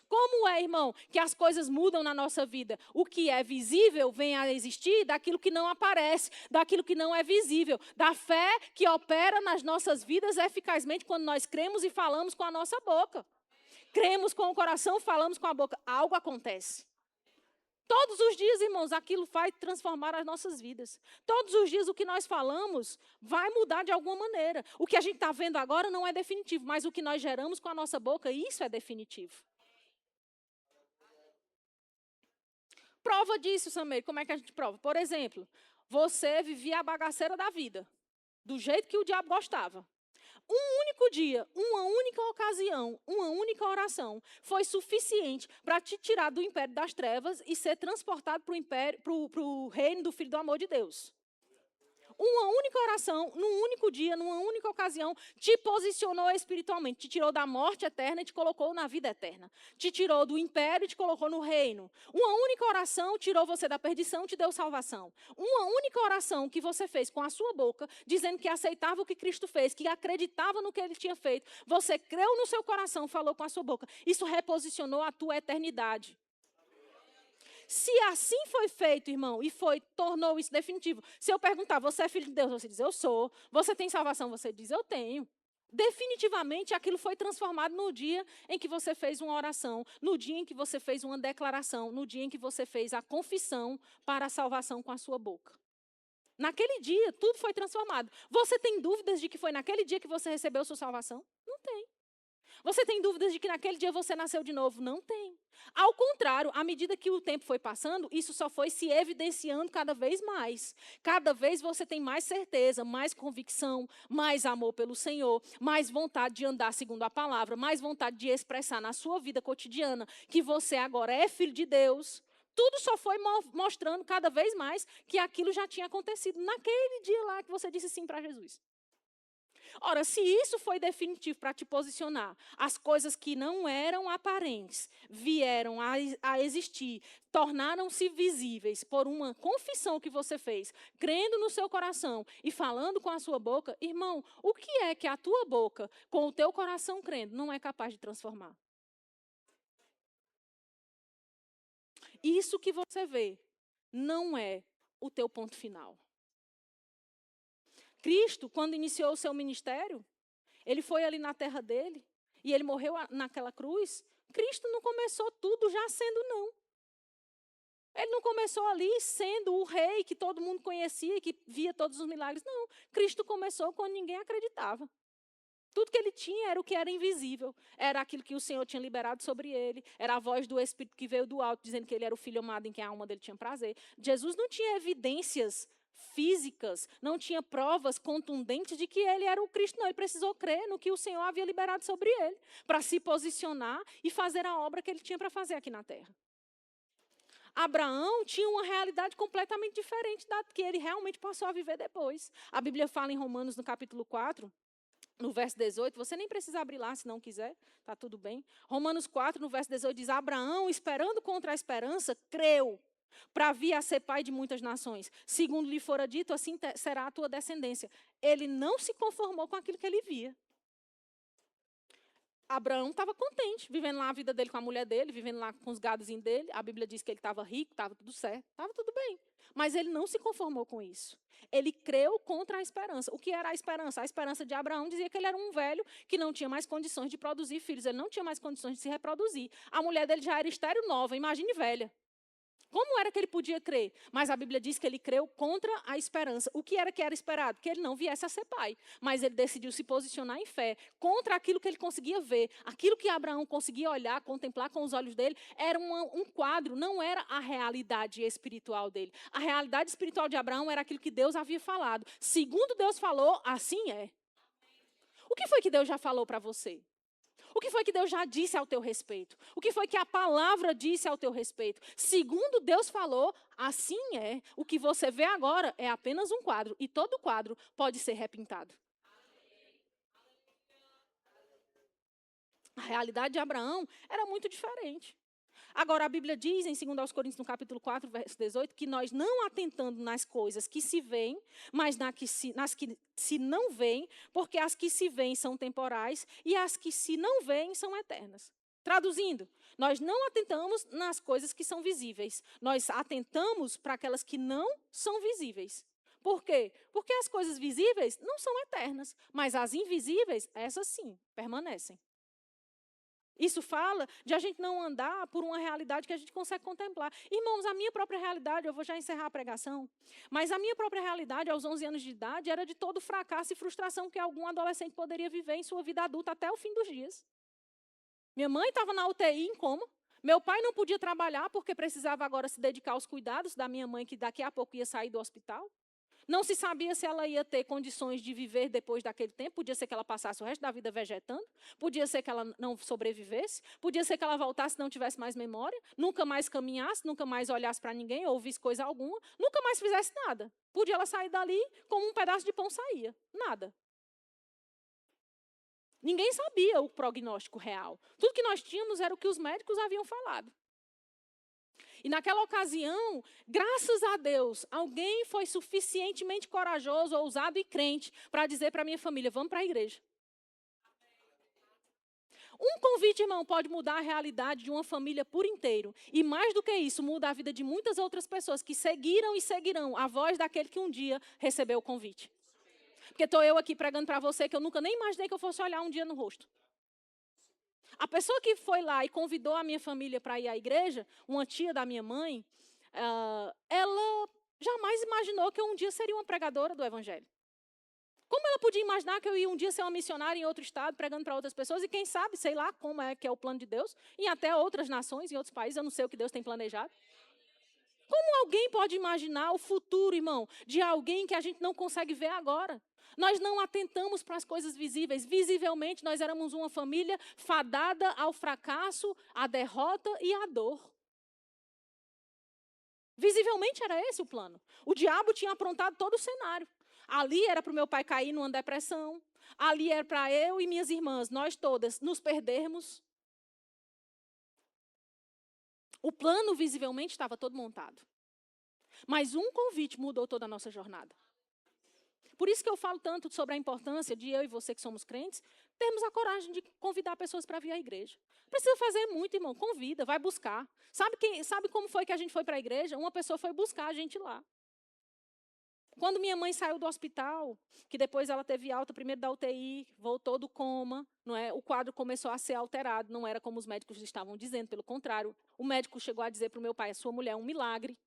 Como é, irmão, que as coisas mudam na nossa vida? O que é visível vem a existir daquilo que não aparece, daquilo que não é visível, da fé que opera nas nossas vidas eficazmente quando nós cremos e falamos com a nossa boca. Cremos com o coração, falamos com a boca. Algo acontece. Todos os dias, irmãos, aquilo vai transformar as nossas vidas. Todos os dias o que nós falamos vai mudar de alguma maneira. O que a gente está vendo agora não é definitivo, mas o que nós geramos com a nossa boca, isso é definitivo. Prova disso, Sameiro. Como é que a gente prova? Por exemplo, você vivia a bagaceira da vida, do jeito que o diabo gostava. Um único dia, uma única ocasião, uma única oração foi suficiente para te tirar do império das trevas e ser transportado para o reino do Filho do amor de Deus. Uma única oração, num único dia, numa única ocasião, te posicionou espiritualmente. Te tirou da morte eterna e te colocou na vida eterna. Te tirou do império e te colocou no reino. Uma única oração tirou você da perdição e te deu salvação. Uma única oração que você fez com a sua boca, dizendo que aceitava o que Cristo fez, que acreditava no que Ele tinha feito. Você creu no seu coração, falou com a sua boca. Isso reposicionou a tua eternidade. Se assim foi feito, irmão, e tornou isso definitivo. Se eu perguntar, você é filho de Deus? Você diz, eu sou. Você tem salvação? Você diz, eu tenho. Definitivamente, aquilo foi transformado no dia em que você fez uma oração, no dia em que você fez uma declaração, no dia em que você fez a confissão para a salvação com a sua boca. Naquele dia, tudo foi transformado. Você tem dúvidas de que foi naquele dia que você recebeu sua salvação? Não tem. Você tem dúvidas de que naquele dia você nasceu de novo? Não tem. Ao contrário, à medida que o tempo foi passando, isso só foi se evidenciando cada vez mais. Cada vez você tem mais certeza, mais convicção, mais amor pelo Senhor, mais vontade de andar segundo a palavra, mais vontade de expressar na sua vida cotidiana que você agora é filho de Deus. Tudo só foi mostrando cada vez mais que aquilo já tinha acontecido naquele dia lá que você disse sim para Jesus. Ora, se isso foi definitivo para te posicionar, as coisas que não eram aparentes vieram a existir, tornaram-se visíveis por uma confissão que você fez, crendo no seu coração e falando com a sua boca, irmão, o que é que a tua boca, com o teu coração crendo, não é capaz de transformar? Isso que você vê não é o teu ponto final. Cristo, quando iniciou o seu ministério, ele foi ali na terra dele e ele morreu naquela cruz. Cristo não começou tudo já sendo não. Ele não começou ali sendo o rei que todo mundo conhecia, que via todos os milagres. Não, Cristo começou quando ninguém acreditava. Tudo que ele tinha era o que era invisível. Era aquilo que o Senhor tinha liberado sobre ele. Era a voz do Espírito que veio do alto, dizendo que ele era o filho amado em quem a alma dele tinha prazer. Jesus não tinha evidências físicas, não tinha provas contundentes de que ele era o Cristo, não. Ele precisou crer no que o Senhor havia liberado sobre ele, para se posicionar e fazer a obra que ele tinha para fazer aqui na terra. Abraão tinha uma realidade completamente diferente da que ele realmente passou a viver depois. A Bíblia fala em Romanos, no capítulo 4, no verso 18, você nem precisa abrir lá se não quiser, está tudo bem. Romanos 4, no verso 18, diz, Abraão, esperando contra a esperança, creu. para vir a ser pai de muitas nações. Segundo lhe fora dito, assim será a tua descendência. Ele não se conformou com aquilo que ele via. Abraão estava contente, vivendo lá a vida dele com a mulher dele, vivendo lá com os gadozinhos dele. A Bíblia diz que ele estava rico, estava tudo certo, estava tudo bem. Mas ele não se conformou com isso. Ele creu contra a esperança. O que era a esperança? A esperança de Abraão dizia que ele era um velho que não tinha mais condições de produzir filhos. Ele não tinha mais condições de se reproduzir. A mulher dele já era estéril nova, imagine velha. Como era que ele podia crer? Mas a Bíblia diz que ele creu contra a esperança. O que era esperado? Que ele não viesse a ser pai. Mas ele decidiu se posicionar em fé contra aquilo que ele conseguia ver. Aquilo que Abraão conseguia olhar, contemplar com os olhos dele, era um quadro, não era a realidade espiritual dele. A realidade espiritual de Abraão era aquilo que Deus havia falado. Segundo Deus falou, assim é. O que foi que Deus já falou para você? O que foi que Deus já disse ao teu respeito? O que foi que a palavra disse ao teu respeito? Segundo Deus falou, assim é. O que você vê agora é apenas um quadro. E todo quadro pode ser repintado. A realidade de Abraão era muito diferente. Agora, a Bíblia diz, em 2 Coríntios, no capítulo 4, verso 18, que nós não atentando nas coisas que se veem, mas nas que se não veem, porque as que se veem são temporais e as que se não veem são eternas. Traduzindo, nós não atentamos nas coisas que são visíveis, nós atentamos para aquelas que não são visíveis. Por quê? Porque as coisas visíveis não são eternas, mas as invisíveis, essas sim, permanecem. Isso fala de a gente não andar por uma realidade que a gente consegue contemplar. Irmãos, a minha própria realidade, eu vou já encerrar a pregação, mas a minha própria realidade, aos 11 anos de idade, era de todo fracasso e frustração que algum adolescente poderia viver em sua vida adulta até o fim dos dias. Minha mãe estava na UTI em coma. Meu pai não podia trabalhar porque precisava agora se dedicar aos cuidados da minha mãe, que daqui a pouco ia sair do hospital. Não se sabia se ela ia ter condições de viver depois daquele tempo. Podia ser que ela passasse o resto da vida vegetando. Podia ser que ela não sobrevivesse. Podia ser que ela voltasse e não tivesse mais memória. Nunca mais caminhasse, nunca mais olhasse para ninguém, ouvisse coisa alguma. Nunca mais fizesse nada. Podia ela sair dali como um pedaço de pão saía. Nada. Ninguém sabia o prognóstico real. Tudo que nós tínhamos era o que os médicos haviam falado. E naquela ocasião, graças a Deus, alguém foi suficientemente corajoso, ousado e crente para dizer para a minha família, vamos para a igreja. Um convite, irmão, pode mudar a realidade de uma família por inteiro. E mais do que isso, muda a vida de muitas outras pessoas que seguiram e seguirão a voz daquele que um dia recebeu o convite. Porque estou eu aqui pregando para você que eu nunca nem imaginei que eu fosse olhar um dia no rosto. A pessoa que foi lá e convidou a minha família para ir à igreja, uma tia da minha mãe, ela jamais imaginou que eu um dia seria uma pregadora do evangelho. Como ela podia imaginar que eu ia um dia ser uma missionária em outro estado, pregando para outras pessoas, e quem sabe, sei lá como é que é o plano de Deus, em até outras nações, em outros países, eu não sei o que Deus tem planejado. Como alguém pode imaginar o futuro, irmão, de alguém que a gente não consegue ver agora? Nós não atentamos para as coisas visíveis. Visivelmente, nós éramos uma família fadada ao fracasso, à derrota e à dor. Visivelmente era esse o plano. O diabo tinha aprontado todo o cenário. Ali era para o meu pai cair numa depressão. Ali era para eu e minhas irmãs, nós todas, nos perdermos. O plano visivelmente estava todo montado. Mas um convite mudou toda a nossa jornada. Por isso que eu falo tanto sobre a importância de eu e você que somos crentes, termos a coragem de convidar pessoas para vir à igreja. Não precisa fazer muito, irmão. Convida, vai buscar. Sabe como foi que a gente foi para a igreja? Uma pessoa foi buscar a gente lá. Quando minha mãe saiu do hospital, que depois ela teve alta primeiro da UTI, voltou do coma, não é? O quadro começou a ser alterado, não era como os médicos estavam dizendo, pelo contrário. O médico chegou a dizer para o meu pai, a sua mulher é um milagre.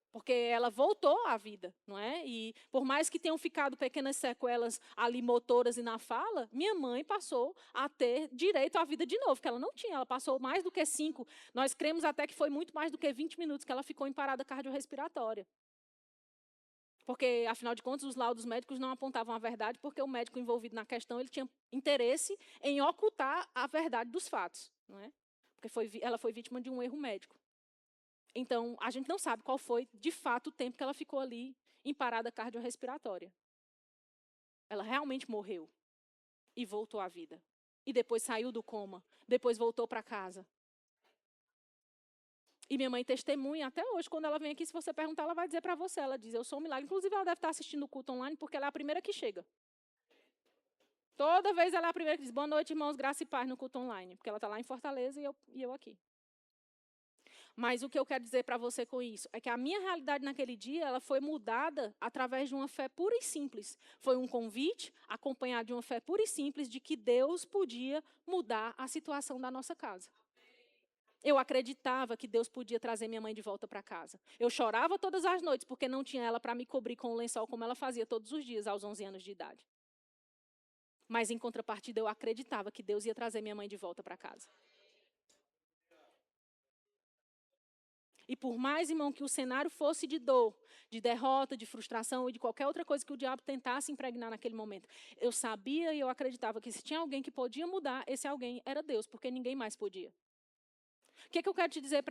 Porque ela voltou à vida, não é? E por mais que tenham ficado pequenas sequelas ali motoras e na fala, minha mãe passou a ter direito à vida de novo, que ela não tinha. Ela passou mais do que 5, nós cremos até que foi muito mais do que 20 minutos que ela ficou em parada cardiorrespiratória. Porque, afinal de contas, os laudos médicos não apontavam a verdade, porque o médico envolvido na questão ele tinha interesse em ocultar a verdade dos fatos, não é? Porque ela foi vítima de um erro médico. Então, a gente não sabe qual foi, de fato, o tempo que ela ficou ali em parada cardiorrespiratória. Ela realmente morreu e voltou à vida. E depois saiu do coma, depois voltou para casa. E minha mãe testemunha até hoje, quando ela vem aqui, se você perguntar, ela vai dizer para você. Ela diz, eu sou um milagre. Inclusive, ela deve estar assistindo o culto online, porque ela é a primeira que chega. Toda vez ela é a primeira que diz, boa noite, irmãos, graça e paz no culto online. Porque ela está lá em Fortaleza e eu aqui. Mas o que eu quero dizer para você com isso é que a minha realidade naquele dia ela foi mudada através de uma fé pura e simples. Foi um convite acompanhado de uma fé pura e simples de que Deus podia mudar a situação da nossa casa. Eu acreditava que Deus podia trazer minha mãe de volta para casa. Eu chorava todas as noites porque não tinha ela para me cobrir com o lençol como ela fazia todos os dias aos 11 anos de idade. Mas em contrapartida eu acreditava que Deus ia trazer minha mãe de volta para casa. E por mais, irmão, que o cenário fosse de dor, de derrota, de frustração e de qualquer outra coisa que o diabo tentasse impregnar naquele momento, eu sabia e eu acreditava que se tinha alguém que podia mudar, esse alguém era Deus, porque ninguém mais podia. O que eu quero te dizer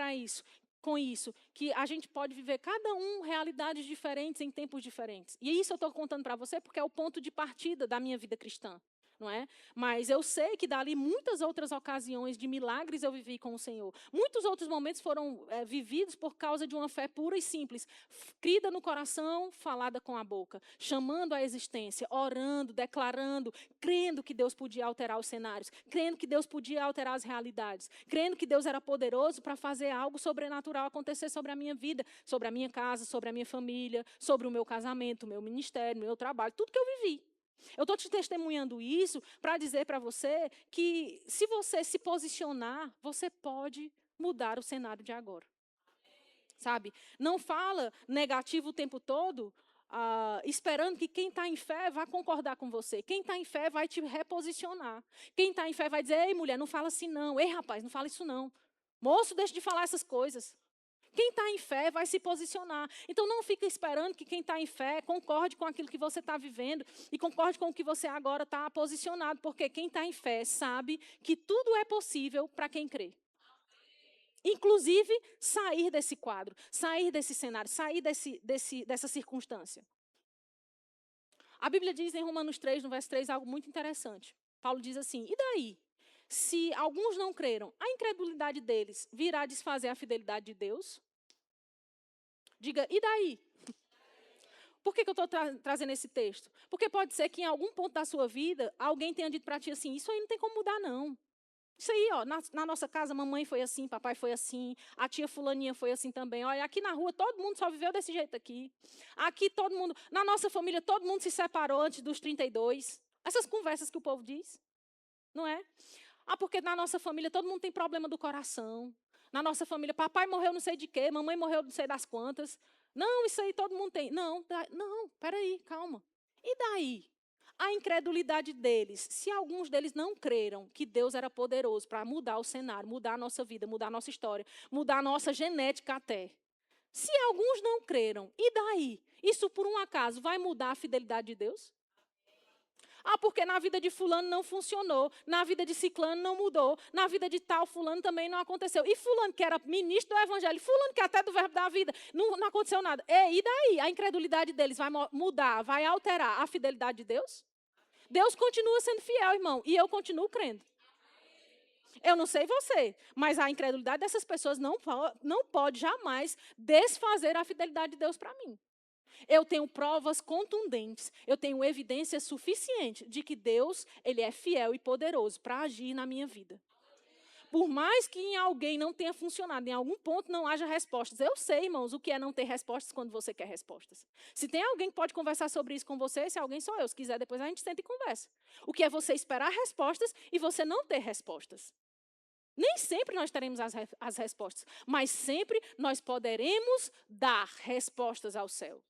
com isso? Que a gente pode viver cada um realidades diferentes em tempos diferentes. E isso eu estou contando para você porque é o ponto de partida da minha vida cristã. Não é? Mas eu sei que dali muitas outras ocasiões de milagres eu vivi com o Senhor. Muitos outros momentos foram vividos por causa de uma fé pura e simples, crida no coração, falada com a boca, chamando a existência, orando, declarando, crendo que Deus podia alterar os cenários, crendo que Deus podia alterar as realidades, crendo que Deus era poderoso para fazer algo sobrenatural acontecer sobre a minha vida, sobre a minha casa, sobre a minha família, sobre o meu casamento, o meu ministério, o meu trabalho, tudo que eu vivi. Eu estou te testemunhando isso para dizer para você que se você se posicionar, você pode mudar o cenário de agora. Sabe? Não fala negativo o tempo todo, esperando que quem está em fé vá concordar com você. Quem está em fé vai te reposicionar. Quem está em fé vai dizer, ei mulher, não fala assim não. Ei rapaz, não fala isso não. Moço, deixa de falar essas coisas. Quem está em fé vai se posicionar. Então, não fica esperando que quem está em fé concorde com aquilo que você está vivendo e concorde com o que você agora está posicionado. Porque quem está em fé sabe que tudo é possível para quem crê. Inclusive, sair desse quadro, sair desse cenário, sair dessa circunstância. A Bíblia diz em Romanos 3, no verso 3, algo muito interessante. Paulo diz assim, e daí? Se alguns não creram, a incredulidade deles virá desfazer a fidelidade de Deus? Diga, e daí? Por que eu estou trazendo esse texto? Porque pode ser que em algum ponto da sua vida, alguém tenha dito para ti assim, isso aí não tem como mudar não. Isso aí, ó, na nossa casa, mamãe foi assim, papai foi assim, a tia fulaninha foi assim também. Olha, aqui na rua todo mundo só viveu desse jeito aqui. Aqui todo mundo, na nossa família todo mundo se separou antes dos 32. Essas conversas que o povo diz, não é? Porque na nossa família todo mundo tem problema do coração. Na nossa família, papai morreu não sei de quê, mamãe morreu não sei das quantas. Não, isso aí todo mundo tem. Não, peraí, calma. E daí? A incredulidade deles, se alguns deles não creram que Deus era poderoso para mudar o cenário, mudar a nossa vida, mudar a nossa história, mudar a nossa genética até. Se alguns não creram, e daí? Isso por um acaso vai mudar a fidelidade de Deus? Porque na vida de fulano não funcionou, na vida de ciclano não mudou, na vida de tal fulano também não aconteceu. E fulano que era ministro do evangelho, fulano que até do verbo da vida, não aconteceu nada. E daí? A incredulidade deles vai mudar, vai alterar a fidelidade de Deus? Deus continua sendo fiel, irmão, e eu continuo crendo. Eu não sei você, mas a incredulidade dessas pessoas não pode jamais desfazer a fidelidade de Deus para mim. Eu tenho provas contundentes, eu tenho evidência suficiente de que Deus, Ele é fiel e poderoso para agir na minha vida. Por mais que em alguém não tenha funcionado, em algum ponto não haja respostas. Eu sei, irmãos, o que é não ter respostas quando você quer respostas. Se tem alguém que pode conversar sobre isso com você, esse alguém sou eu. Se quiser, depois a gente senta e conversa. O que é você esperar respostas e você não ter respostas. Nem sempre nós teremos as respostas, mas sempre nós poderemos dar respostas ao céu.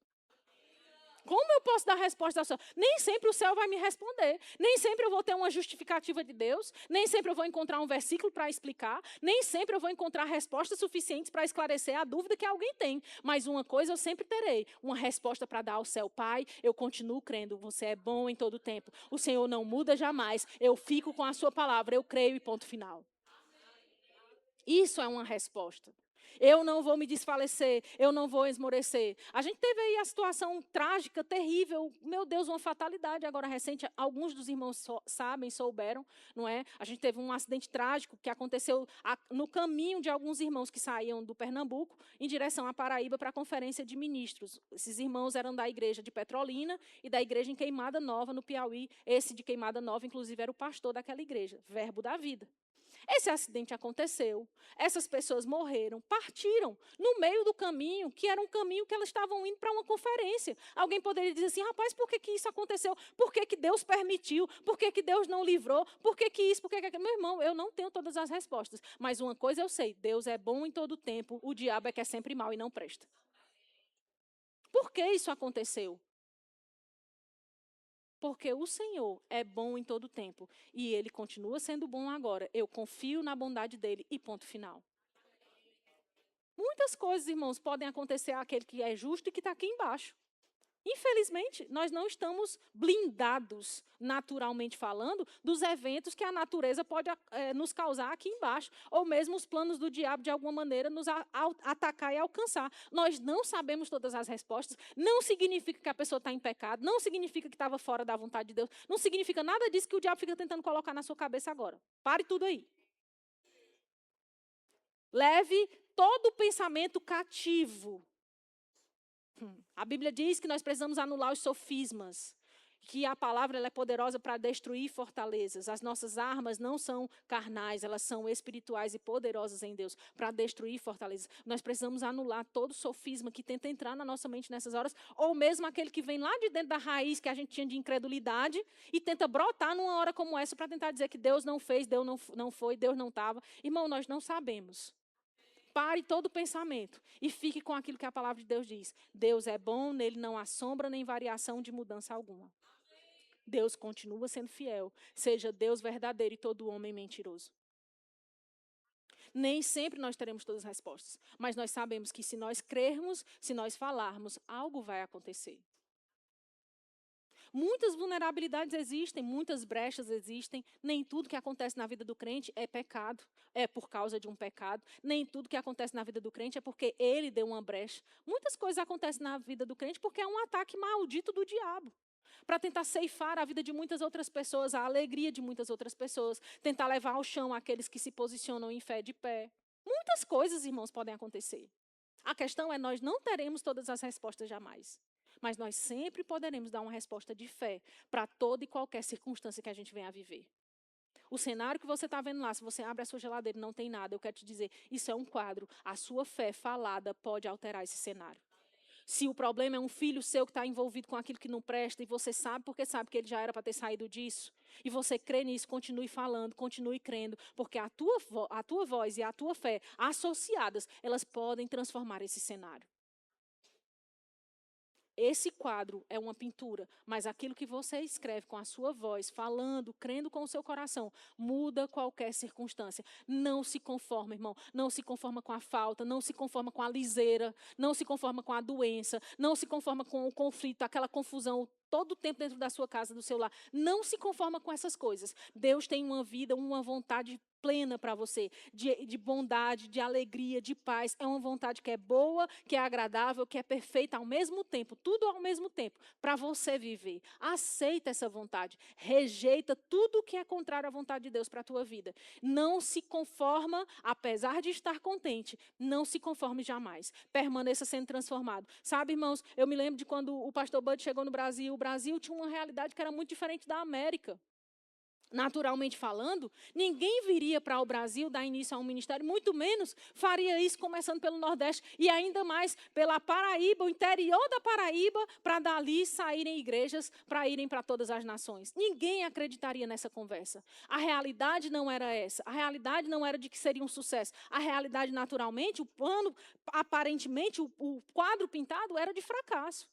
Como eu posso dar resposta ao céu? Nem sempre o céu vai me responder. Nem sempre eu vou ter uma justificativa de Deus. Nem sempre eu vou encontrar um versículo para explicar. Nem sempre eu vou encontrar respostas suficientes para esclarecer a dúvida que alguém tem. Mas uma coisa eu sempre terei. Uma resposta para dar ao céu. Pai, eu continuo crendo. Você é bom em todo o tempo. O Senhor não muda jamais. Eu fico com a sua palavra. Eu creio e ponto final. Isso é uma resposta. Eu não vou me desfalecer, eu não vou esmorecer. A gente teve aí a situação trágica, terrível, meu Deus, uma fatalidade agora recente. Alguns dos irmãos sabem, souberam, não é? A gente teve um acidente trágico que aconteceu no caminho de alguns irmãos que saíam do Pernambuco em direção à Paraíba para a conferência de ministros. Esses irmãos eram da igreja de Petrolina e da igreja em Queimada Nova, no Piauí. Esse de Queimada Nova, inclusive, era o pastor daquela igreja, Verbo da Vida. Esse acidente aconteceu, essas pessoas morreram, partiram no meio do caminho, que era um caminho que elas estavam indo para uma conferência. Alguém poderia dizer assim, rapaz, por que isso aconteceu? Por que Deus permitiu? Por que Deus não livrou? Por que isso? Por que aquilo? Meu irmão, eu não tenho todas as respostas, mas uma coisa eu sei, Deus é bom em todo tempo, o diabo é que é sempre mau e não presta. Por que isso aconteceu? Porque o Senhor é bom em todo tempo. E Ele continua sendo bom agora. Eu confio na bondade dEle e ponto final. Muitas coisas, irmãos, podem acontecer àquele que é justo e que está aqui embaixo. Infelizmente, nós não estamos blindados, naturalmente falando, dos eventos que a natureza pode nos causar aqui embaixo, ou mesmo os planos do diabo, de alguma maneira, nos atacar e alcançar. Nós não sabemos todas as respostas, não significa que a pessoa está em pecado, não significa que estava fora da vontade de Deus, não significa nada disso que o diabo fica tentando colocar na sua cabeça agora. Pare tudo aí. Leve todo o pensamento cativo. A Bíblia diz que nós precisamos anular os sofismas, que a palavra ela é poderosa para destruir fortalezas. As nossas armas não são carnais, elas são espirituais e poderosas em Deus para destruir fortalezas. Nós precisamos anular todo sofisma que tenta entrar na nossa mente nessas horas, ou mesmo aquele que vem lá de dentro da raiz que a gente tinha de incredulidade e tenta brotar numa hora como essa para tentar dizer que Deus não fez, Deus não foi, Deus não estava. Irmão, nós não sabemos. Pare todo pensamento e fique com aquilo que a palavra de Deus diz. Deus é bom, nele não há sombra nem variação de mudança alguma. Deus continua sendo fiel. Seja Deus verdadeiro e todo homem mentiroso. Nem sempre nós teremos todas as respostas, mas nós sabemos que se nós crermos, se nós falarmos, algo vai acontecer. Muitas vulnerabilidades existem, muitas brechas existem. Nem tudo que acontece na vida do crente é pecado, é por causa de um pecado. Nem tudo que acontece na vida do crente é porque ele deu uma brecha. Muitas coisas acontecem na vida do crente porque é um ataque maldito do diabo. Para tentar ceifar a vida de muitas outras pessoas, a alegria de muitas outras pessoas. Tentar levar ao chão aqueles que se posicionam em fé de pé. Muitas coisas, irmãos, podem acontecer. A questão é, nós não teremos todas as respostas jamais. Mas nós sempre poderemos dar uma resposta de fé para toda e qualquer circunstância que a gente venha a viver. O cenário que você está vendo lá, se você abre a sua geladeira e não tem nada, eu quero te dizer, isso é um quadro. A sua fé falada pode alterar esse cenário. Se o problema é um filho seu que está envolvido com aquilo que não presta, e você sabe porque sabe que ele já era para ter saído disso, e você crê nisso, continue falando, continue crendo, porque a tua voz e a tua fé associadas, elas podem transformar esse cenário. Esse quadro é uma pintura, mas aquilo que você escreve com a sua voz, falando, crendo com o seu coração, muda qualquer circunstância. Não se conforma, irmão. Não se conforma com a falta, não se conforma com a liseira, não se conforma com a doença, não se conforma com o conflito, aquela confusão todo o tempo dentro da sua casa, do seu lar. Não se conforma com essas coisas. Deus tem uma vida, uma vontade plena para você, de bondade, de alegria, de paz. É uma vontade que é boa, que é agradável, que é perfeita ao mesmo tempo, tudo ao mesmo tempo, para você viver. Aceita essa vontade, rejeita tudo que é contrário à vontade de Deus para a tua vida. Não se conforma, apesar de estar contente, não se conforme jamais. Permaneça sendo transformado. Sabe, irmãos, eu me lembro de quando o pastor Bud chegou no Brasil, o Brasil tinha uma realidade que era muito diferente da América. Naturalmente falando, ninguém viria para o Brasil dar início a um ministério, muito menos faria isso começando pelo Nordeste e ainda mais pela Paraíba, o interior da Paraíba, para dali saírem igrejas para irem para todas as nações. Ninguém acreditaria nessa conversa. A realidade não era essa. A realidade não era de que seria um sucesso. A realidade, naturalmente, o plano, aparentemente, o quadro pintado era de fracasso.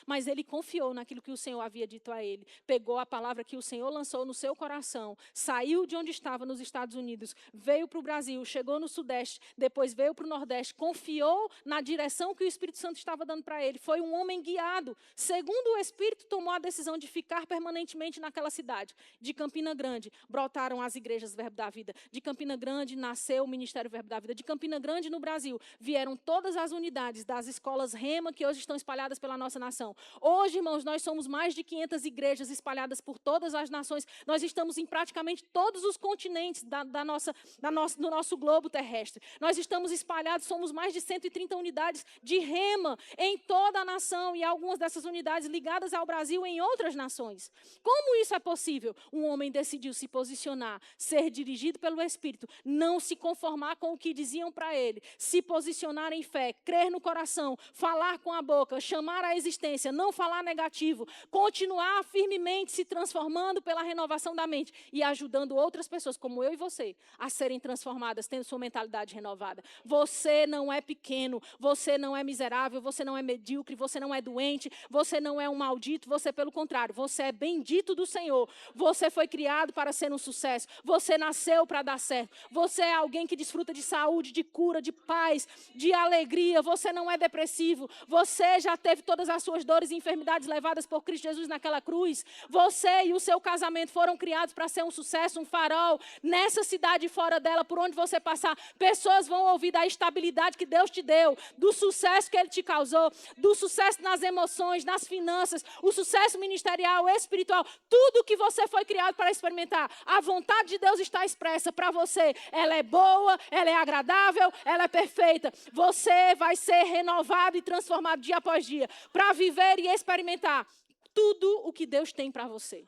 Mas ele confiou naquilo que o Senhor havia dito a ele. Pegou a palavra que o Senhor lançou no seu coração, saiu de onde estava nos Estados Unidos, veio para o Brasil, chegou no Sudeste, depois veio para o Nordeste, confiou na direção que o Espírito Santo estava dando para ele. Foi um homem guiado. Segundo o Espírito, tomou a decisão de ficar permanentemente naquela cidade. De Campina Grande, brotaram as igrejas Verbo da Vida. De Campina Grande, nasceu o Ministério Verbo da Vida. De Campina Grande, no Brasil, vieram todas as unidades das escolas Rema, que hoje estão espalhadas pela nossa nação. Hoje, irmãos, nós somos mais de 500 igrejas espalhadas por todas as nações. Nós estamos em praticamente todos os continentes do nosso globo terrestre. Nós estamos espalhados, somos mais de 130 unidades de Rema em toda a nação e algumas dessas unidades ligadas ao Brasil em outras nações. Como isso é possível? Um homem decidiu se posicionar, ser dirigido pelo Espírito, não se conformar com o que diziam para ele, se posicionar em fé, crer no coração, falar com a boca, chamar à existência, não falar negativo, continuar firmemente se transformando pela renovação da mente e ajudando outras pessoas, como eu e você, a serem transformadas, tendo sua mentalidade renovada. Você não é pequeno, você não é miserável, você não é medíocre, você não é doente, você não é um maldito, você, pelo contrário, você é bendito do Senhor. Você foi criado para ser um sucesso, você nasceu para dar certo, você é alguém que desfruta de saúde, de cura, de paz, de alegria, você não é depressivo, você já teve todas as suas dores e enfermidades levadas por Cristo Jesus naquela cruz. Você e o seu casamento foram criados para ser um sucesso, um farol, nessa cidade e fora dela, por onde você passar, pessoas vão ouvir da estabilidade que Deus te deu, do sucesso que Ele te causou, do sucesso nas emoções, nas finanças, o sucesso ministerial, espiritual, tudo que você foi criado para experimentar. A vontade de Deus está expressa para você. Ela é boa, ela é agradável, ela é perfeita. Você vai ser renovado e transformado dia após dia para viver e experimentar tudo o que Deus tem para você.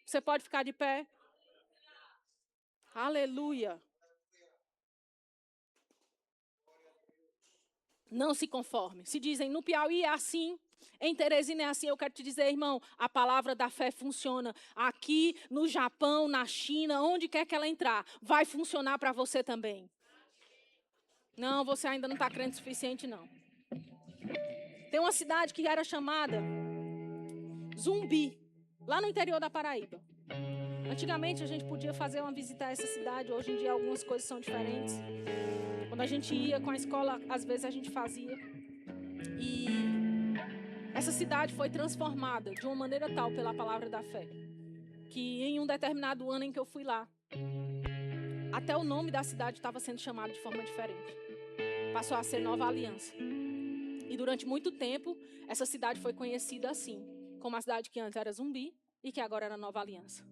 Você pode ficar de pé? Aleluia. Não se conforme. Se dizem no Piauí é assim, em Teresina é assim, eu quero te dizer, irmão, a palavra da fé funciona aqui no Japão, na China, onde quer que ela entrar, vai funcionar para você também. Não, você ainda não está crente o suficiente, não. Tem uma cidade que era chamada Zumbi, lá no interior da Paraíba. Antigamente a gente podia fazer uma visita a essa cidade, hoje em dia algumas coisas são diferentes. Quando a gente ia com a escola, às vezes a gente fazia. E essa cidade foi transformada de uma maneira tal pela palavra da fé, que em um determinado ano em que eu fui lá, até o nome da cidade estava sendo chamado de forma diferente. Passou a ser Nova Aliança. E durante muito tempo, essa cidade foi conhecida assim, como a cidade que antes era Zumbi e que agora era Nova Aliança.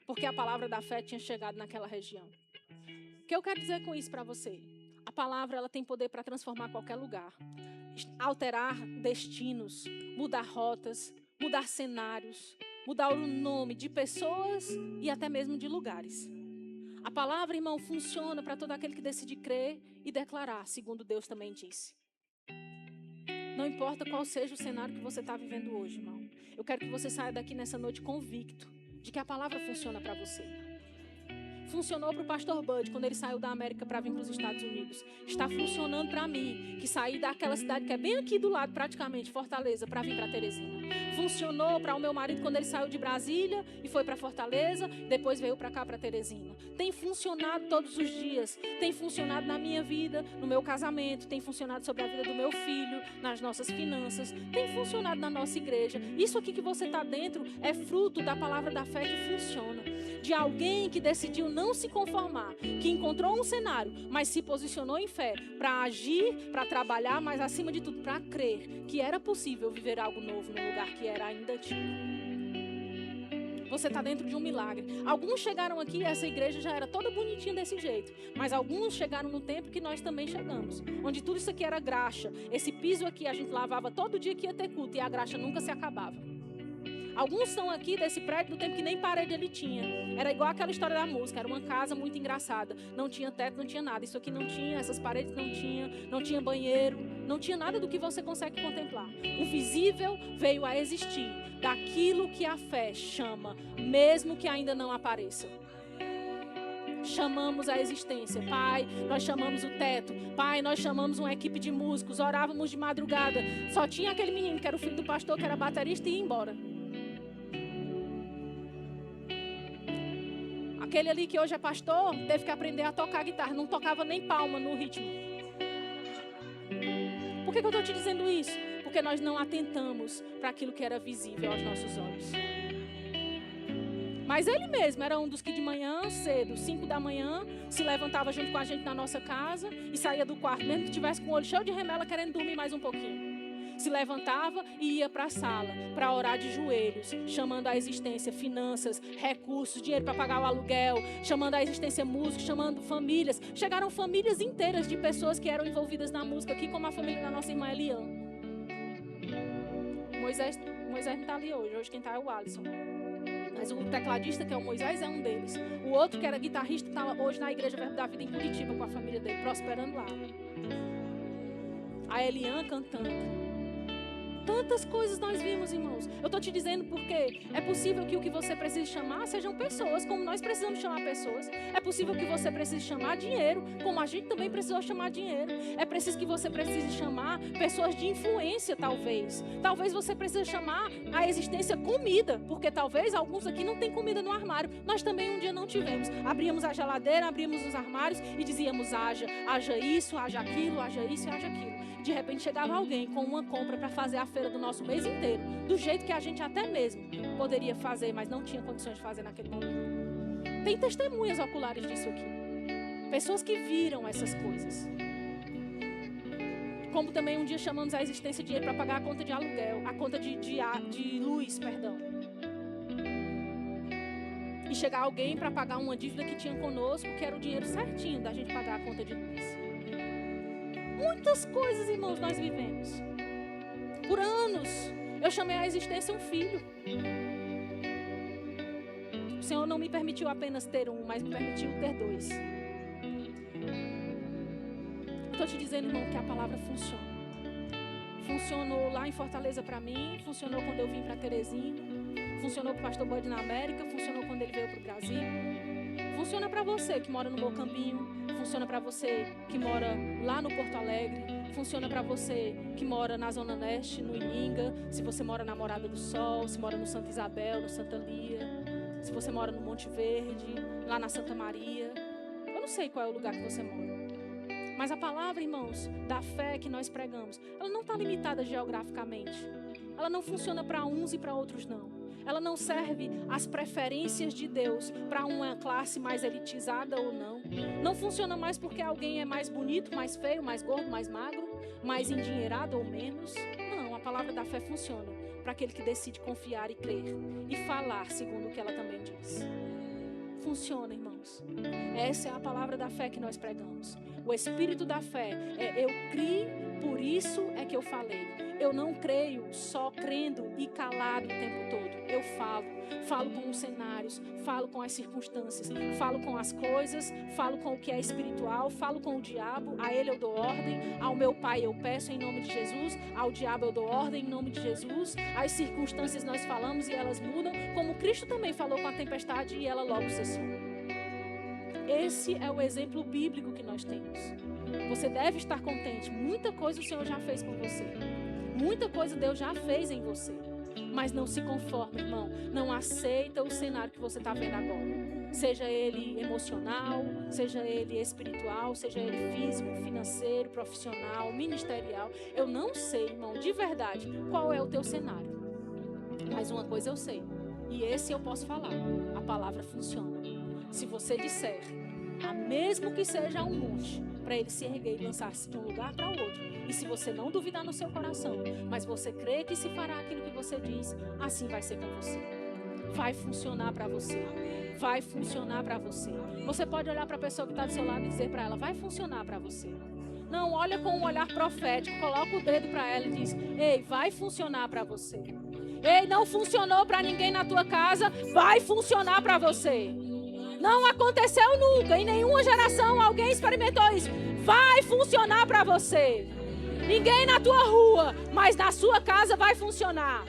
Porque a palavra da fé tinha chegado naquela região. O que eu quero dizer com isso para você? A palavra ela tem poder para transformar qualquer lugar. Alterar destinos, mudar rotas, mudar cenários, mudar o nome de pessoas e até mesmo de lugares. A palavra, irmão, funciona para todo aquele que decide crer e declarar, segundo Deus também disse. Não importa qual seja o cenário que você está vivendo hoje, irmão. Eu quero que você saia daqui nessa noite convicto de que a palavra funciona para você. Funcionou para o pastor Bud quando ele saiu da América para vir para os Estados Unidos. Está funcionando para mim, que saí daquela cidade que é bem aqui do lado, praticamente, Fortaleza, para vir para Teresina. Funcionou para o meu marido quando ele saiu de Brasília e foi para Fortaleza, depois veio para cá, para Teresina. Tem funcionado todos os dias. Tem funcionado na minha vida, no meu casamento. Tem funcionado sobre a vida do meu filho, nas nossas finanças. Tem funcionado na nossa igreja. Isso aqui que você está dentro é fruto da palavra da fé que funciona. De alguém que decidiu não se conformar, que encontrou um cenário, mas se posicionou em fé para agir, para trabalhar, mas acima de tudo para crer que era possível viver algo novo no lugar que era ainda antigo. Você está dentro de um milagre. Alguns chegaram aqui e essa igreja já era toda bonitinha desse jeito, mas alguns chegaram no tempo que nós também chegamos, onde tudo isso aqui era graxa. Esse piso aqui a gente lavava todo dia que ia ter culto e a graxa nunca se acabava. Alguns são aqui desse prédio do tempo que nem parede ele tinha. Era igual aquela história da música. Era uma casa muito engraçada. Não tinha teto, não tinha nada. Isso aqui não tinha, essas paredes não tinha banheiro. Não tinha nada do que você consegue contemplar. O visível veio a existir daquilo que a fé chama, mesmo que ainda não apareça. chamamos a existência. Pai, nós chamamos o teto. Pai, nós chamamos uma equipe de músicos, orávamos de madrugada. Só tinha aquele menino que era o filho do pastor, que era baterista, e ia embora. Aquele ali que hoje é pastor, teve que aprender a tocar guitarra. Não tocava nem palma no ritmo. Por que eu estou te dizendo isso? Porque nós não atentamos para aquilo que era visível aos nossos olhos. Mas ele mesmo era um dos que de manhã cedo, 5 da manhã, se levantava junto com a gente na nossa casa e saía do quarto, mesmo que tivesse com o olho cheio de remela, querendo dormir mais um pouquinho. Se levantava e ia para a sala para orar de joelhos, chamando a existência finanças, recursos, dinheiro para pagar o aluguel, chamando a existência música, chamando famílias. Chegaram famílias inteiras de pessoas que eram envolvidas na música aqui, como a família da nossa irmã Elian. Moisés não está ali hoje. Hoje quem está é o Alisson. Mas o tecladista, que é o Moisés, é um deles. O outro, que era guitarrista, está hoje na Igreja Verbo da Vida em Curitiba com a família dele, prosperando lá. A Elian cantando. Tantas coisas nós vimos, irmãos. Eu estou te dizendo porque é possível que o que você precise chamar sejam pessoas, como nós precisamos chamar pessoas. É possível que você precise chamar dinheiro, como a gente também precisou chamar dinheiro. É preciso que você precise chamar pessoas de influência, talvez. Talvez você precise chamar a existência comida, porque talvez alguns aqui não têm comida no armário. Nós também um dia não tivemos. Abríamos a geladeira, abríamos os armários e dizíamos: haja isso, haja aquilo, haja isso e haja aquilo. De repente chegava alguém com uma compra para fazer a feira do nosso mês inteiro, do jeito que a gente até mesmo poderia fazer, mas não tinha condições de fazer naquele momento. Tem testemunhas oculares disso aqui. Pessoas que viram essas coisas. Como também um dia chamamos a existência de dinheiro para pagar a conta de aluguel, a conta de luz, perdão. E chegar alguém para pagar uma dívida que tinha conosco, que era o dinheiro certinho da gente pagar a conta de luz. Muitas coisas, irmãos, nós vivemos. Por anos, eu chamei à existência um filho. O Senhor não me permitiu apenas ter um, mas me permitiu ter 2. Estou te dizendo, irmão, que a palavra funciona. Funcionou lá em Fortaleza para mim, funcionou quando eu vim para Teresina, funcionou para o pastor Bud na América, funcionou quando ele veio para o Brasil. Funciona para você que mora no Mocambinho, funciona para você que mora lá no Porto Alegre, funciona para você que mora na Zona Leste, no Ininga, se você mora na Morada do Sol, se mora no Santa Isabel, no Santa Lia, se você mora no Monte Verde, lá na Santa Maria. Eu não sei qual é o lugar que você mora. Mas a palavra, irmãos, da fé que nós pregamos, ela não está limitada geograficamente. Ela não funciona para uns e para outros, não. Ela não serve às preferências de Deus para uma classe mais elitizada ou não. Não funciona mais porque alguém é mais bonito, mais feio, mais gordo, mais magro, mais endinheirado ou menos. Não, a palavra da fé funciona para aquele que decide confiar e crer e falar segundo o que ela também diz. Funciona, irmãos. Essa é a palavra da fé que nós pregamos. O espírito da fé é eu criei, por isso é que eu falei. Eu não creio só crendo e calado o tempo todo. Eu falo com os cenários, falo com as circunstâncias, falo com as coisas, falo com o que é espiritual, falo com o diabo, a ele eu dou ordem, ao meu pai eu peço em nome de Jesus, ao diabo eu dou ordem em nome de Jesus. As circunstâncias nós falamos e elas mudam, como Cristo também falou com a tempestade e ela logo cessou. Esse é o exemplo bíblico que nós temos. Você deve estar contente, muita coisa o Senhor já fez com você. Muita coisa Deus já fez em você. Mas não se conforme, irmão. Não aceita o cenário que você está vendo agora. Seja ele emocional, seja ele espiritual, seja ele físico, financeiro, profissional, ministerial. Eu não sei, irmão, de verdade, qual é o teu cenário. Mas uma coisa eu sei. E esse eu posso falar. A palavra funciona. Se você disser, mesmo que seja um monte, para ele se erguer e lançar-se de um lugar para o outro. E se você não duvidar no seu coração, mas você crê que se fará aquilo que você diz, assim vai ser com você. Vai funcionar para você. Vai funcionar para você. Você pode olhar para a pessoa que está do seu lado e dizer para ela, vai funcionar para você. Não, olha com um olhar profético, coloca o dedo para ela e diz, ei, vai funcionar para você. Ei, não funcionou para ninguém na tua casa, vai funcionar para você. Não aconteceu nunca, em nenhuma geração alguém experimentou isso. Vai funcionar para você. Ninguém na tua rua, mas na sua casa vai funcionar.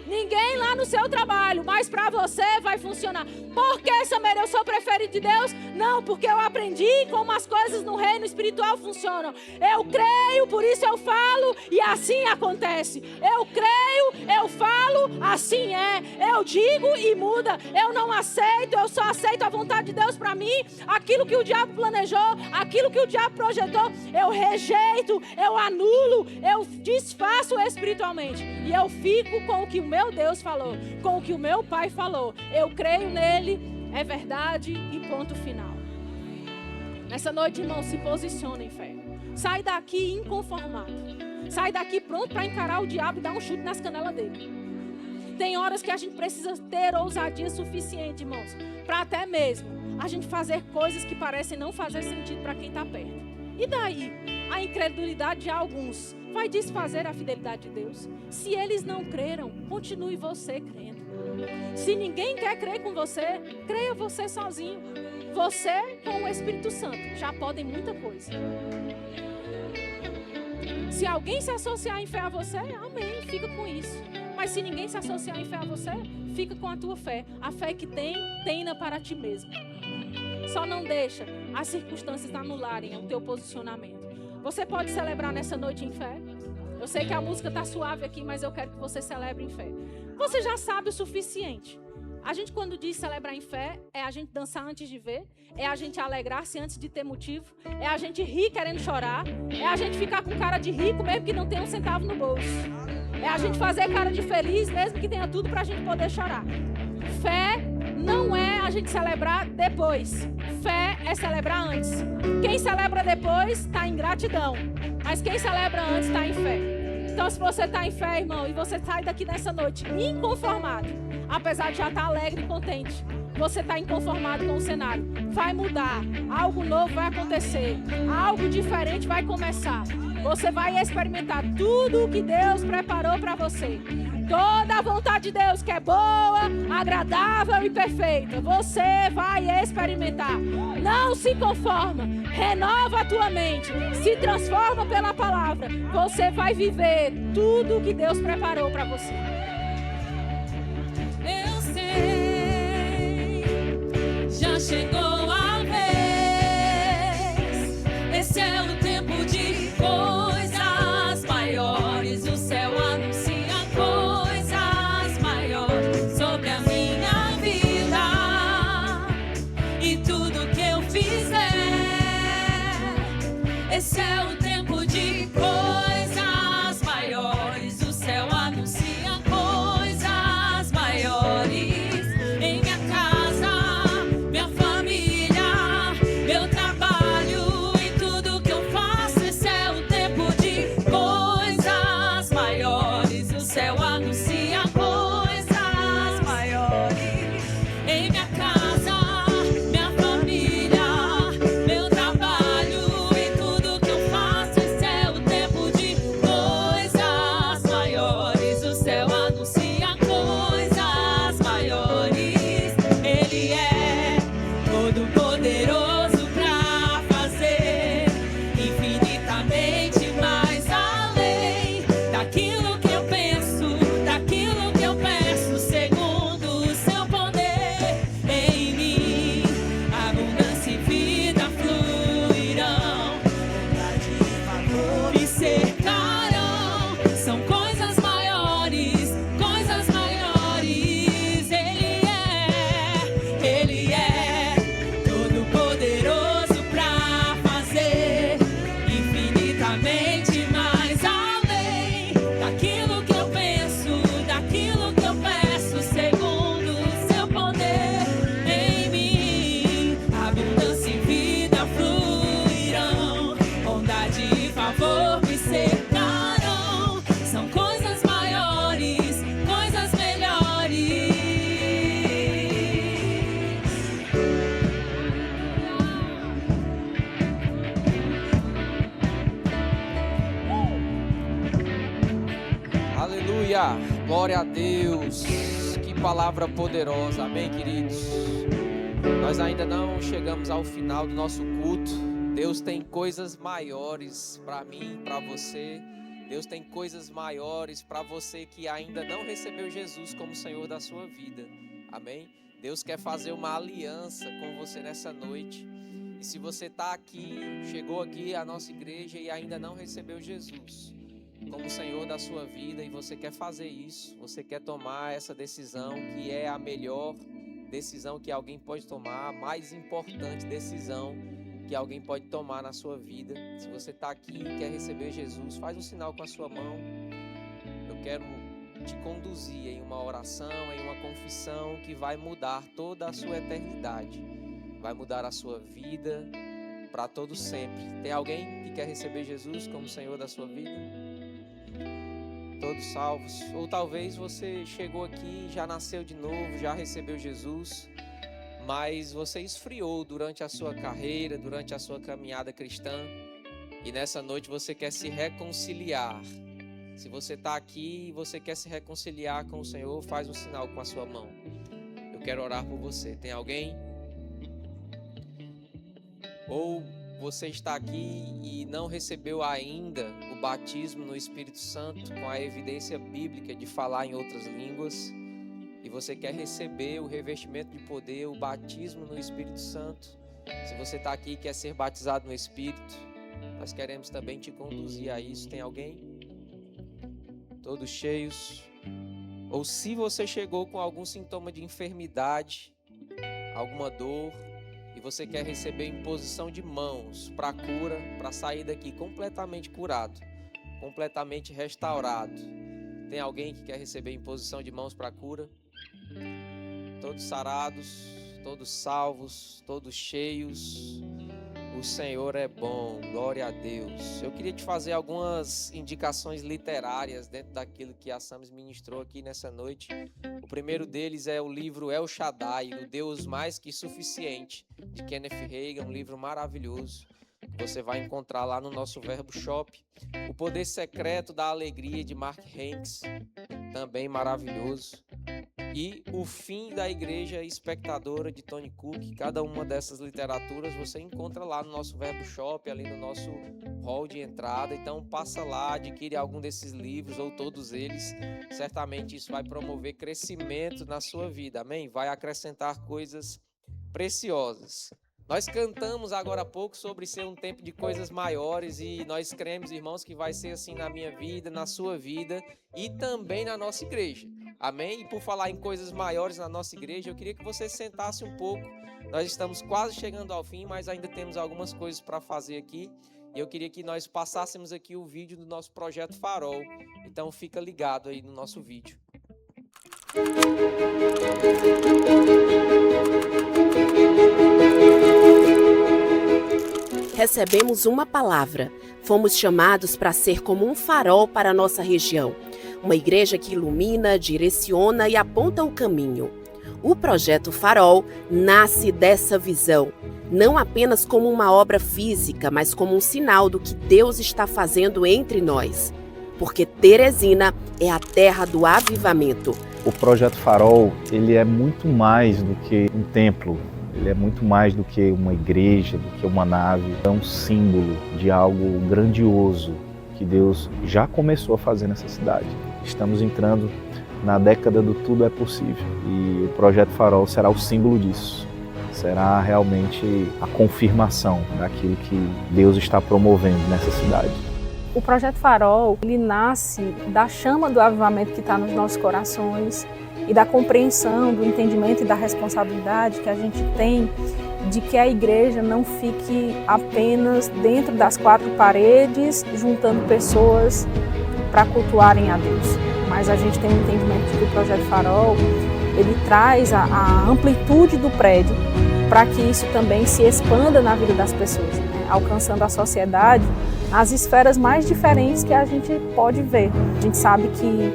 Ninguém lá no seu trabalho, mas para você vai funcionar. Por que, Samir, eu sou preferido de Deus? Não, porque eu aprendi como as coisas no reino espiritual funcionam. Eu creio, por isso eu falo e assim acontece. Eu creio, eu falo, assim é. Eu digo e muda. Eu não aceito, eu só aceito a vontade de Deus para mim. Aquilo que o diabo planejou, aquilo que o diabo projetou, eu rejeito, eu anulo, eu desfaço espiritualmente. E eu fico com o que o meu Deus falou, com o que o meu Pai falou. Eu creio nele, é verdade e ponto final. Nessa noite, irmão, se posiciona em fé. Sai daqui inconformado. Sai daqui pronto para encarar o diabo e dar um chute nas canelas dele. Tem horas que a gente precisa ter ousadia suficiente, irmãos, para até mesmo a gente fazer coisas que parecem não fazer sentido para quem está perto. E daí? A incredulidade de alguns vai desfazer a fidelidade de Deus? Se eles não creram, continue você crendo. Se ninguém quer crer com você, creia você sozinho. Você com o Espírito Santo já podem muita coisa. Se alguém se associar em fé a você, amém, fica com isso. Mas se ninguém se associar em fé a você, fica com a tua fé. A fé que tenha para ti mesmo. Só não deixa as circunstâncias anularem o teu posicionamento. Você pode celebrar nessa noite em fé? Eu sei que a música está suave aqui, mas eu quero que você celebre em fé. Você já sabe o suficiente. A gente, quando diz celebrar em fé, é a gente dançar antes de ver, é a gente alegrar-se antes de ter motivo, é a gente rir querendo chorar, é a gente ficar com cara de rico mesmo que não tenha um centavo no bolso. É a gente fazer cara de feliz mesmo que tenha tudo para a gente poder chorar. Fé não é a gente celebrar depois. Fé é celebrar antes. Quem celebra depois está em gratidão, mas quem celebra antes está em fé. Então, se você está em fé, irmão, e você sai daqui nessa noite inconformado, apesar de já estar alegre e contente, você está inconformado com o cenário, vai mudar, algo novo vai acontecer, algo diferente vai começar. Você vai experimentar tudo o que Deus preparou para você. Toda a vontade de Deus que é boa, agradável e perfeita, você vai experimentar. Não se conforma, renova a tua mente, se transforma pela palavra. Você vai viver tudo o que Deus preparou para você. Eu sei, já chegou a vez. Esse é o tempo de coisas maiores. O céu anuncia coisas maiores sobre a minha vida e tudo que eu fizer. Esse é o tempo de coisas maiores. O céu anuncia coisas maiores. Em minha casa, minha família, meu trabalho e tudo que eu faço. Esse é o tempo de coisas maiores. O céu anuncia coisas maiores. Em minha casa, minha família, meu trabalho e tudo que eu faço. Esse é o tempo de coisas maiores. O céu anuncia coisas maiores. Ele é todo poderoso pra fazer infinitamente mais além daquilo que eu penso, daquilo que eu peço, segundo o seu poder em mim. Abundância e vida fluirão, bondade e favor me cercarão. São coisas maiores, coisas maiores. Ele é todo poderoso pra fazer infinitamente mais além daquilo que eu penso, daquilo que eu peço, segundo o seu poder em mim. Abundância e vida fluirão, bondade e favor me cercarão. São coisas maiores, coisas melhores. Aleluia, glória a Deus, que palavra poderosa, amém, queridos? Nós ainda não chegamos ao final do nosso culto. Deus tem coisas maiores para mim, para você, Deus tem coisas maiores para você que ainda não recebeu Jesus como Senhor da sua vida. Amém? Deus quer fazer uma aliança com você nessa noite. E se você está aqui, chegou aqui à nossa igreja e ainda não recebeu Jesus como Senhor da sua vida, e você quer fazer isso, você quer tomar essa decisão que é a melhor decisão que alguém pode tomar, a mais importante decisão que alguém pode tomar na sua vida. Se você está aqui e quer receber Jesus, faz um sinal com a sua mão. Eu quero te conduzir em uma oração, em uma confissão que vai mudar toda a sua eternidade, vai mudar a sua vida para todo sempre. Tem alguém que quer receber Jesus como Senhor da sua vida? Todos salvos? Ou talvez você chegou aqui, já nasceu de novo, já recebeu Jesus, mas você esfriou durante a sua carreira, durante a sua caminhada cristã, e nessa noite você quer se reconciliar. Se você está aqui e você quer se reconciliar com o Senhor, faz um sinal com a sua mão. Eu quero orar por você. Tem alguém? Ou você está aqui e não recebeu ainda o batismo no Espírito Santo com a evidência bíblica de falar em outras línguas, e você quer receber o revestimento de poder, o batismo no Espírito Santo. Se você está aqui e quer ser batizado no Espírito, nós queremos também te conduzir a isso. Tem alguém? Todos cheios? Ou se você chegou com algum sintoma de enfermidade, alguma dor, e você quer receber imposição de mãos para cura, para sair daqui completamente curado, completamente restaurado. Tem alguém que quer receber imposição de mãos para cura? Todos sarados, todos salvos, todos cheios. O Senhor é bom, glória a Deus. Eu queria te fazer algumas indicações literárias dentro daquilo que a Samis ministrou aqui nessa noite. O primeiro deles é o livro El Shaddai, o Deus Mais Que Suficiente, de Kenneth Hagin, um livro maravilhoso que você vai encontrar lá no nosso Verbo Shop. O Poder Secreto da Alegria, de Mark Hanks, também maravilhoso. E O Fim da Igreja Espectadora, de Tony Cook. Cada uma dessas literaturas você encontra lá no nosso Verbo Shop, ali no nosso hall de entrada. Então passa lá, adquire algum desses livros ou todos eles. Certamente isso vai promover crescimento na sua vida, amém? Vai acrescentar coisas preciosas. Nós cantamos agora há pouco sobre ser um tempo de coisas maiores, e nós cremos, irmãos, que vai ser assim na minha vida, na sua vida e também na nossa igreja. Amém? E por falar em coisas maiores na nossa igreja, eu queria que você sentasse um pouco. Nós estamos quase chegando ao fim, mas ainda temos algumas coisas para fazer aqui. E eu queria que nós passássemos aqui o vídeo do nosso Projeto Farol. Então fica ligado aí no nosso vídeo. Recebemos uma palavra. Fomos chamados para ser como um farol para a nossa região. Uma igreja que ilumina, direciona e aponta o caminho. O Projeto Farol nasce dessa visão, não apenas como uma obra física, mas como um sinal do que Deus está fazendo entre nós. Porque Teresina é a terra do avivamento. O Projeto Farol, ele é muito mais do que um templo. Ele é muito mais do que uma igreja, do que uma nave. É um símbolo de algo grandioso que Deus já começou a fazer nessa cidade. Estamos entrando na década do tudo é possível. E o Projeto Farol será o símbolo disso. Será realmente a confirmação daquilo que Deus está promovendo nessa cidade. O Projeto Farol, ele nasce da chama do avivamento que está nos nossos corações e da compreensão, do entendimento e da responsabilidade que a gente tem de que a igreja não fique apenas dentro das quatro paredes, juntando pessoas para cultuarem a Deus. Mas a gente tem um entendimento de que o Projeto Farol, ele traz a amplitude do prédio para que isso também se expanda na vida das pessoas, né? Alcançando a sociedade nas esferas mais diferentes que a gente pode ver. A gente sabe que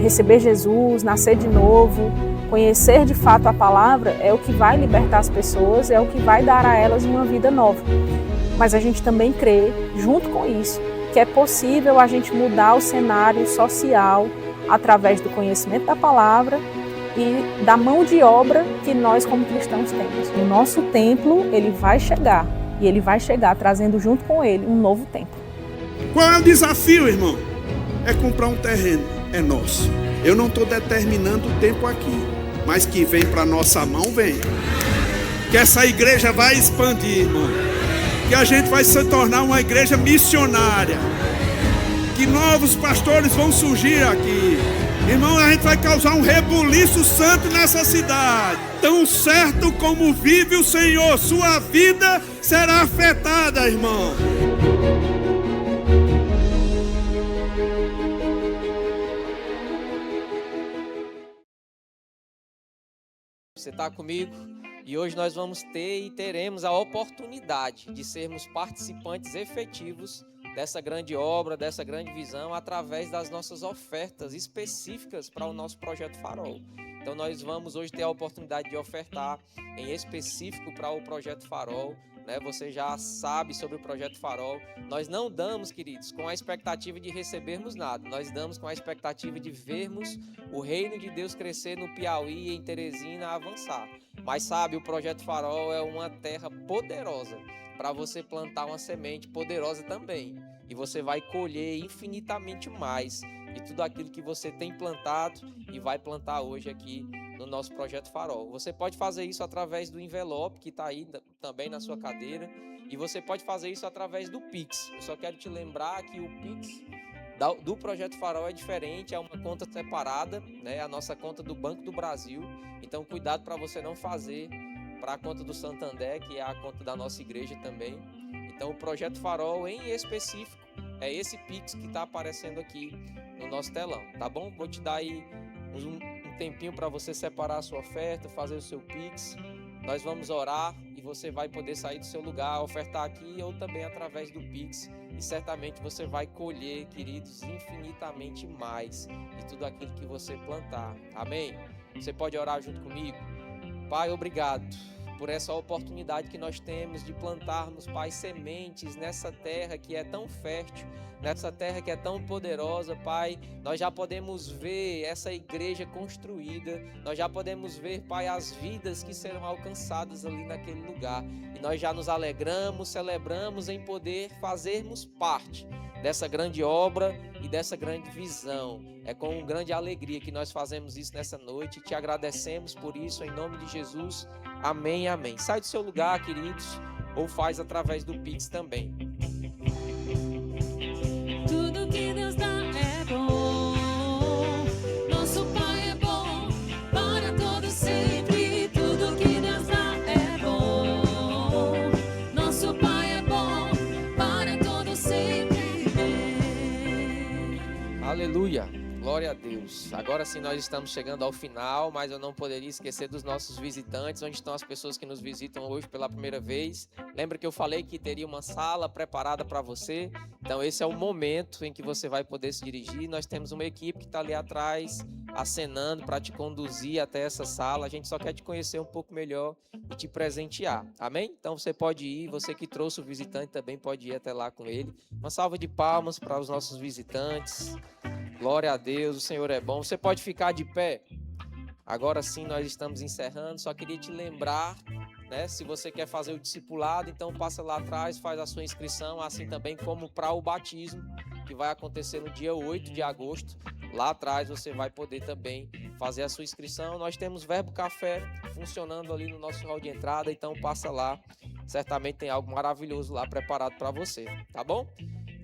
receber Jesus, nascer de novo, conhecer de fato a palavra é o que vai libertar as pessoas, é o que vai dar a elas uma vida nova. Mas a gente também crê, junto com isso, que é possível a gente mudar o cenário social através do conhecimento da palavra e da mão de obra que nós como cristãos temos. O nosso templo, ele vai chegar, e ele vai chegar trazendo junto com ele um novo templo. Qual é o desafio, irmão? é comprar um terreno, é nosso. Eu não estou determinando o tempo aqui, mas que vem para nossa mão, vem. Que essa igreja vai expandir, irmão. Que a gente vai se tornar uma igreja missionária. Que novos pastores vão surgir aqui. Irmão, a gente vai causar um rebuliço santo nessa cidade. Tão certo como vive o Senhor, sua vida será afetada, irmão. Você está comigo? E hoje nós vamos ter e teremos a oportunidade de sermos participantes efetivos dessa grande obra, dessa grande visão, através das nossas ofertas específicas para o nosso Projeto Farol. Então nós vamos hoje ter a oportunidade de ofertar em específico para o Projeto Farol, né? Você já sabe sobre o Projeto Farol. Nós não damos, queridos, com a expectativa de recebermos nada. Nós damos com a expectativa de vermos o reino de Deus crescer no Piauí e em Teresina avançar. Mas sabe, o Projeto Farol é uma terra poderosa para você plantar uma semente poderosa também. E você vai colher infinitamente mais de tudo aquilo que você tem plantado e vai plantar hoje aqui no nosso Projeto Farol. Você pode fazer isso através do envelope que está aí também na sua cadeira. E você pode fazer isso através do Pix. Eu só quero te lembrar que o Pix do Projeto Farol é diferente, é uma conta separada, né? A nossa conta do Banco do Brasil. Então cuidado para você não fazer para a conta do Santander, que é a conta da nossa igreja também. Então o Projeto Farol em específico é esse Pix que está aparecendo aqui no nosso telão, tá bom? Vou te dar aí um tempinho para você separar a sua oferta, fazer o seu Pix. Nós vamos orar e você vai poder sair do seu lugar, ofertar aqui ou também através do Pix. E certamente você vai colher, queridos, infinitamente mais de tudo aquilo que você plantar. Amém? Você pode orar junto comigo? Pai, obrigado por essa oportunidade que nós temos de plantarmos, Pai, sementes nessa terra que é tão fértil, nessa terra que é tão poderosa, Pai. Nós já podemos ver essa igreja construída, nós já podemos ver, Pai, as vidas que serão alcançadas ali naquele lugar. E nós já nos alegramos, celebramos em poder fazermos parte dessa grande obra e dessa grande visão. É com grande alegria que nós fazemos isso nessa noite. Te agradecemos por isso, em nome de Jesus. Amém, amém. Sai do seu lugar, queridos, ou faz através do Pix também. Tudo que Deus dá é bom. Nosso Pai é bom para todo sempre. Tudo que Deus dá é bom. Nosso Pai é bom para todo sempre. Aleluia. Glória a Deus. Agora sim nós estamos chegando ao final, mas eu não poderia esquecer dos nossos visitantes. Onde estão as pessoas que nos visitam hoje pela primeira vez? Lembra que eu falei que teria uma sala preparada para você? Então esse é o momento em que você vai poder se dirigir. Nós temos uma equipe que está ali atrás, acenando para te conduzir até essa sala. A gente só quer te conhecer um pouco melhor e te presentear. Amém? Então você pode ir, você que trouxe o visitante também pode ir até lá com ele. Uma salva de palmas para os nossos visitantes. Glória a Deus, o Senhor é bom. Você pode ficar de pé. Agora sim nós estamos encerrando. Só queria te lembrar, né? Se você quer fazer o discipulado, então passa lá atrás, faz a sua inscrição, assim também como para o batismo, que vai acontecer no dia 8 de agosto. Lá atrás você vai poder também fazer a sua inscrição. Nós temos Verbo Café funcionando ali no nosso hall de entrada, então passa lá. Certamente tem algo maravilhoso lá preparado para você, tá bom?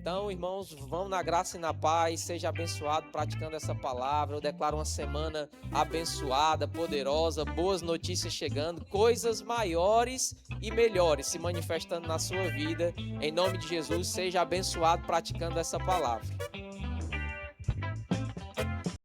Então, irmãos, vão na graça e na paz, seja abençoado praticando essa palavra. Eu declaro uma semana abençoada, poderosa, boas notícias chegando, coisas maiores e melhores se manifestando na sua vida. Em nome de Jesus, seja abençoado praticando essa palavra.